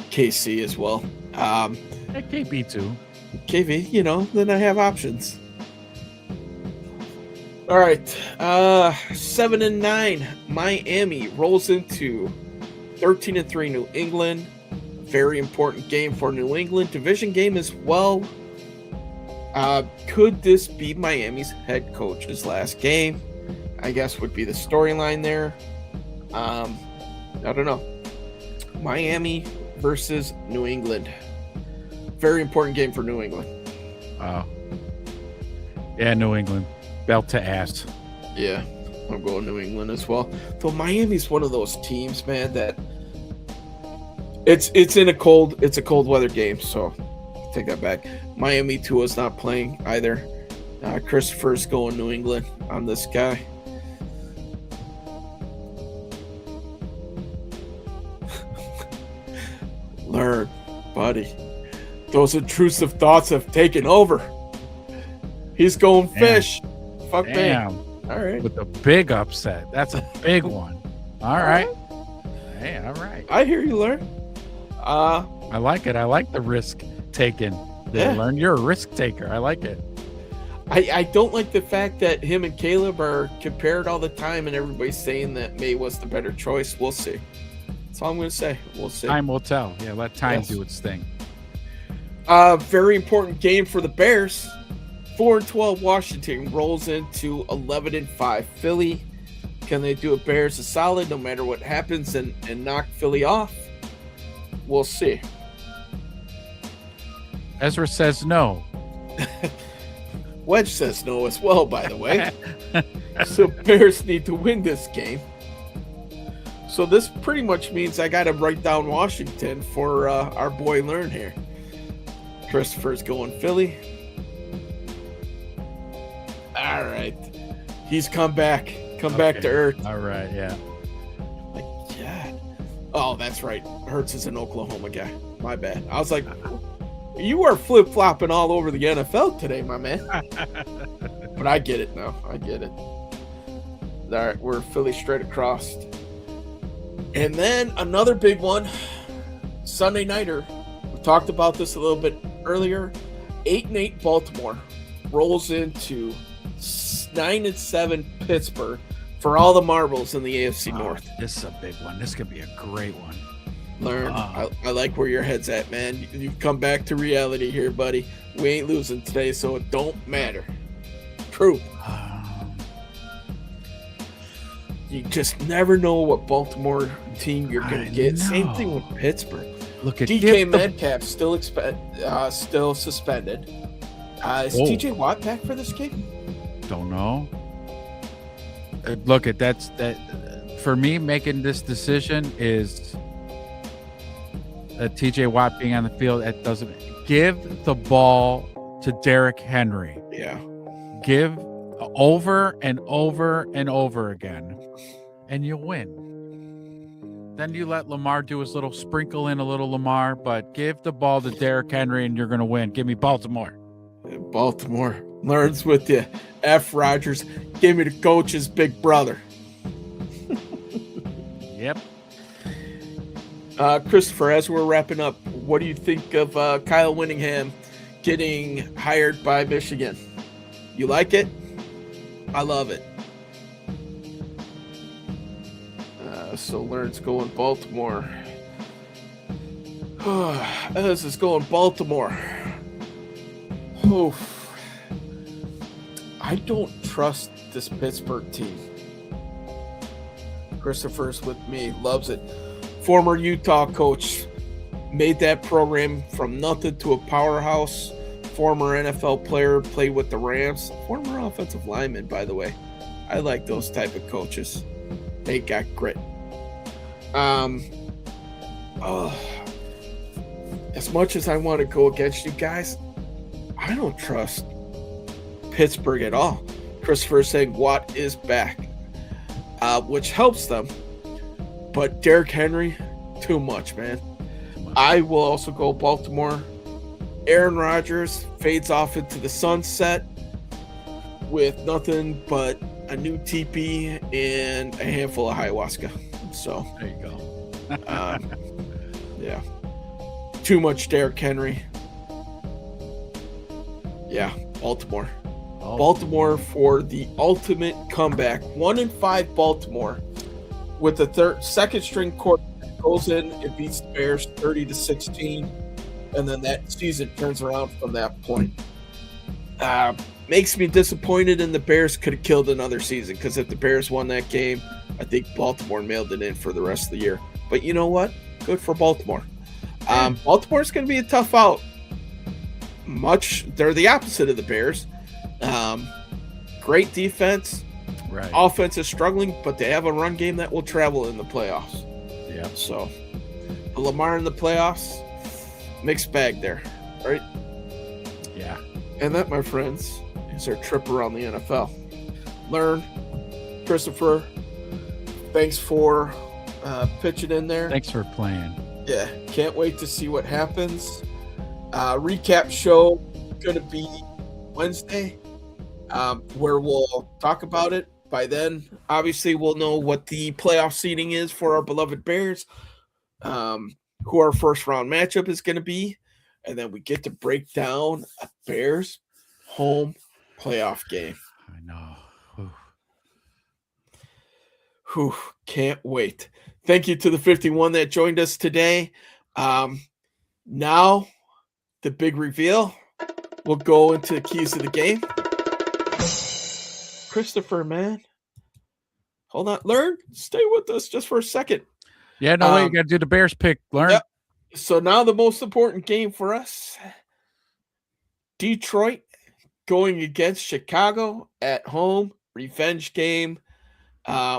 Speaker 1: KC as well.
Speaker 2: KB too.
Speaker 1: KV, then I have options. All right. 7-9. Miami rolls into 13-3 New England. Very important game for New England. Division game as well. Could this be Miami's head coach's last game? I guess would be the storyline there. I don't know. Miami versus New England. Very important game for New England.
Speaker 2: Yeah, New England. Belt to ass.
Speaker 1: Yeah, I'm going New England as well. Though Miami's one of those teams, man, that it's a cold weather game, so take that back. Miami Tua's not playing either. Christopher's going New England on this guy. Learn, buddy. Those intrusive thoughts have taken over. He's going fish. Fuck
Speaker 2: Damn.
Speaker 1: me. All right.
Speaker 2: With a big upset. That's a big one. All right. Hey, all right.
Speaker 1: I hear you, Learn.
Speaker 2: I like it. I like the risk taken. Learn, you're a risk taker. I like it.
Speaker 1: I don't like the fact that him and Caleb are compared all the time and everybody's saying that May was the better choice. We'll see. That's all I'm going to say. We'll see.
Speaker 2: Time will tell. Yeah, let time do its thing.
Speaker 1: Very important game for the Bears. 4-12 Washington rolls into 11-5 Philly. Can they do a Bears a solid no matter what happens and knock Philly off? We'll see.
Speaker 2: Ezra says no.
Speaker 1: Wedge says no as well, by the way. So Bears need to win this game. So this pretty much means I got to write down Washington for our boy Learn here. Christopher's going Philly. All right. He's come back. Back to earth.
Speaker 2: All right, yeah.
Speaker 1: My God. Oh, that's right. Hurts is an Oklahoma guy. My bad. I was like, you are flip-flopping all over the NFL today, my man. But I get it now. I get it. All right, we're Philly straight across. And then another big one, Sunday nighter. We talked about this a little bit earlier. 8-8 Baltimore rolls into 9-7 Pittsburgh for all the marbles in the AFC North.
Speaker 2: This is a big one. This could be a great one.
Speaker 1: Learn. I like where your head's at, man. You've come back to reality here, buddy. We ain't losing today, so it don't matter. True. You just never know what Baltimore team you're going to get. Same thing with Pittsburgh.
Speaker 2: Look at
Speaker 1: DK Metcalf still suspended. Is TJ Watt back for this game?
Speaker 2: Don't know. Look at that. For me, making this decision is TJ Watt being on the field. That doesn't give the ball to Derrick Henry.
Speaker 1: Yeah.
Speaker 2: Give over and over and over again, and you'll win. Then you let Lamar do his little sprinkle in a little Lamar, but give the ball to Derrick Henry, and you're going to win. Give me Baltimore.
Speaker 1: Baltimore learns with you. F. Rogers, give me the coach's big brother.
Speaker 2: Yep.
Speaker 1: Christopher, as we're wrapping up, what do you think of Kyle Whittingham getting hired by Michigan? You like it? I love it. So Learn's going Baltimore. This is going Baltimore. Oof. I don't trust this Pittsburgh team. Christopher's with me, loves it. Former Utah coach, made that program from nothing to a powerhouse. Former NFL player, played with the Rams. Former offensive lineman, by the way. I like those type of coaches. They got grit. As much as I want to go against you guys, I don't trust Pittsburgh at all. Christopher saying Watt is back, which helps them. But Derrick Henry too much, man. I will also go Baltimore. Aaron Rodgers fades off into the sunset with nothing but a new teepee and a handful of ayahuasca. So
Speaker 2: There you go.
Speaker 1: yeah, too much Derrick Henry. Yeah, Baltimore. Baltimore for the ultimate comeback. 1-5 Baltimore with the second string quarterback goes in and beats the Bears 30-16, and then that season turns around from that point. Makes me disappointed, and the Bears could have killed another season, because if the Bears won that game, I think Baltimore mailed it in for the rest of the year. But you know what? Good for Baltimore. Baltimore's going to be a tough out. They're the opposite of the Bears. Great defense.
Speaker 2: Right.
Speaker 1: Offense is struggling, but they have a run game that will travel in the playoffs.
Speaker 2: Yeah.
Speaker 1: So Lamar in the playoffs, mixed bag there, right?
Speaker 2: Yeah.
Speaker 1: And that, my friends, is our trip around the NFL. Learn, Christopher, thanks for pitching in there.
Speaker 2: Thanks for playing.
Speaker 1: Yeah, can't wait to see what happens. Recap show going to be Wednesday, where we'll talk about it. By then, obviously, we'll know what the playoff seeding is for our beloved Bears, who our first round matchup is going to be, and then we get to break down a Bears home playoff game.
Speaker 2: I know.
Speaker 1: Whew, can't wait. Thank you to the 51 that joined us today. Now, the big reveal. We'll go into the keys to the game. Christopher, man. Hold on. Learn. Stay with us just for a second.
Speaker 2: Yeah, no way. You got to do the Bears pick. Learn.
Speaker 1: Yep. So now the most important game for us. Detroit going against Chicago at home. Revenge game.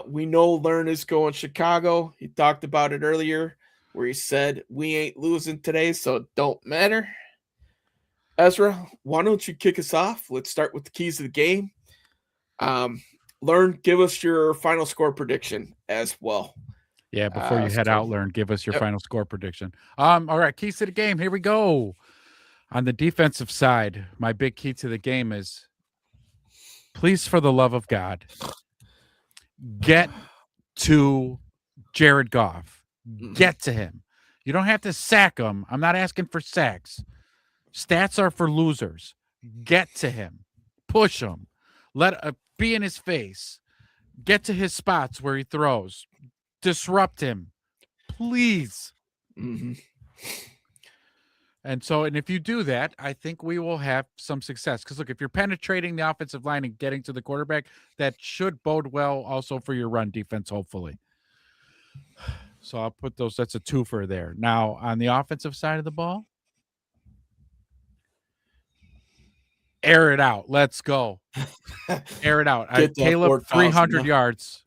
Speaker 1: We know Learn is going Chicago. He talked about it earlier where he said, we ain't losing today, so it don't matter. Ezra, why don't you kick us off? Let's start with the keys of the game. Learn, give us your final score prediction as well.
Speaker 2: Yeah, before you head out, Learn, give us your final score prediction. All right, keys to the game. Here we go. On the defensive side, my big key to the game is, please, for the love of God, get to Jared Goff. Get to him. You don't have to sack him. I'm not asking for sacks. Stats are for losers. Get to him. Push him. Let be in his face. Get to his spots where he throws. Disrupt him. Please.
Speaker 1: Mm-hmm.
Speaker 2: And if you do that, I think we will have some success. Because look, if you're penetrating the offensive line and getting to the quarterback, that should bode well also for your run defense, hopefully. So I'll put those. That's a twofer there. Now, on the offensive side of the ball, air it out. Let's go. Air it out. Caleb, 300 yards.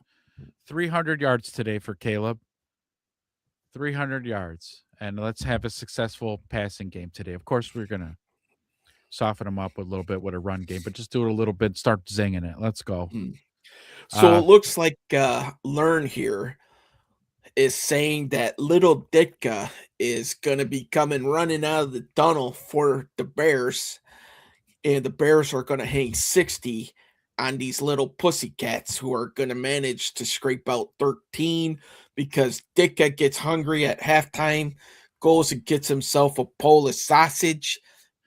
Speaker 2: 300 yards today for Caleb. 300 yards. And let's have a successful passing game today. Of course, we're going to soften them up a little bit with a run game, but just do it a little bit. Start zinging it. Let's go.
Speaker 1: So it looks like Learn here is saying that little Ditka is going to be coming running out of the tunnel for the Bears, and the Bears are going to hang 60 on these little pussycats who are going to manage to scrape out 13 because Ditka gets hungry at halftime, goes and gets himself a Polish sausage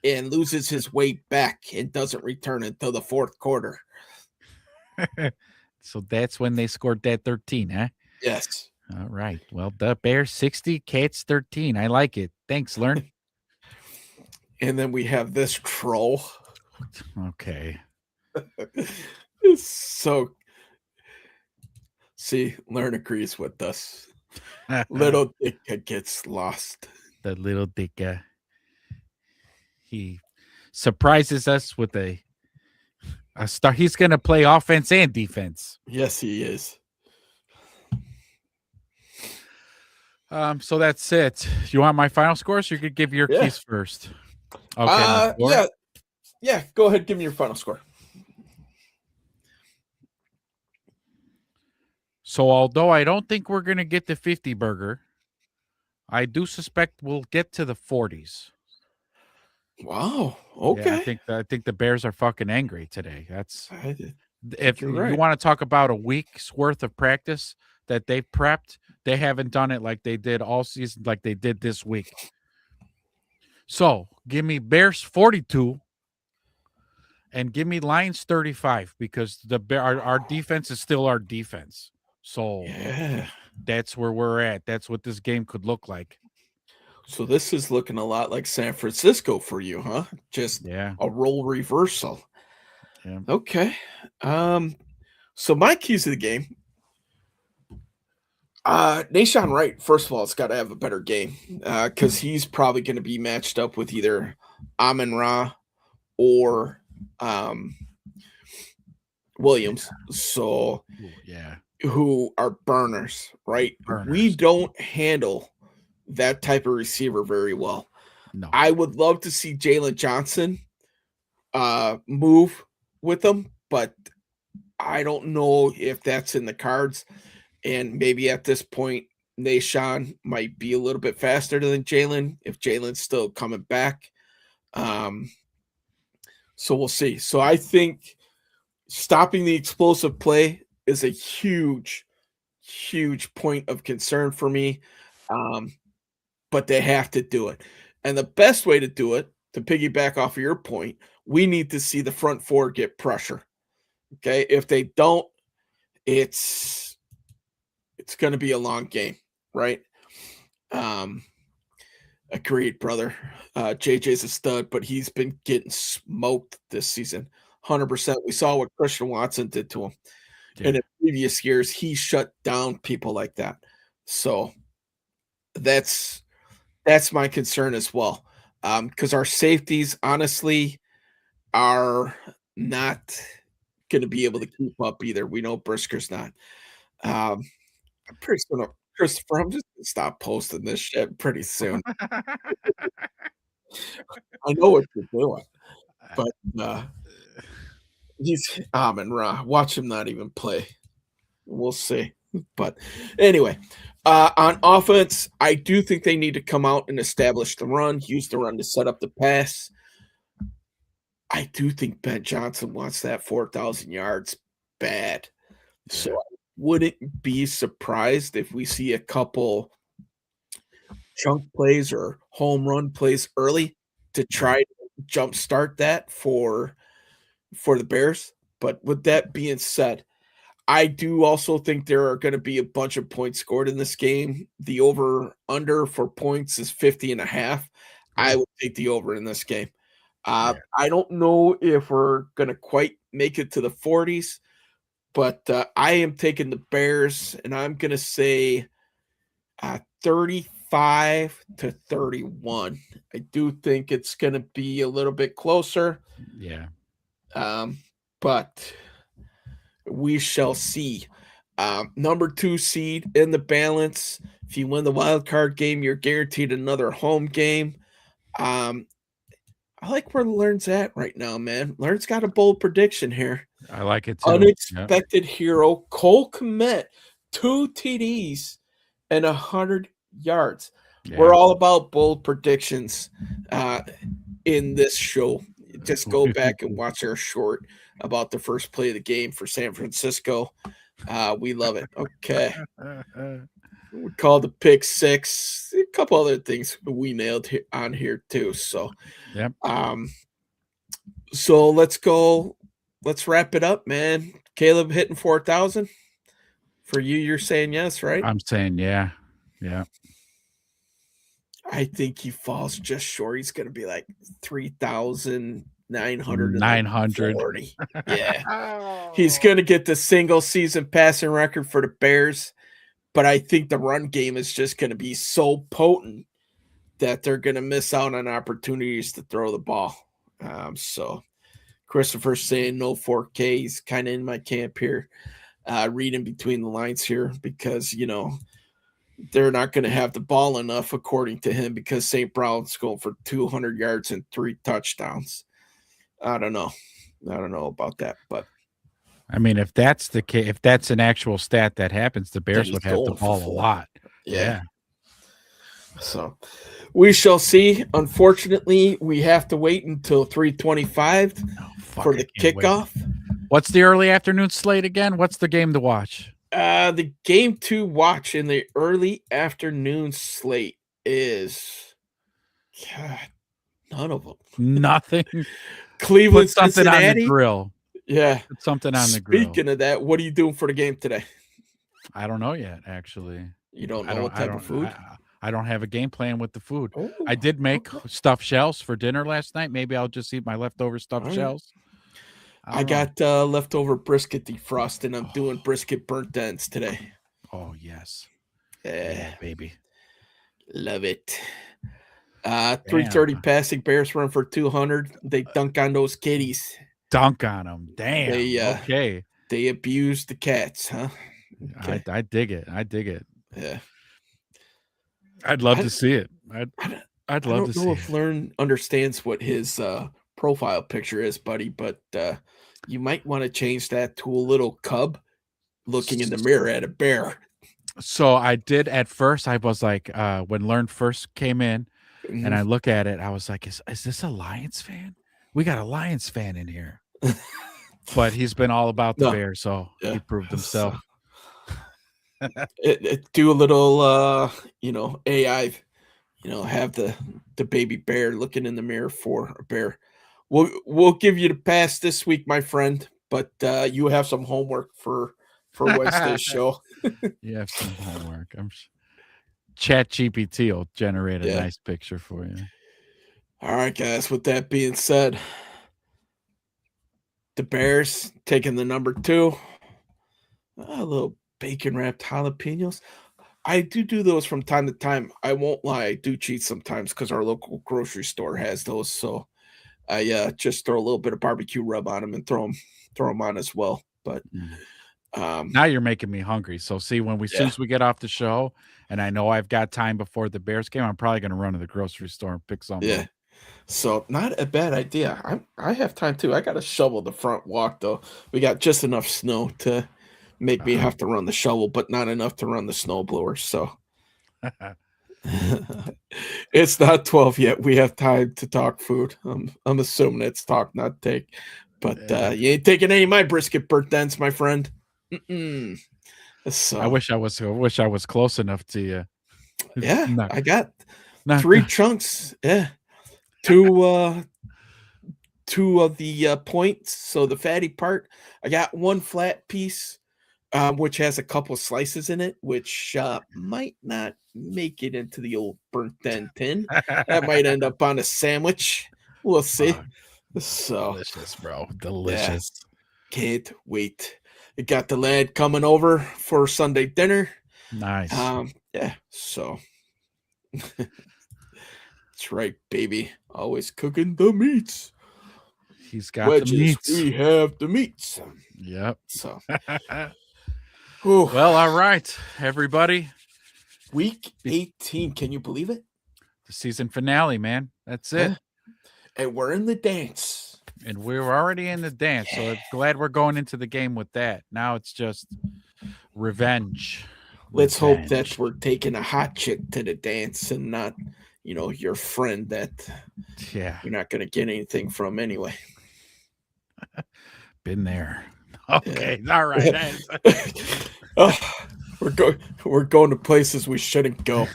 Speaker 1: and loses his way back and doesn't return until the fourth quarter.
Speaker 2: So that's when they scored that 13, huh?
Speaker 1: Yes.
Speaker 2: All right. Well, the Bears 60, Cats 13. I like it. Thanks, Learn.
Speaker 1: And then we have this troll.
Speaker 2: Okay.
Speaker 1: So, see, Learn agrees with us. Little Ditka gets lost.
Speaker 2: The little Ditka. He surprises us with a star. He's going to play offense and defense.
Speaker 1: Yes, he is.
Speaker 2: So that's it. You want my final score? So you could give your keys first. Okay.
Speaker 1: Yeah. Go ahead. Give me your final score.
Speaker 2: So although I don't think we're going to get the 50 burger, I do suspect we'll get to the 40s.
Speaker 1: Wow.
Speaker 2: Yeah,
Speaker 1: Okay.
Speaker 2: I think the Bears are fucking angry today. That's
Speaker 1: I think
Speaker 2: if
Speaker 1: you're
Speaker 2: you
Speaker 1: right.
Speaker 2: want to talk about a week's worth of practice that they've prepped, they haven't done it like they did all season, like they did this week. So give me Bears 42 and give me Lions 35 because our defense is still our defense. So
Speaker 1: Yeah.
Speaker 2: that's where we're at. That's what this game could look like.
Speaker 1: So this is looking a lot like San Francisco for you, huh? Just
Speaker 2: Yeah.
Speaker 1: a role reversal.
Speaker 2: Yeah.
Speaker 1: Okay. So my keys to the game. Nashawn Wright, first of all, it's got to have a better game because he's probably going to be matched up with either Amon Ra or Williams. So
Speaker 2: Ooh, yeah.
Speaker 1: who are burners, right? We
Speaker 2: Burners.
Speaker 1: don't handle that type of receiver very well.
Speaker 2: No.
Speaker 1: I would love to see Jalen Johnson move with them, but I don't know if that's in the cards. And maybe at this point, Nashawn might be a little bit faster than Jalen if Jalen's still coming back. So we'll see. So I think stopping the explosive play is a huge, huge point of concern for me. But they have to do it. And the best way to do it, to piggyback off of your point, we need to see the front four get pressure. Okay. If they don't, it's going to be a long game, right? Agreed, brother. JJ's a stud, but he's been getting smoked this season. 100%. We saw what Christian Watson did to him.
Speaker 2: Yeah.
Speaker 1: And in previous years, he shut down people like that. So that's my concern as well. Because our safeties, honestly, are not going to be able to keep up either. We know Brisker's not. I'm pretty soon, Christopher, I'm just going to stop posting this shit pretty soon. I know what you're doing, but he's Amon Ra. Watch him not even play. We'll see. But anyway, on offense, I do think they need to come out and establish the run, use the run to set up the pass. I do think Ben Johnson wants that 4,000 yards bad.
Speaker 2: Yeah.
Speaker 1: So I wouldn't be surprised if we see a couple chunk plays or home run plays early to try to jumpstart that for the Bears. But with that being said, I do also think there are going to be a bunch of points scored in this game. The over under for points is 50.5. I would take the over in this game.
Speaker 2: Yeah.
Speaker 1: I don't know if we're going to quite make it to the 40s, but I am taking the Bears, and I'm going to say 35-31. I do think it's going to be a little bit closer.
Speaker 2: Yeah.
Speaker 1: But we shall see. Number 2 seed in the balance. If you win the wild card game, you're guaranteed another home game. I like where Learn's at right now, man. Learn's got a bold prediction here.
Speaker 2: I like it too.
Speaker 1: Unexpected hero, Cole Kmet, 2 TDs and 100 yards.
Speaker 2: Yeah.
Speaker 1: We're all about bold predictions in this show. Just go back and watch our short about the first play of the game for San Francisco. We love it. Okay. We called the pick 6. A couple other things we nailed on here too. So,
Speaker 2: yep.
Speaker 1: So let's go. Let's wrap it up, man. Caleb hitting 4,000 for you. You're saying yes, right?
Speaker 2: I'm saying yeah. Yeah.
Speaker 1: I think he falls just short. He's going to be like 3,900.
Speaker 2: 900.
Speaker 1: Yeah. He's going to get the single season passing record for the Bears. But I think the run game is just going to be so potent that they're going to miss out on opportunities to throw the ball. So Christopher's saying no 4K. He's kind of in my camp here, reading between the lines here because, you know, they're not going to have the ball enough, according to him, because St. Brown's going for 200 yards and 3 touchdowns. I don't know about that, but
Speaker 2: I mean, if that's the case, if that's an actual stat that happens, the Bears would have the ball a lot.
Speaker 1: Yeah. So we shall see. Unfortunately, we have to wait until 3:25
Speaker 2: Oh, fuck,
Speaker 1: for
Speaker 2: I
Speaker 1: the
Speaker 2: can't wait.
Speaker 1: kickoff.
Speaker 2: What's the early afternoon slate again? What's the game to watch?
Speaker 1: The game to watch in the early afternoon slate is God, none of them.
Speaker 2: Nothing.
Speaker 1: Cleveland,
Speaker 2: Put something on the
Speaker 1: Cincinnati.
Speaker 2: grill.
Speaker 1: Yeah.
Speaker 2: Put something on the grill.
Speaker 1: Speaking of that, what are you doing for the game today?
Speaker 2: I don't know yet, actually.
Speaker 1: You don't know
Speaker 2: I don't.
Speaker 1: what
Speaker 2: I
Speaker 1: type
Speaker 2: don't.
Speaker 1: of food?
Speaker 2: I don't have a game plan with the food. I
Speaker 1: Oh,
Speaker 2: did make
Speaker 1: okay.
Speaker 2: stuffed shells for dinner last night. Maybe I'll just eat my leftover stuffed
Speaker 1: All right.
Speaker 2: shells.
Speaker 1: I
Speaker 2: don't know.
Speaker 1: got leftover brisket defrosted. I'm doing brisket burnt ends today.
Speaker 2: Oh yes,
Speaker 1: Yeah,
Speaker 2: yeah, baby.
Speaker 1: love it. 3:30
Speaker 2: Damn.
Speaker 1: passing. Bears run for 200. They dunk on those kitties.
Speaker 2: Dunk on them. Damn.
Speaker 1: They
Speaker 2: Okay.
Speaker 1: they abuse the cats, huh? Okay.
Speaker 2: I dig it. I dig it.
Speaker 1: Yeah.
Speaker 2: I'd love
Speaker 1: I-
Speaker 2: to see it.
Speaker 1: I
Speaker 2: I'd
Speaker 1: I
Speaker 2: love
Speaker 1: don't
Speaker 2: to
Speaker 1: know
Speaker 2: see
Speaker 1: if
Speaker 2: it.
Speaker 1: Learn understands what his profile picture is, buddy, but you might want to change that to a little cub looking in the mirror at a bear.
Speaker 2: So I did at first. I was like, when Learn first came in, and I look at it, I was like, is this a Lions fan? We got a Lions fan in here. But he's been all about the
Speaker 1: No.
Speaker 2: Bears, so
Speaker 1: Yeah.
Speaker 2: he proved himself.
Speaker 1: Do a little AI, have the baby bear looking in the mirror for a bear. We'll give you the pass this week, my friend, but you have some homework for Wednesday's show.
Speaker 2: You have some homework. Chat GPT will generate a
Speaker 1: Yeah.
Speaker 2: nice picture for you.
Speaker 1: All right, guys. With that being said, the Bears taking the number 2. A little bacon wrapped jalapenos. I do those from time to time. I won't lie. I do cheat sometimes because our local grocery store has those. So I just throw a little bit of barbecue rub on them and throw them on as well. But
Speaker 2: Now you're making me hungry. So see, soon as we get off the show, and I know I've got time before the Bears game, I'm probably going to run to the grocery store and pick some.
Speaker 1: Yeah. So not a bad idea. I have time too. I got to shovel the front walk though. We got just enough snow to make me have to run the shovel, but not enough to run the snowblower. So it's not 12 yet. We have time to talk food. I'm assuming it's talk, not take. But you ain't taking any of my brisket burnt ends, my friend. So
Speaker 2: I wish I was close enough to you.
Speaker 1: yeah,
Speaker 2: Not-
Speaker 1: I got
Speaker 2: not
Speaker 1: 3
Speaker 2: good.
Speaker 1: chunks. Yeah, two of the points. So the fatty part, I got 1 flat piece, which has a couple slices in it, which might not make it into the old burnt end tin. That might end up on a sandwich. We'll see.
Speaker 2: Fuck.
Speaker 1: So
Speaker 2: Delicious, bro. Delicious.
Speaker 1: can't wait. You got the lad coming over for Sunday dinner.
Speaker 2: Nice.
Speaker 1: Yeah. So that's right, baby. Always cooking the meats.
Speaker 2: He's got
Speaker 1: Wedges.
Speaker 2: the meats.
Speaker 1: We have the meats.
Speaker 2: Yep.
Speaker 1: So
Speaker 2: Well, all right, everybody.
Speaker 1: week 18. Can you believe it?
Speaker 2: The season finale, man. That's it.
Speaker 1: Yeah. And we're in the dance.
Speaker 2: And we're already in the dance. So I'm glad we're going into the game with that. Now it's just revenge.
Speaker 1: Let's hope that
Speaker 2: Revenge.
Speaker 1: we're taking a hot chick to the dance and not, your friend that
Speaker 2: Yeah,
Speaker 1: you're not going to get anything from anyway.
Speaker 2: been there. Okay, all right.
Speaker 1: Oh, we're going to places we shouldn't go.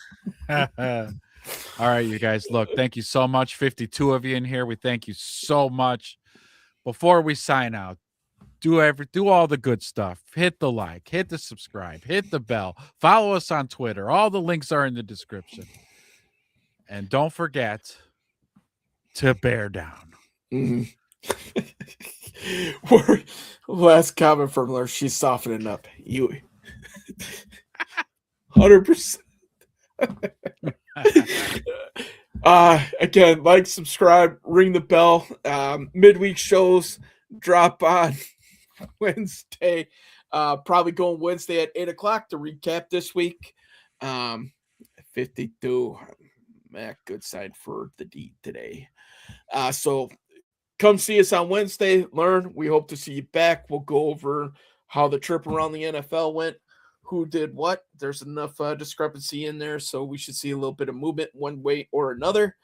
Speaker 2: All right, you guys. Look, thank you so much. 52 of you in here. We thank you so much. Before we sign out, do all the good stuff. Hit the like, hit the subscribe, hit the bell. Follow us on Twitter. All the links are in the description. And don't forget to bear down.
Speaker 1: Mhm. Last comment from her. She's softening up. You 100%. Again, like, subscribe, ring the bell. Midweek shows drop on Wednesday. Probably going Wednesday at 8:00 to recap this week. 52. Mac, good side for the D today. So come see us on Wednesday. Learn. We hope to see you back. We'll go over how the trip around the NFL went, who did what. There's enough discrepancy in there, so we should see a little bit of movement one way or another.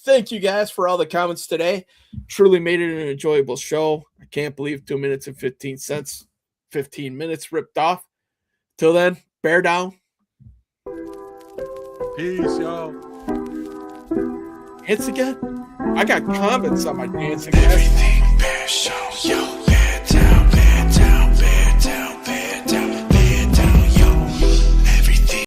Speaker 1: Thank you guys for all the comments today. Truly made it an enjoyable show. I can't believe 2 minutes and 15 cents, 15 minutes ripped off. Till then, bear down.
Speaker 2: Peace, y'all.
Speaker 1: Dance again? I got comments on my dancing.
Speaker 3: Everything Bear Show, yo.